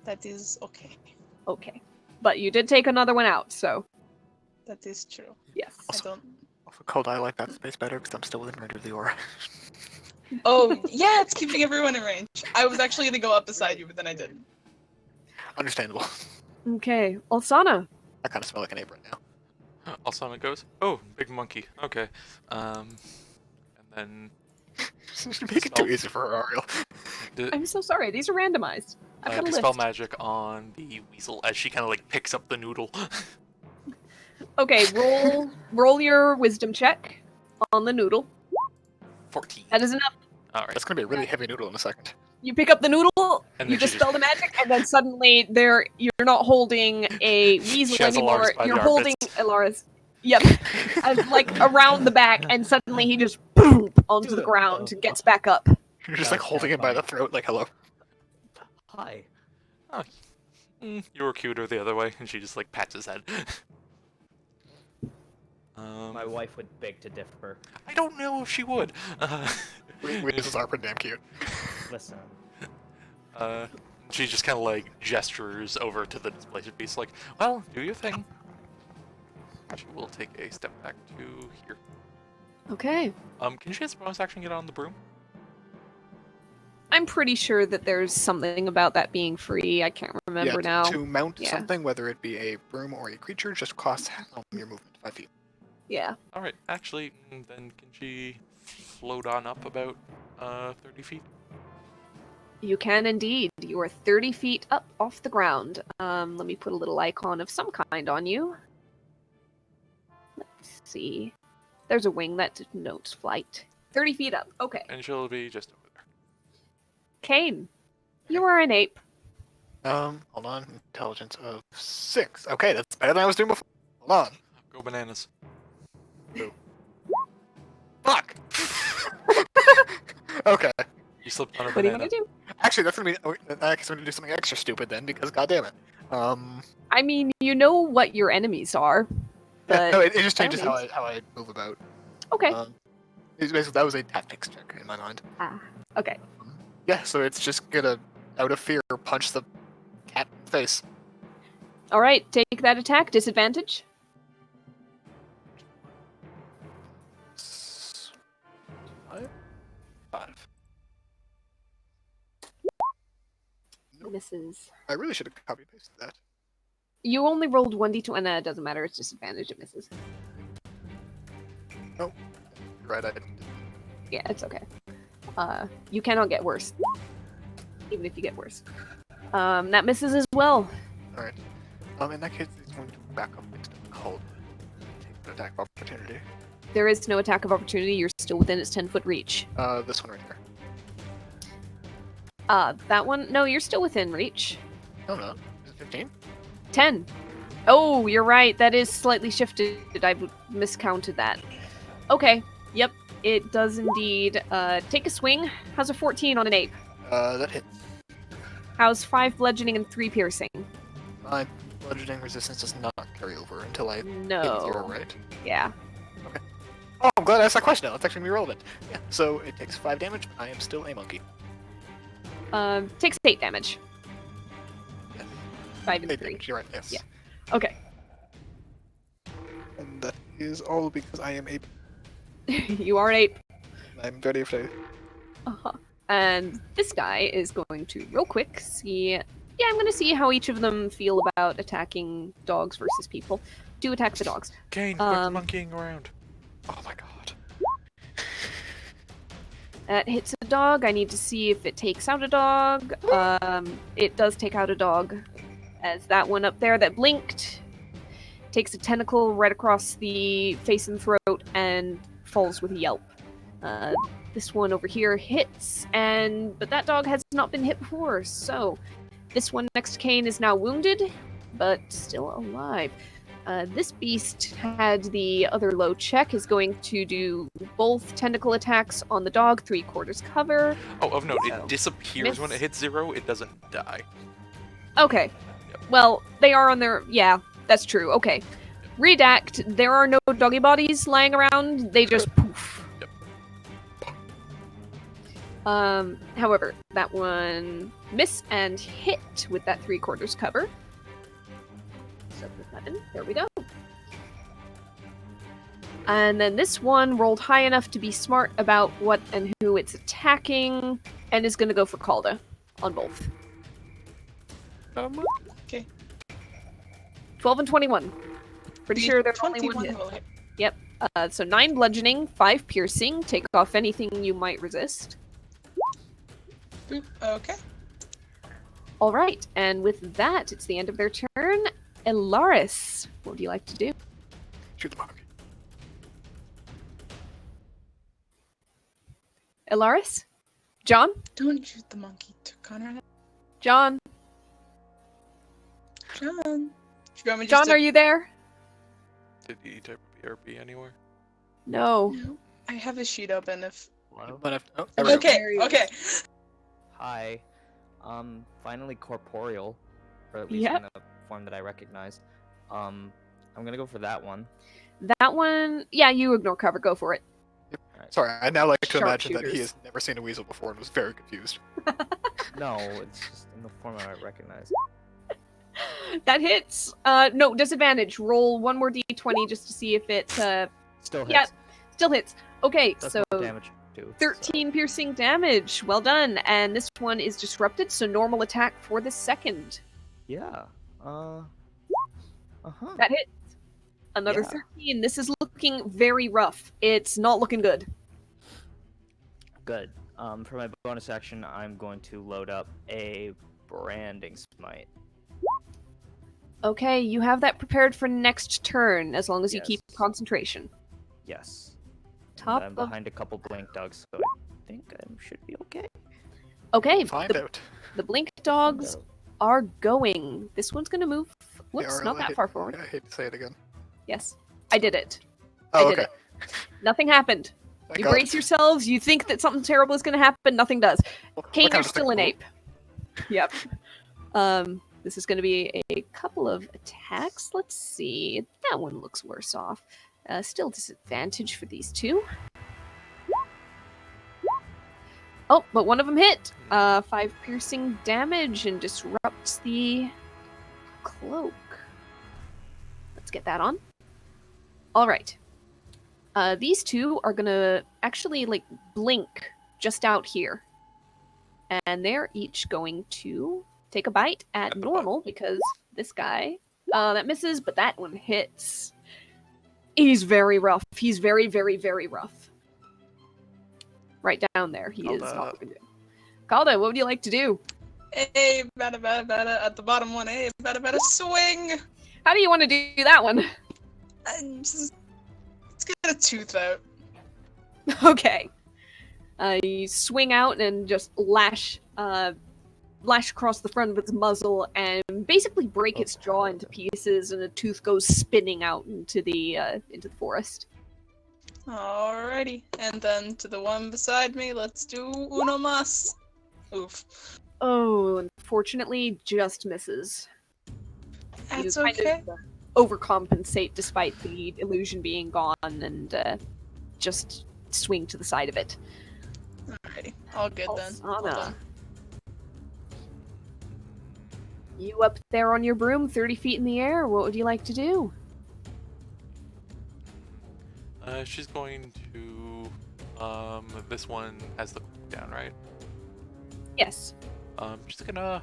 That is okay. Okay, but you did take another one out, so That is true. yes. I don't. Also, Calda, I like that space better because I'm still within range of the aura. Oh yeah, it's keeping everyone in range. I was actually gonna go up beside you, but then I didn't. Understandable. Okay, Alsana. I kind of smell like an ape right now. Alsana goes, oh, big monkey. Okay. And then Make it too easy for her, Ariel. I'm so sorry. These are randomized. I've got a dispel list. magic on the weasel as she kind of like picks up the noodle. Okay, roll your wisdom check on the noodle. 14. That is enough. All right. That's gonna be a really heavy noodle in a second. You pick up the noodle, And you then she dispel the magic, and then suddenly you're not holding a weasel She has anymore. Alaris by the You're holding armpits. Alaris. Yep. As, like around the back, and suddenly he just boom onto the ground and gets back up. You're just like That's holding him by the terrifying. throat, like hello. Hi. You were cuter the other way, and she just like pats his head. My wife would beg to differ. I don't know if she would. Weasels are pretty damn cute. Listen, She just kind of like gestures over to the displaced beast, like, well, do your thing. She will take a step back to here. Okay. Can she as a bonus action get on the broom? I'm pretty sure that there's something about that being free. I can't remember Yeah, now. to mount Yeah. something, whether it be a broom or a creature, just costs your movement 5 feet. Yeah. All right, actually, then can she float on up about 30 feet? You can indeed. You are 30 feet up off the ground. Let me put a little icon of some kind on you. Let's see. There's a wing that denotes flight. 30 feet up. Okay. And she'll be just over there. Kane, you are an ape. Hold on. Intelligence of 6. Okay, that's better than I was doing before. Hold on. Go bananas. Fuck! Okay. You slipped on a What do you banana. want to do? Actually, that's gonna be. I guess I'm gonna do something extra stupid then, because goddamn it. I mean, you know what your enemies are. But no, it just changes by all how I move about. Okay. It's basically, that was a tactics check in my mind. Okay. Yeah, so it's just gonna, out of fear, punch the cat in the face. All right. Take that attack. Disadvantage. Five. Misses. I really should have copy pasted that. You only rolled 1d2, and it doesn't matter. It's disadvantage. It misses. You're right, I didn't. Yeah, it's okay. You cannot get worse. Even if you get worse. That misses as well. Alright. In that case, he's going to back up into the cold. Take an attack of opportunity. There is no attack of opportunity. You're still within its 10-foot reach. This one right here. That one? No, you're still within reach. No, no. Is it 15? 10. Oh, you're right. That is slightly shifted. I miscounted that. Okay. Yep. It does indeed. Take a swing. How's a 14 on an ape? That hits. How's 5 bludgeoning and 3 piercing? My bludgeoning resistance does not carry over until I hit 0, No. right? Yeah. Oh, I'm glad I asked that question now. That's actually gonna be relevant. Yeah, so it takes 5 damage, but I am still a monkey. Takes 8 damage. Yes. 5 and 8 3. damage, you're right, yes. Yeah. Okay. And that is all because I am ape. You are an ape. I'm very afraid. Uh-huh. And this guy is going to, real quick, see... Yeah, I'm going to see how each of them feel about attacking dogs versus people. Do attack the dogs. Kane, quit monkeying around. Oh my god. That hits a dog. I need to see if it takes out a dog. It does take out a dog. As that one up there that blinked takes a tentacle right across the face and throat and falls with a yelp. This one over here hits, but that dog has not been hit before, so this one next to Kane is now wounded, but still alive. This beast had the other low check, is going to do both tentacle attacks on the dog, 3/4 cover. Oh, of note, So, it disappears when it miss. hits 0, it doesn't die. Okay. Yep. Well, they are on their... Yeah, that's true. Okay. Redact, there are no doggy bodies lying around. They just poof. Yep. However, that one miss and hit with that 3/4 cover. So put that in. There we go. And then this one rolled high enough to be smart about what and who it's attacking, and is going to go for Calda on both. Okay. 12 and 21. Pretty sure there's only one 21 hit. will hit. Yep. So 9 bludgeoning, 5 piercing. Take off anything you might resist. Boop. Okay. All right, and with that, it's the end of their turn. Elaris, what would you like to do? Shoot the monkey. Elaris? John? Don't shoot the monkey, Conrad. John? John. Do you want me just John, to... are you there? Did he type BRB anywhere? No. No. I have a sheet open if... Hello? But oh, there we go. Okay, There he is. okay. Hi. Finally corporeal, or at least Yep. in the form that I recognize. I'm gonna go for that one. That one, yeah, you ignore cover. Go for it. Sorry, I now like to imagine that he Sharpshooters. has never seen a weasel before and was very confused. No, it's just in the form I recognize. That hits. No, disadvantage. Roll one more d20 just to see if it, Still hits. yeah, still hits. Okay, Does so more damage too. 13 piercing damage. Well done. And this one is disrupted, so normal attack for the second. Yeah. Uh-huh. That hits. Another Yeah. 13. This is looking very rough. It's not looking good. Good. For my bonus action, I'm going to load up a branding smite. Okay, you have that prepared for next turn, as long as you keep Yes. concentration. Yes. Top I'm of... behind a couple blink dogs, so I think I should be okay. Okay, Find out. the blink dogs are going. This one's gonna move. Whoops, Yeah, not I that hate- far forward. I hate to say it again. Yes, I did it. Oh, I did okay. it. Nothing happened. Thank You God. brace yourselves. You think that something terrible is gonna happen. Nothing does. What Kane, kind you're of still thing? an ape. Yep. This is gonna be a couple of attacks. Let's see. That one looks worse off. Still disadvantage for these two. Oh, but one of them hit. 5 piercing damage and disrupts the cloak. Let's get that on. All right. These two are gonna actually like blink just out here, and they're each going to take a bite at normal because this guy that misses, but that one hits. He's very rough. He's very, very, very rough. Right down there. He is not looking good. Calda, what would you like to do? Hey, bada bada bada at the bottom one. Hey, bada bada swing. How do you want to do that one? Let's get a tooth out. Okay. You swing out and just lash across the front of its muzzle and basically break its jaw into pieces, and a tooth goes spinning out into the forest. Alrighty, and then to the one beside me, let's do uno mas. Oof. Oh, unfortunately, just misses. That's You kind okay. of overcompensate despite the illusion being gone and just swing to the side of it. Alrighty. All good then. All Alsana. done. You up there on your broom, 30 feet in the air, what would you like to do? She's going to. This one has the down, right? Yes. She's gonna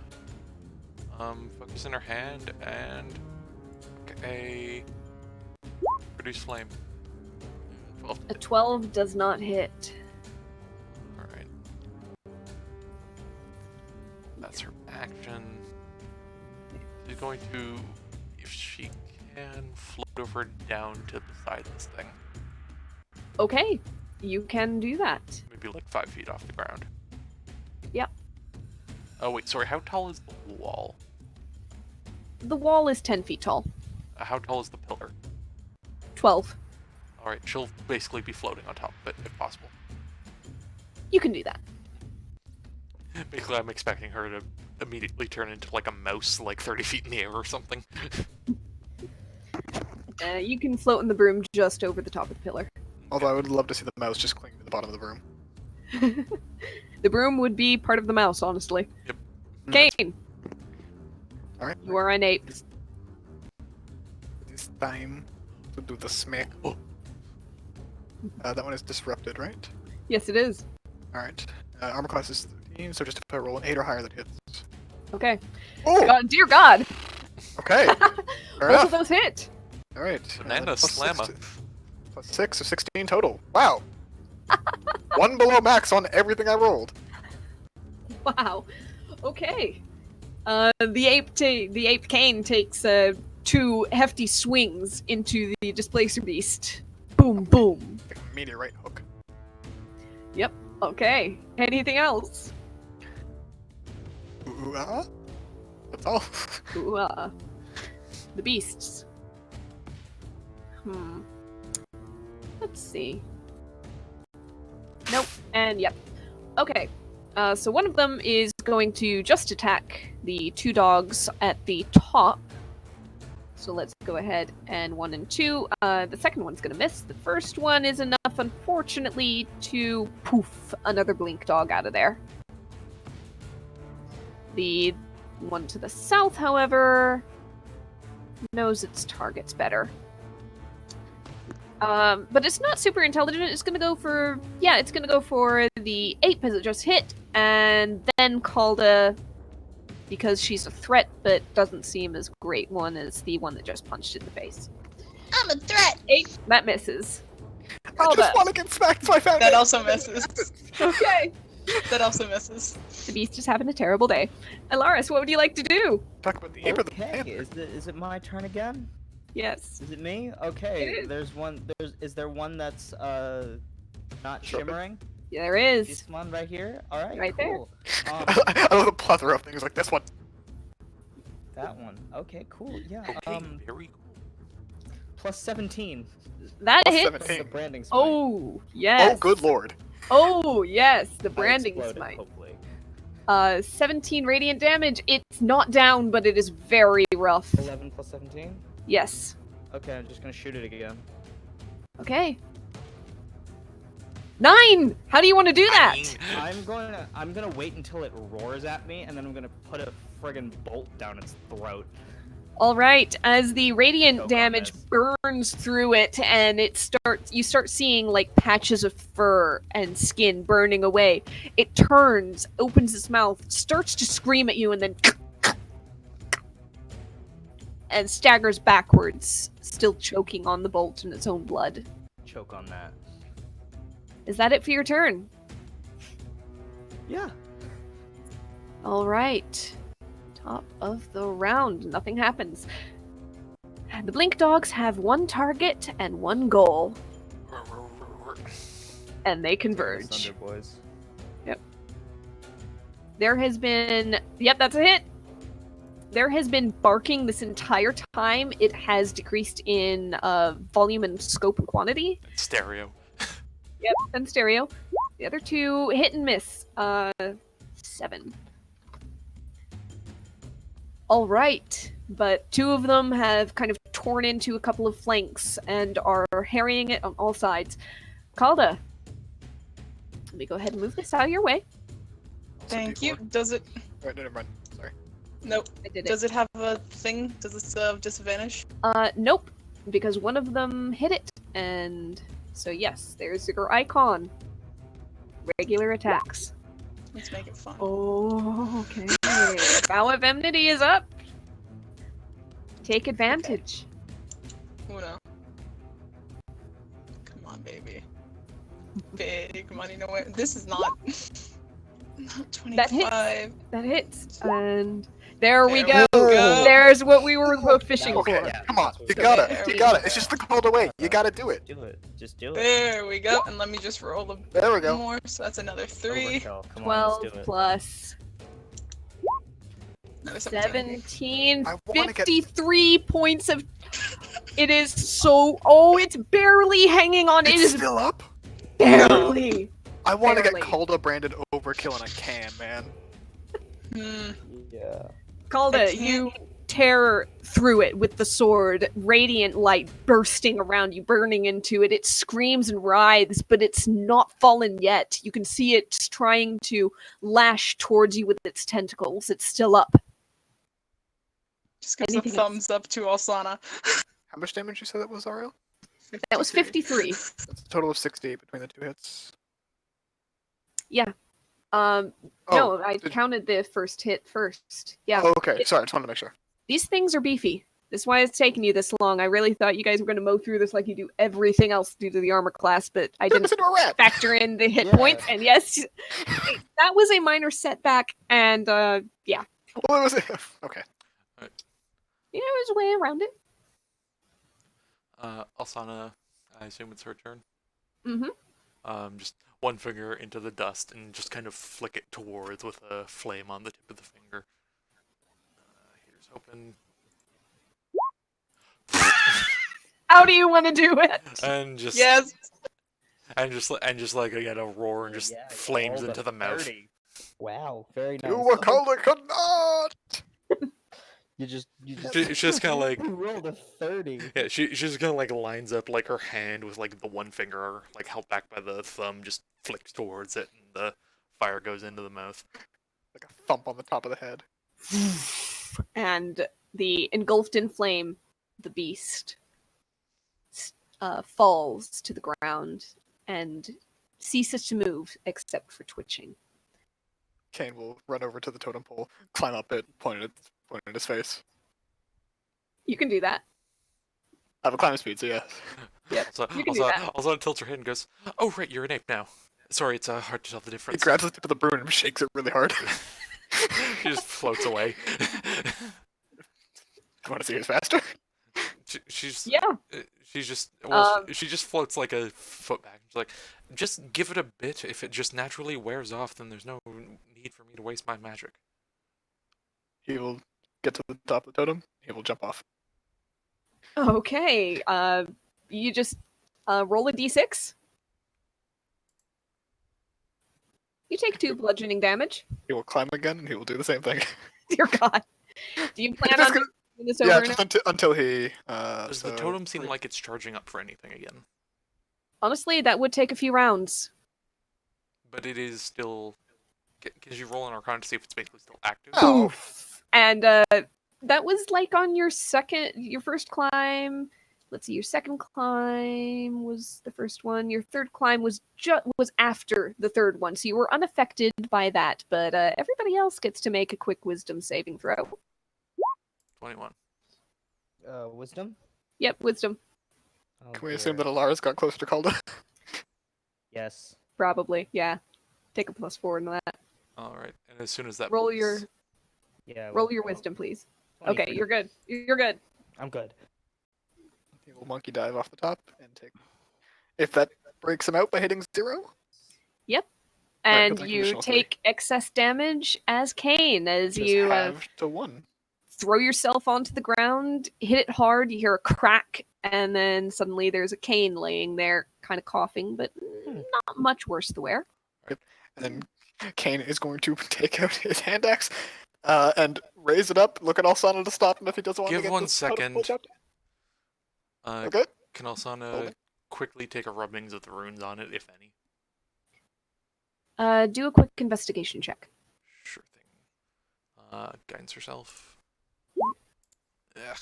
focus in her hand and a produce flame. 12. A 12 does not hit. All right. That's her action. She's going to, if she can, float over down to the side of this thing. Okay, you can do that. Maybe like 5 feet off the ground. Yep. Oh wait, sorry. How tall is the wall? The wall is 10 feet tall. How tall is the pillar? 12. All right, she'll basically be floating on top of it if possible. You can do that. Basically, I'm expecting her to immediately turn into like a mouse, like 30 feet in the air or something. You can float in the broom just over the top of the pillar. Although I would love to see the mouse just clinging to the bottom of the room. The broom would be part of the mouse, honestly. Yep. Kane, Alright. you are an ape. This time to do the smack. Oh. That one is disrupted, right? Yes, it is. Alright. Armor class is 13, so just if I roll an 8 or higher, that hits. Okay. Oh! God, dear God! Okay! Fair Both enough. of those hit! Alright. Banana slammer. Plus 6, so 16 total. Wow! One below max on everything I rolled. Wow. Okay. The ape Kane takes 2 hefty swings into the displacer beast. Boom, boom. Like a meteorite hook. Yep. Okay. Anything else? Ooh, that's all. Ooh, the beasts. Let's see. Nope. And yep. Okay. So one of them is going to just attack the 2 dogs at the top. So let's go ahead and 1 and 2. The second one's gonna miss. The first one is enough, unfortunately, to poof another blink dog out of there. The one to the south, however, knows its targets better. But it's not super intelligent. It's gonna go for the ape as it just hit, and then Calda, because she's a threat but doesn't seem as great one as the one that just punched in the face. I'm a threat! Ape, that misses. I Calda. just want to get smacked, so I found That it. also misses. Okay. That also misses. The beast is having a terrible day. Alaris, what would you like to do? Talk about the ape or the Okay, panther. is it my turn again? Yes. Is it me? Okay, It is. there's one. Is there one that's not Sure. shimmering? Yeah, there is. This one right here. All right, Right there. cool. I love the plethora of things like this one. That one. Okay, cool. Yeah. Okay, very cool. Plus 17. That Plus hits. 17. The branding smite. Oh, yes. Oh, good lord. Oh, yes, the I branding exploded, smite. hopefully. 17 radiant damage. It's not down, but it is very rough. 11 plus 17. Yes. Okay, I'm just gonna shoot it again. Okay. 9! How do you want to do that? I'm gonna wait until it roars at me, and then I'm gonna put a friggin' bolt down its throat. All right, as the radiant Choke on damage this. burns through it, and you start seeing like patches of fur and skin burning away. It turns, opens its mouth, starts to scream at you, and then and staggers backwards, still choking on the bolt in its own blood. Choke on that. Is that it for your turn? Yeah. All right. Top of the round. Nothing happens. The Blink Dogs have 1 target and 1 goal, and they converge. Thunder boys. There has been... Yep, that's a hit! There has been barking this entire time. It has decreased in volume and scope and quantity. Stereo. Yep, and stereo. The other 2 hit and miss. 7. All right, but two of them have kind of torn into a couple of flanks and are harrying it on all sides. Calda, let me go ahead and move this out of your way. Also Thank you. D4. Does it? Right, never mind. Sorry. Nope. I did it. Does it have a thing? Does it have disadvantage? Nope, because one of them hit it, and so yes, there's your icon. Regular attacks. Let's make it fun. Oh, okay. Vow of Enmity is up. Take advantage. Uno. Come on, baby. Big money, no way. This is not. Not 25. That hits, and there we There go. we go. There's what we were both fishing Okay, for. come on. You There got it. we You got it. go. It's just the called away. You gotta do it. Do it. Just do it. There we go. And let me just roll a There we go. more. So that's another 3. Overkill. Come on, let's 12 do it. plus Another 17. 17, I wanna get- 53 points of... It is so... Oh, it's barely hanging on. It It's is still up. barely. I want to get Barely. Calda branded overkill in a can, man. Yeah. Calda, can't- you tear through it with the sword, radiant light bursting around you, burning into it. It screams and writhes, but it's not fallen yet. You can see it's trying to lash towards you with its tentacles. It's still up. Just gives a Anything else? thumbs up to Alsana. How much damage you said that was, Ariel? That was 53. That's a total of 68 between the two hits. Yeah. Oh, No, I did- counted the first hit first. Yeah. Oh, okay. Sorry, I just wanted to make sure. These things are beefy. That's why it's taken you this long. I really thought you guys were going to mow through this like you do everything else due to the armor class, but I Turn didn't this into a rat. factor in the hit Yeah. points. And yes, that was a minor setback. And yeah, Well, it was okay. yeah, it was a way around it. Alsana, I assume it's her turn. Mm-hmm. Just one finger into the dust and just kind of flick it towards with a flame on the tip of the finger. Here's hoping. How do you want to do it? And just Yes. and just like again a roar and just Yeah, flames rolled a into the mouth. 30. Wow, very nice. Do what Calda could not. You just She's just kind of like you rolled a 30. yeah. She just kind of like lines up like her hand with like the one finger like held back by the thumb just flicks towards it and the fire goes into the mouth. Like a thump on the top of the head. And the engulfed in flame, the beast falls to the ground and ceases to move except for twitching. Kane will run over to the totem pole, climb up it, point at his face. You can do that. I have a climb speed, so yeah. Yeah, So you can do that. also tilts her head and goes, "Oh right, you're an ape now. Sorry, it's hard to tell the He difference." grabs the tip of the broom and shakes it really hard. She just floats away. You want to see who's faster? She's Yeah. she's just well, Um, she just floats like a foot back. She's like, just give it a bit. If it just naturally wears off, then there's no need for me to waste my magic. He will get to the top of the totem. He will jump off. Okay. You just roll a d6. You take 2 bludgeoning damage. He will climb again, and he will do the same thing. Dear God. Do you plan Just on gonna- doing this yeah, over just now? until he. Does the so- totem seem like it's charging up for anything again? Honestly, that would take a few rounds. But it is still. Can you roll an Arcana to see if it's basically still active? Oh. And that was like on your first climb. Let's see, your second climb was the first one. Your third climb was after the third one, so you were unaffected by that. But everybody else gets to make a quick Wisdom saving throw. 21. Wisdom? Yep, Wisdom, Oh, Can we dear. assume that Alara's got closer to Calda? Yes. probably. Yeah, take a +4 in that. All right, and as soon as that Roll your Yeah. roll well, your well, Wisdom, please. Okay, 23. you're good. You're good. I'm good. He will monkey dive off the top and take. If that breaks him out by hitting 0, And that's you additional take excess damage as Kane as just you halved to 1. throw yourself onto the ground, hit it hard, you hear a crack, and then suddenly there's a Kane laying there, kind of coughing, but not much worse the wear. And then Kane is going to take out his hand axe, And raise it up. Look at Alsana to stop him if he doesn't want to Give get 1 this totem second. pulled out. Uh, Okay. Can Hold Alsana it. quickly take a rubbings of the runes on it, if any? Do a quick investigation check. Sure thing. Guidance herself. Ugh.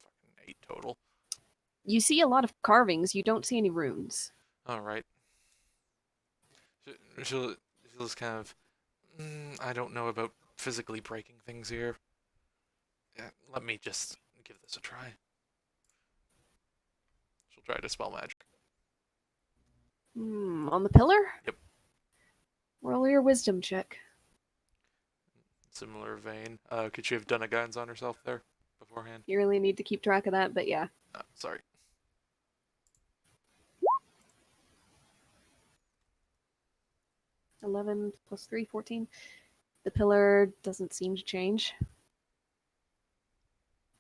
Fucking 8 total. You see a lot of carvings. You don't see any runes. Alright. She'll just kind of... I don't know about physically breaking things here. Yeah, let me just give this a try. She'll try to spell magic. On the pillar? Yep. Roll your wisdom check. Similar vein. Could she have done a guidance on herself there beforehand? You really need to keep track of that, but yeah. Sorry. 11 plus 3, 14. The pillar doesn't seem to change.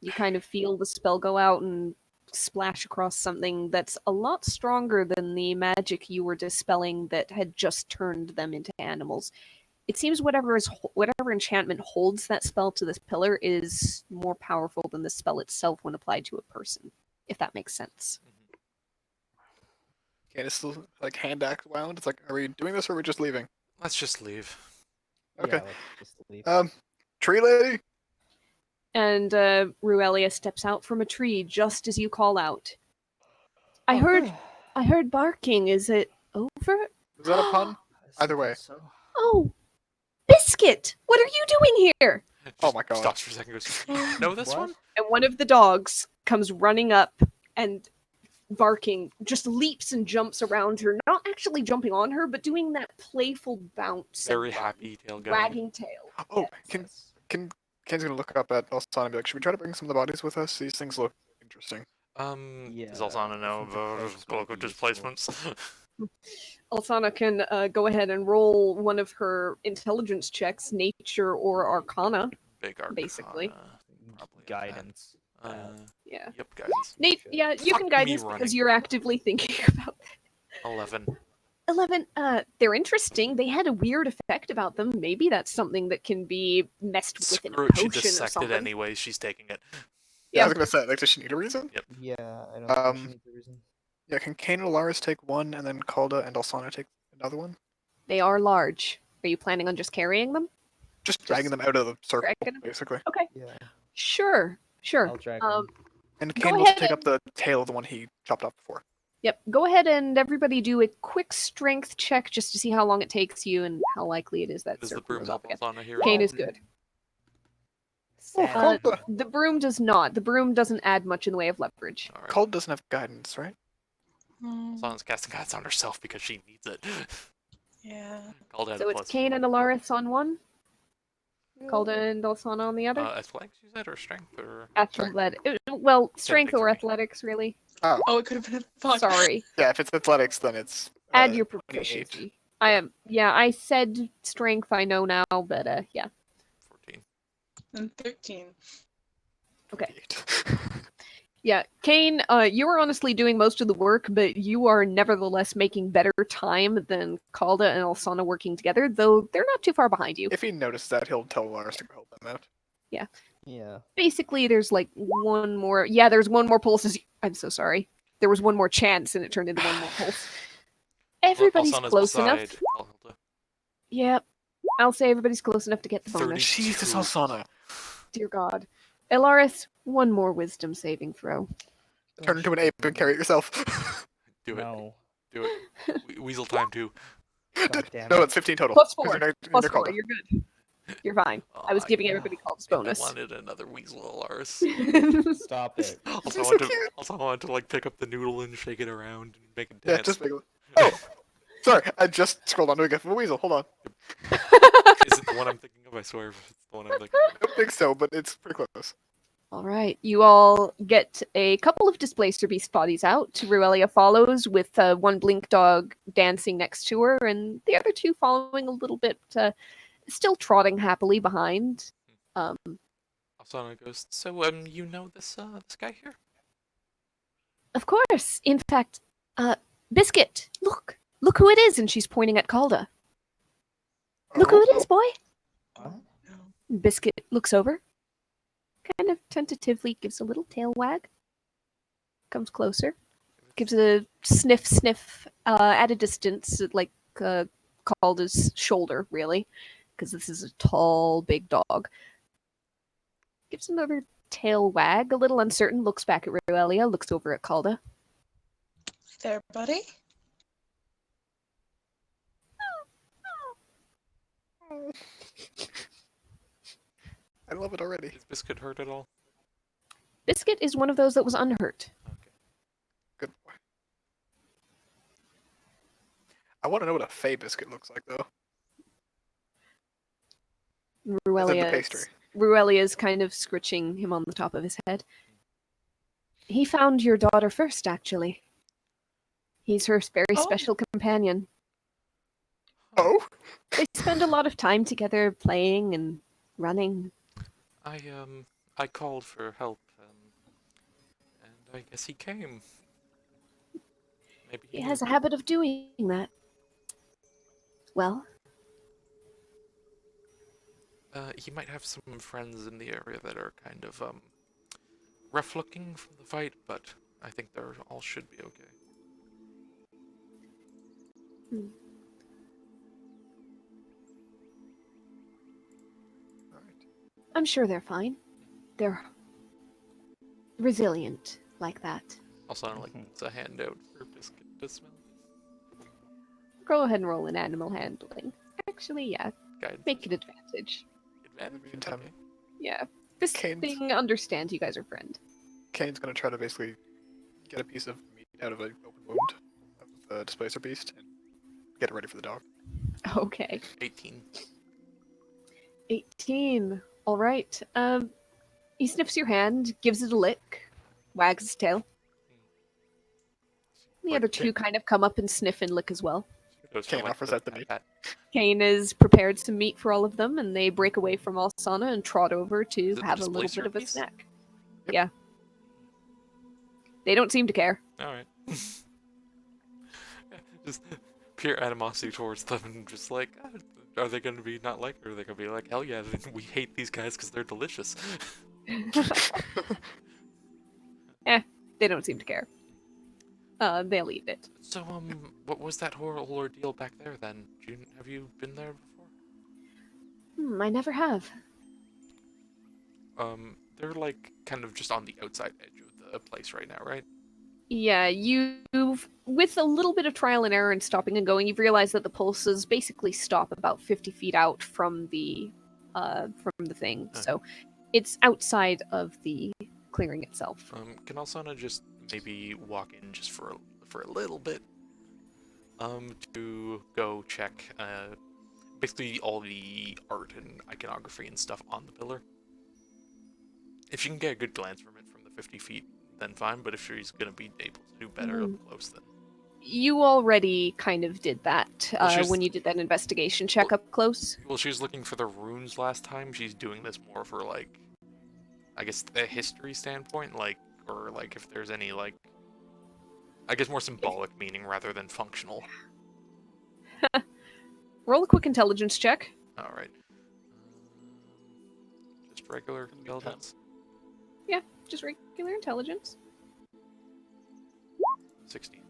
You kind of feel the spell go out and splash across something that's a lot stronger than the magic you were dispelling that had just turned them into animals. It seems whatever enchantment holds that spell to this pillar is more powerful than the spell itself when applied to a person, if that makes sense. Okay, it's still like hand axe wound. It's like, are we doing this or are we just leaving? Let's just leave. Okay. Yeah, let's just leave. Tree lady. And Ruelia steps out from a tree just as you call out. I heard barking. Is it over? Is that a pun? I Either way. suppose so. Oh, Biscuit! What are you doing here? Oh my god. Stops for a second and goes, know this What? one? And one of the dogs comes running up and barking, just leaps and jumps around her, not actually jumping on her, but doing that playful bounce. Very and happy tail going. wagging tail. Oh, Yes. Ken's gonna look up at Alsana and be like, should we try to bring some of the bodies with us? These things look interesting. Yeah, Does Alsana I know think the about flesh might bulk of be useful. displacements? Alsana can go ahead and roll one of her intelligence checks, nature or arcana. Big arcana. Basically. Probably Guidance. Yeah. Yep, guidance. Nate, yeah, you Fuck can guide me this running. because you're actively thinking about that. 11. 11, they're interesting. They had a weird effect about them. Maybe that's something that can be messed with in a Screw it, she potion or dissected something. anyway, she's taking it. Yeah, I Yeah. was gonna say, like, does she need a reason? Yeah, I don't think she needs a reason. Yeah, can Kane and Alaris take one, and then Calda and Alsana take another one? They are large. Are you planning on just carrying them? Just dragging them out of the circle, dragging them? basically. Okay. Yeah, Sure. I'll drag them. And Go Kane will ahead take up and- the tail of the one he chopped off before. Yep. Go ahead and everybody do a quick strength check just to see how long it takes you and how likely it is that Does the circle broom goes help off again. Alsana here? Kane is good. Oh, Sad. Calda. The broom does not. The broom doesn't add much in the way of leverage. Alright. Calda doesn't have guidance, right? Alsana's casting guidance on herself because she needs it. Yeah. Called out So a it's plus Kane and 4. Alaris on one, Calda and Alsana on the other. Athletics, you said, or strength, or Well, strength or for me. athletics, really. Oh, Oh, it could have been a fun. Sorry. yeah, if it's athletics, then it's... Add your 28. proficiency. I said strength, I know now, but yeah. 14. And 13. Okay. Yeah, Kane, you are honestly doing most of the work, but you are nevertheless making better time than Calda and Alsana working together, though they're not too far behind you. If he notices that, he'll tell Alaris to go help them out. Yeah. Basically, there's like one more... Yeah, there's one more pulse. I'm so sorry. There was one more chance, and it turned into one more pulse. Everybody's Alsana's close enough. beside Alhilda. Yep. I'll say everybody's close enough to get the bonus. 32. Jesus, Alsana. Dear God. Elaris, one more wisdom saving throw. Turn into an ape and carry it yourself. Do it. No. Do it. Weasel time too. God damn No, it. it's 15 total. Plus 'cause 4. you're Plus near 4. Calda. You're good. You're fine. I was giving yeah. everybody Calda's I bonus. wanted another weasel Alaris. Stop it. Also, so I wanted to, cute. also, I wanted to like pick up the noodle and shake it around and make it Yeah, dance. just make it... Oh! Sorry, I just scrolled onto a gif of a weasel. Hold on. Is it the one I'm thinking of? I swear, if it's the one I'm thinking I don't think so, but it's pretty close. All right. You all get a couple of Displacer Beast bodies out. Ruelia follows with one Blink Dog dancing next to her, and the other two following a little bit, still trotting happily behind. of. Asana goes, so, you know this guy here? Of course. In fact, Biscuit, look who it is, and she's pointing at Calda. Look Oh, who it is, boy! What? Biscuit looks over, kind of tentatively gives a little tail wag, comes closer, gives a sniff at a distance, like called his shoulder, really, because this is a tall, big dog. Gives another tail wag, a little uncertain, looks back at Ruelia, looks over at Calda. There, buddy. I love it already. Is Biscuit hurt at all? Biscuit is one of those that was unhurt. Okay. Good boy. I want to know what a Fey biscuit looks like, though. As in the pastry. Ruelia is kind of scritching him on the top of his head. He found your daughter first, actually. He's her very Oh. special companion. Oh? They spend a lot of time together playing and running. I called for help, and I guess he came. Maybe He has a habit of doing that. Well, he might have some friends in the area that are kind of rough looking from the fight, but I think they all should be okay. Alright. I'm sure they're fine. They're resilient like that. Also, like it's a handout for Biscuit to smell. Go ahead and roll an animal handling. Actually, yeah, Guidance. make it advantage. Advantage. Meantime, Okay. Yeah. This Cane's- thing understands you guys are friend. Kane's gonna try to basically get a piece of meat out of an open wound of the displacer beast and get it ready for the dog. Okay. 18. 18. Alright. He sniffs your hand, gives it a lick, wags his tail. The Like other two kind of come up and sniff and lick as well. Goes Kane from, like, offers the out the meat. pat- Kane is prepared some meat for all of them, and they break away from Alsana and trot over to Is it the have a little displacer bit of a piece? snack. Yep. Yeah. They don't seem to care. Alright. Just pure animosity towards them, and just like, are they going to be not like, or are they going to be like, hell yeah, we hate these guys because they're delicious. They don't seem to care. They'll eat it. So, what was that whole ordeal back there then? Have you been there before? I never have. They're like kind of just on the outside edge of the place right now, right? Yeah, you've, with a little bit of trial and error and stopping and going, you've realized that the pulses basically stop about 50 feet out from the thing. Okay. So it's outside of the clearing itself. Can Alsana just maybe walk in just for a little bit? To go check, basically all the art and iconography and stuff on the pillar. If she can get a good glance from it from the 50 feet, then fine, but if she's gonna be able to do better up close, then... You already kind of did that Well, when you did that investigation check up close. Well, she was looking for the runes last time. She's doing this more for, like, I guess, a history standpoint, like, or, like, if there's any, like, I guess more symbolic meaning rather than functional. Roll a quick intelligence check. Alright. Just regular intelligence. Yeah, just regular intelligence. 16.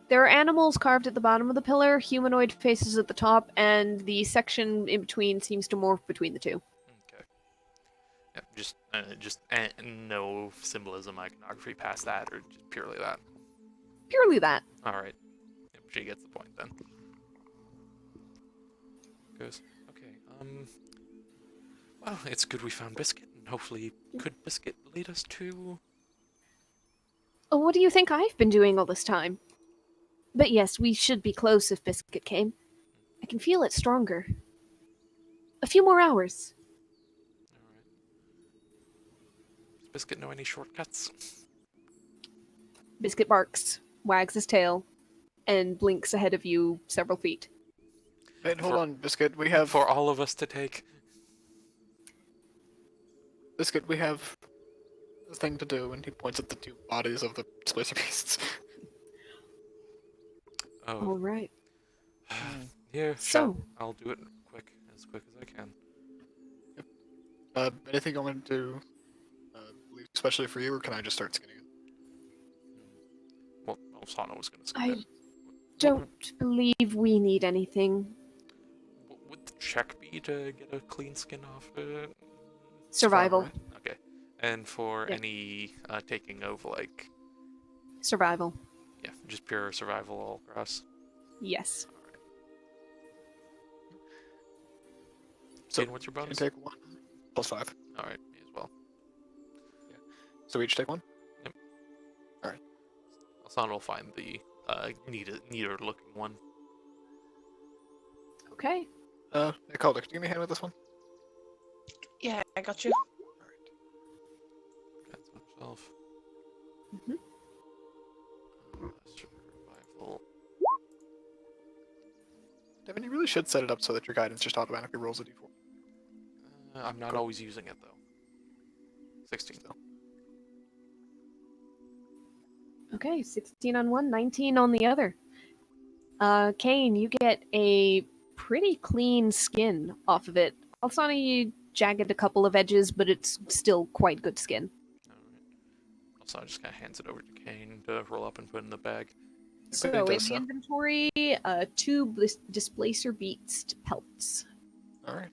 There are animals carved at the bottom of the pillar, humanoid faces at the top, and the section in between seems to morph between the two. Okay. Yep, just no symbolism, iconography past that, or just purely that. Purely that. Alright. Yep, she gets the point then. Goes, okay, well, it's good we found Biscuit, and hopefully could Biscuit lead us to... Oh, what do you think I've been doing all this time? But yes, we should be close if Biscuit came. I can feel it stronger. A few more hours. Alright. Does Biscuit know any shortcuts? Biscuit barks, wags his tail, and blinks ahead of you several feet. Wait, hold on, Biscuit. We have For all of us to take. Biscuit. We have a thing to do, and he points at the two bodies of the displacer beasts. Oh, All right. Yeah, So- I'll do it as quick as I can. Anything you want me to do, especially for you, or can I just start skinning it? Well, Osana was gonna skin I it. don't believe we need anything. What would the check be to get a clean skin off it? Survival. right? Okay. And for Yeah. any taking of, like, Survival. yeah, just pure survival all across. Yes. So Kane, what's your can bonus? take 1 plus 5. Alright, me as well. So we each take 1? Osana will find the neater looking one. Okay. Hey, Calder, can you give me a hand with this one? Yeah, I got you. Depends on himself. Mhm. Survival. Devin, you really should set it up so that your guidance just automatically rolls a d4. I'm not Cool. always using it though. 16. Okay, 16 on one, 19 on the other. Kane, you get a pretty clean skin off of it. Alsana, you jagged a couple of edges, but it's still quite good skin. Alright. Osana just kind of hands it over to Kane to roll up and put in the bag. So he in does the so. inventory, 2 displacer beast pelts. Alright.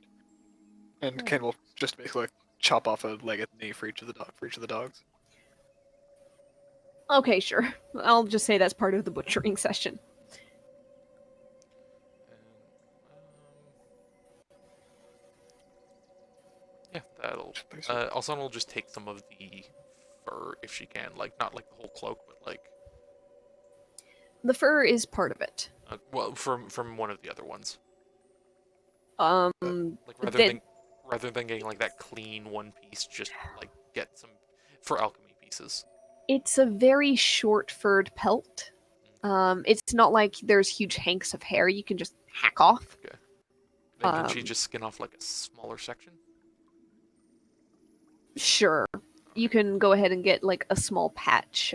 And Okay. Ken will just basically like, chop off a leg at the knee for each of the dogs. Okay, sure. I'll just say that's part of the butchering session. And, yeah, that'll. Alsana will just take some of the fur if she can, like not like the whole cloak, but like. The fur is part of it. Well, from one of the other ones. Um, Like then- rather than getting like that clean one piece, just like get some for alchemy pieces. It's a very short furred pelt. It's not like there's huge hanks of hair you can just hack off. Okay. Then can she Um, just skin off like a smaller section? Sure. You can go ahead and get like a small patch.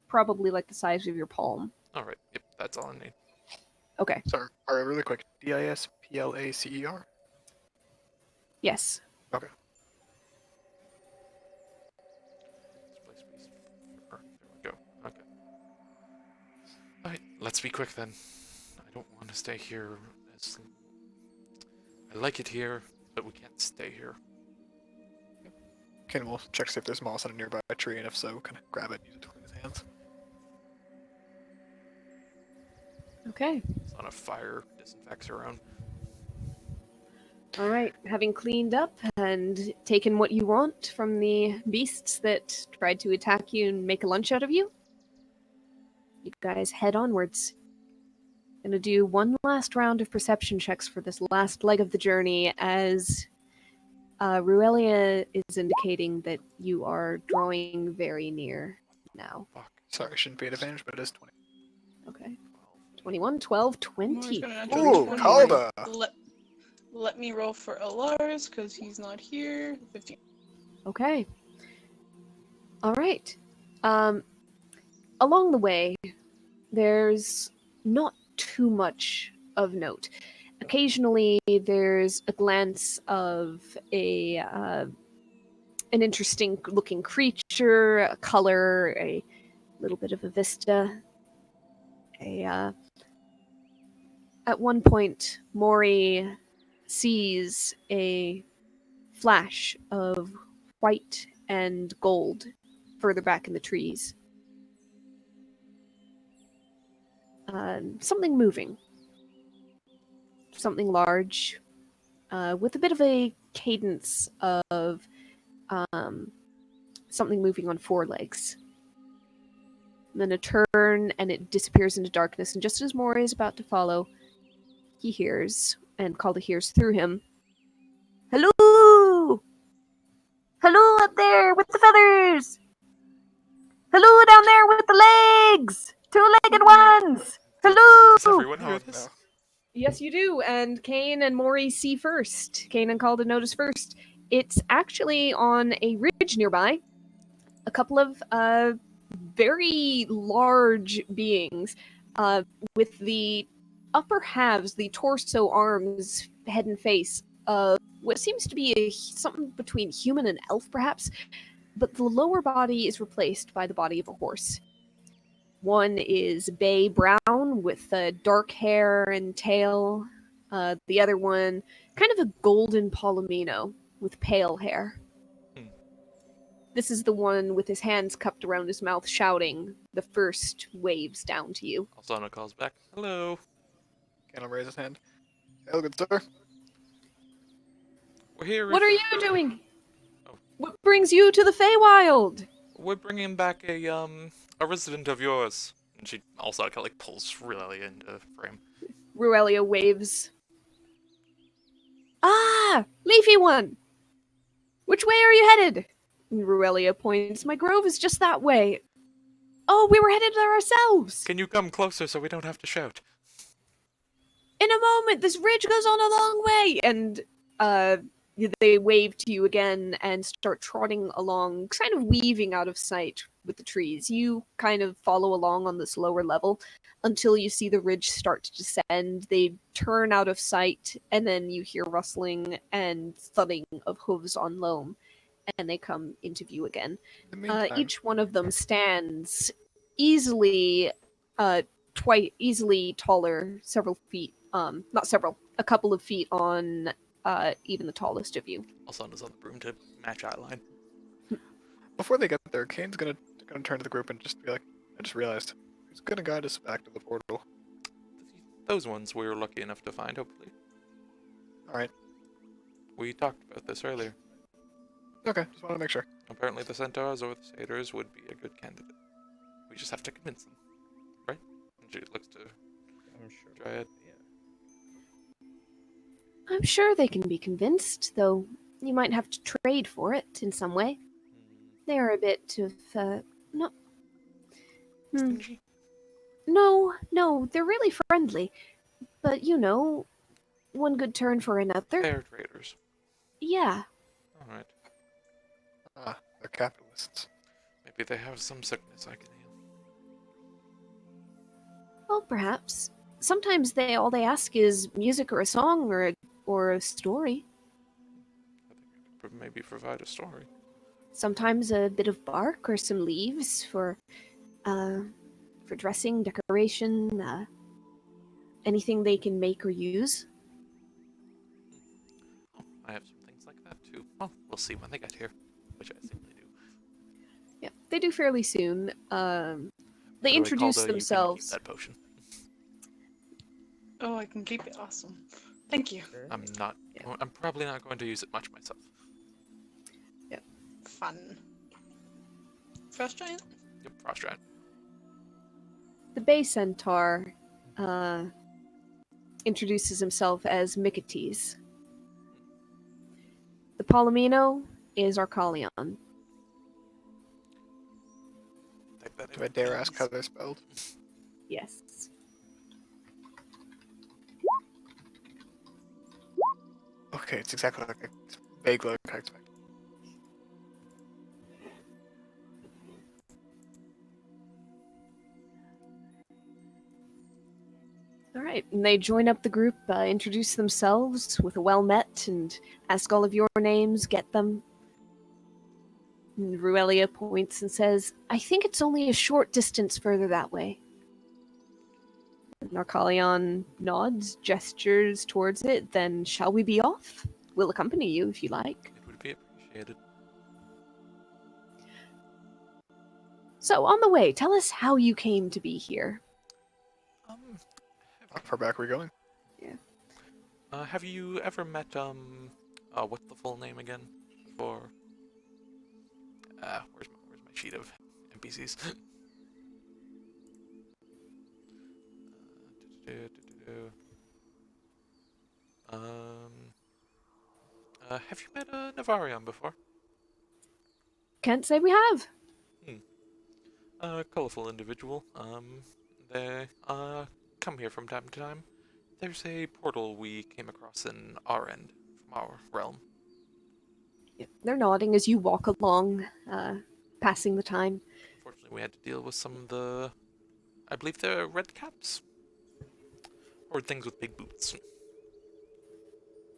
Probably like the size of your palm. All right. Yep, that's all I need. Okay. Sorry, alright, really quick. DISPLACER? Yes. Okay. Display space. There we go. Okay. All right. Let's be quick then. I don't want to stay here. I like it here, but we can't stay here. Ken will check to see if there's moss on a nearby tree, and if so, kind of grab it and use it to clean his hands. Okay. It's not a fire disinfects around. All right. Having cleaned up and taken what you want from the beasts that tried to attack you and make a lunch out of you, you guys head onwards. Gonna do one last round of perception checks for this last leg of the journey as Ruelia is indicating that you are drawing very near now. Fuck. Sorry, shouldn't be at advantage, but it is 20. Okay. 21, 12, Mars 20. gonna Ooh, naturally 20. Calda! Let me roll for Alars because he's not here. 15. Okay. All right. Along the way, there's not too much of note. Occasionally, there's a glance of an interesting-looking creature, a color, a little bit of a vista. At one point, Mori sees a flash of white and gold further back in the trees. Something moving. Something large, with a bit of a cadence of something moving on 4 legs. And then a turn, and it disappears into darkness, and just as Mori is about to follow, he hears, and Calda hears through him, "Hello! Hello up there with the feathers! Hello down there with the legs! 2-legged ones! Hello!" Does everyone hear Oh, this? no. Yes, you do. And Kane and Mori see first. Kane and Calda notice first. It's actually on a ridge nearby. A couple of very large beings with the upper halves, the torso, arms, head, and face of what seems to be something between human and elf, perhaps, but the lower body is replaced by the body of a horse. One is bay brown with dark hair and tail. The other one, kind of a golden palomino with pale hair. Hmm. This is the one with his hands cupped around his mouth, shouting the first waves down to you. Alsana calls back. Hello. Cannot raise his hand. Hello, good sir. We're here. What are you doing? Oh. What brings you to the Feywild? We're bringing back a resident of yours. And she also kind of like pulls really into frame. Ruelia waves. Ah, Leafy one! Which way are you headed? And Ruelia points. My grove is just that way. Oh, we were headed there ourselves. Can you come closer so we don't have to shout? In a moment, this ridge goes on a long way. And they wave to you again and start trotting along, kind of weaving out of sight with the trees. You kind of follow along on this lower level until you see the ridge start to descend. They turn out of sight, and then you hear rustling and thudding of hooves on loam, and they come into view again. In the meantime, Each one of them stands easily, easily taller, several feet. Not several, a couple of feet on even the tallest of you. Alsana's on the broom to match eyeline. before they get there, Kane's gonna turn to the group and just be like, I just realized he's gonna guide us back to the portal. Those ones we were lucky enough to find, hopefully. Alright. We talked about this earlier. Okay, just want to make sure. Apparently the centaurs or the satyrs would be a good candidate. We just have to convince them, right? And she looks to I'm sure. Dryad. Yeah. I'm sure they can be convinced, though you might have to trade for it in some way. They are a bit of, no. Stingy? No, they're really friendly. But, one good turn for another. Fair traders. Yeah. Alright. Ah, they're capitalists. Maybe they have some sickness I can heal. Well, perhaps. Sometimes all they ask is music or a song or a story. I think I could maybe provide a story. Sometimes a bit of bark or some leaves for dressing, decoration, anything they can make or use. Oh, I have some things like that too. Well, we'll see when they get here, which I think they do. Yeah, they do fairly soon. They By the way, introduce Calder, you can keep themselves. that potion. Oh, I can keep it. Awesome. Thank you. Sure. I'm probably not going to use it much myself. Fun. Frost Giant? Yep, Frost Giant. The Bay Centaur introduces himself as Micates. The Palomino is Arcalion. Type that Do I in, dare ask please. how they're spelled? Yes. Okay, it's exactly like vaguely like I expected. All right, and they join up the group, introduce themselves with a well met, and ask all of your names, get them. And Ruelia points and says, I think it's only a short distance further that way. And Arcalion nods, gestures towards it, then shall we be off? We'll accompany you if you like. It would be appreciated. So, on the way, tell us how you came to be here. How far back are we going? Have you ever met what's the full name again? For where's my sheet of NPCs? Have you met Navarion before? Can't say we have. Colorful individual. They come here from time to time. There's a portal we came across in our end, from our realm. Yeah, they're nodding as you walk along, passing the time. Unfortunately, we had to deal with some of the, I believe they're red caps. Or things with big boots.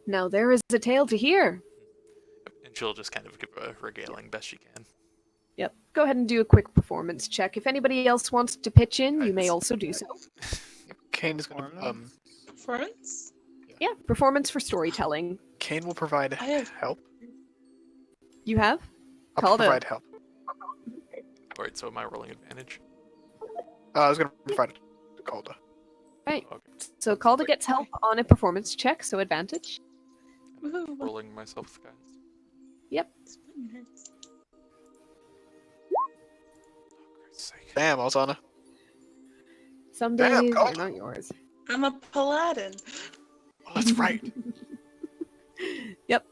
Now there is a tale to hear. And she'll just kind of give a regaling best she can. Yep. Go ahead and do a quick performance check. If anybody else wants to pitch in, you may Nice. also do so. Kane is going to Performance? Yeah, performance for storytelling. Kane will provide I have- help. You have? I'll Called provide help. Alright, so am I rolling advantage? I was going to provide it to Calda. Right. Okay. So Calda gets help on a performance check, so advantage. Woohoo. Rolling myself with guidance. Yep. For Christ's sake. Damn, Alzana. Some Damn, days Calda. are not yours. I'm a paladin. Oh, that's right. Yep.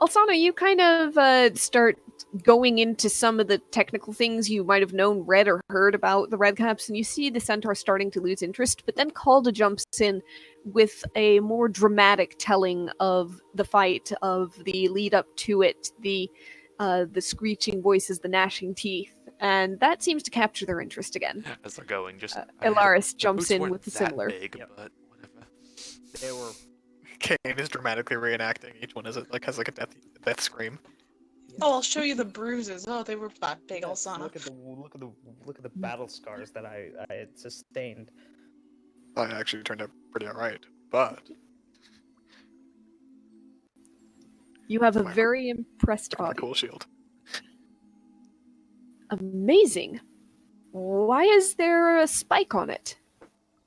Alsana, you kind of start going into some of the technical things you might have known, read, or heard about the Redcaps, and you see the Centaur starting to lose interest, but then Calda jumps in with a more dramatic telling of the fight, of the lead up to it, the screeching voices, the gnashing teeth, and that seems to capture their interest again. As they're going, just Ilaris the jumps boots in weren't with a that similar. big, Yep. but whatever. They were. Kane is dramatically reenacting. Each one has like a death scream. Oh, I'll show you the bruises. Oh, they were that big, Yes, Alsana. look at the battle scars that I had sustained. That actually turned out pretty alright. But You have a My- very impressed my body. cool shield. Amazing. Why is there a spike on it?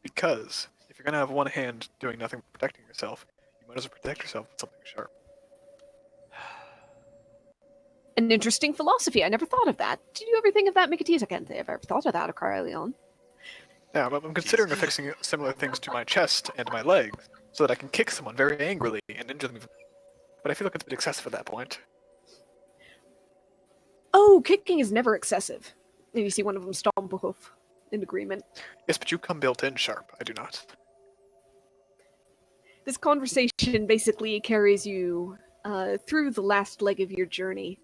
Because if you're gonna have one hand doing nothing but protecting yourself, you might as well protect yourself with something sharp. An interesting philosophy. I never thought of that. Did you ever think of that, Mikatis? I can't say I've ever thought of that, Carleon. Now, I'm considering affixing similar things to my chest and my legs, so that I can kick someone very angrily and injure them. But I feel like it's a bit excessive at that point. Oh, kicking is never excessive. And you see one of them stomp a hoof in agreement. Yes, but you come built in sharp. I do not. This conversation basically carries you through the last leg of your journey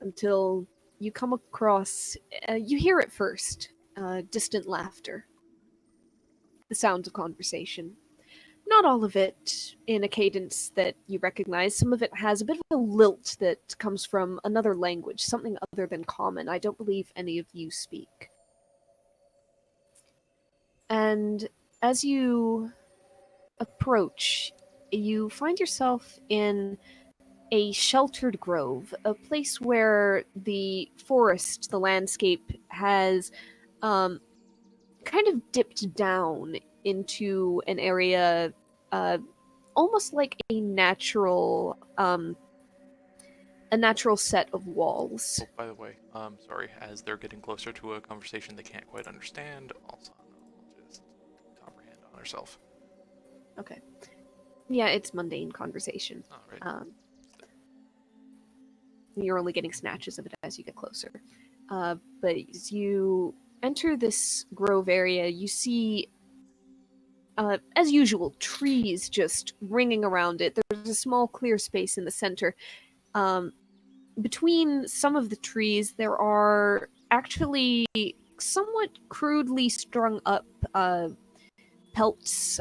until you come across, you hear it first, distant laughter. The sounds of conversation. Not all of it in a cadence that you recognize. Some of it has a bit of a lilt that comes from another language, something other than common. I don't believe any of you speak. And as you approach, you find yourself in a sheltered grove, a place where the forest, the landscape, has kind of dipped down into an area almost like a natural set of walls. Oh, by the way, sorry, as they're getting closer to a conversation they can't quite understand, Alzana will just comprehend on herself. Okay. Yeah, it's mundane conversation. Alright. You're only getting snatches of it as you get closer. But as you enter this grove area, you see, as usual, trees just ringing around it. There's a small clear space in the center. Between some of the trees, there are actually somewhat crudely strung up pelts,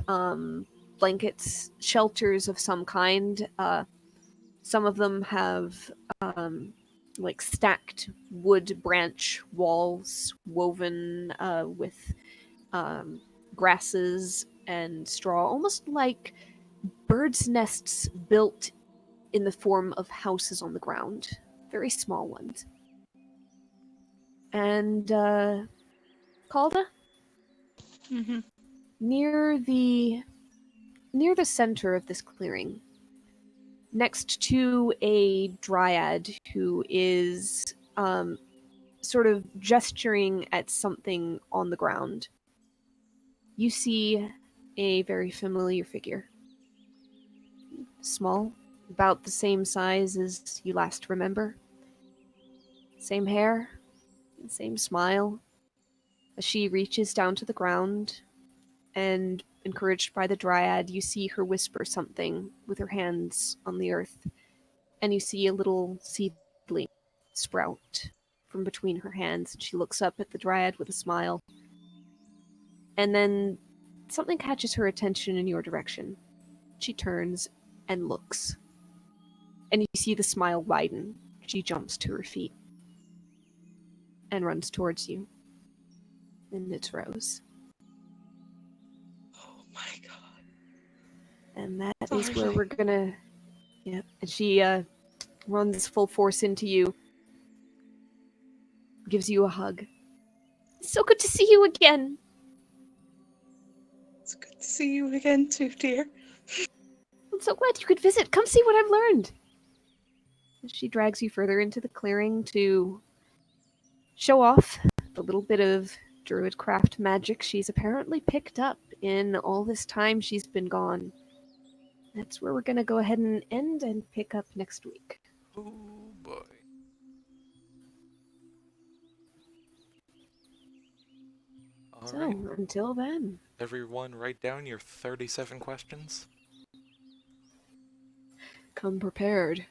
blankets, shelters of some kind. Some of them have like stacked wood branch walls woven with grasses and straw, almost like birds' nests built in the form of houses on the ground. Very small ones. And Calda, Mm-hmm. near the center of this clearing, next to a dryad who is sort of gesturing at something on the ground, you see a very familiar figure. Small, about the same size as you last remember. Same hair, same smile. As she reaches down to the ground, and encouraged by the dryad, you see her whisper something with her hands on the earth, and you see a little seedling sprout from between her hands. And she looks up at the dryad with a smile. And then something catches her attention in your direction. She turns and looks. And you see the smile widen. She jumps to her feet and runs towards you. And it's Rose. Oh my god. And that is where Darling. we're gonna... Yep. And she runs full force into you. Gives you a hug. So good to see you again. It's good to see you again too, dear. I'm so glad you could visit. Come see what I've learned. And she drags you further into the clearing to show off the little bit of druidcraft magic she's apparently picked up in all this time she's been gone. That's where we're going to go ahead and end and pick up next week. Oh boy. All So, right. until then, Everyone, write down your 37 questions. come prepared.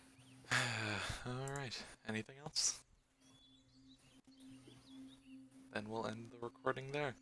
All right. Anything else? Then we'll end the recording there.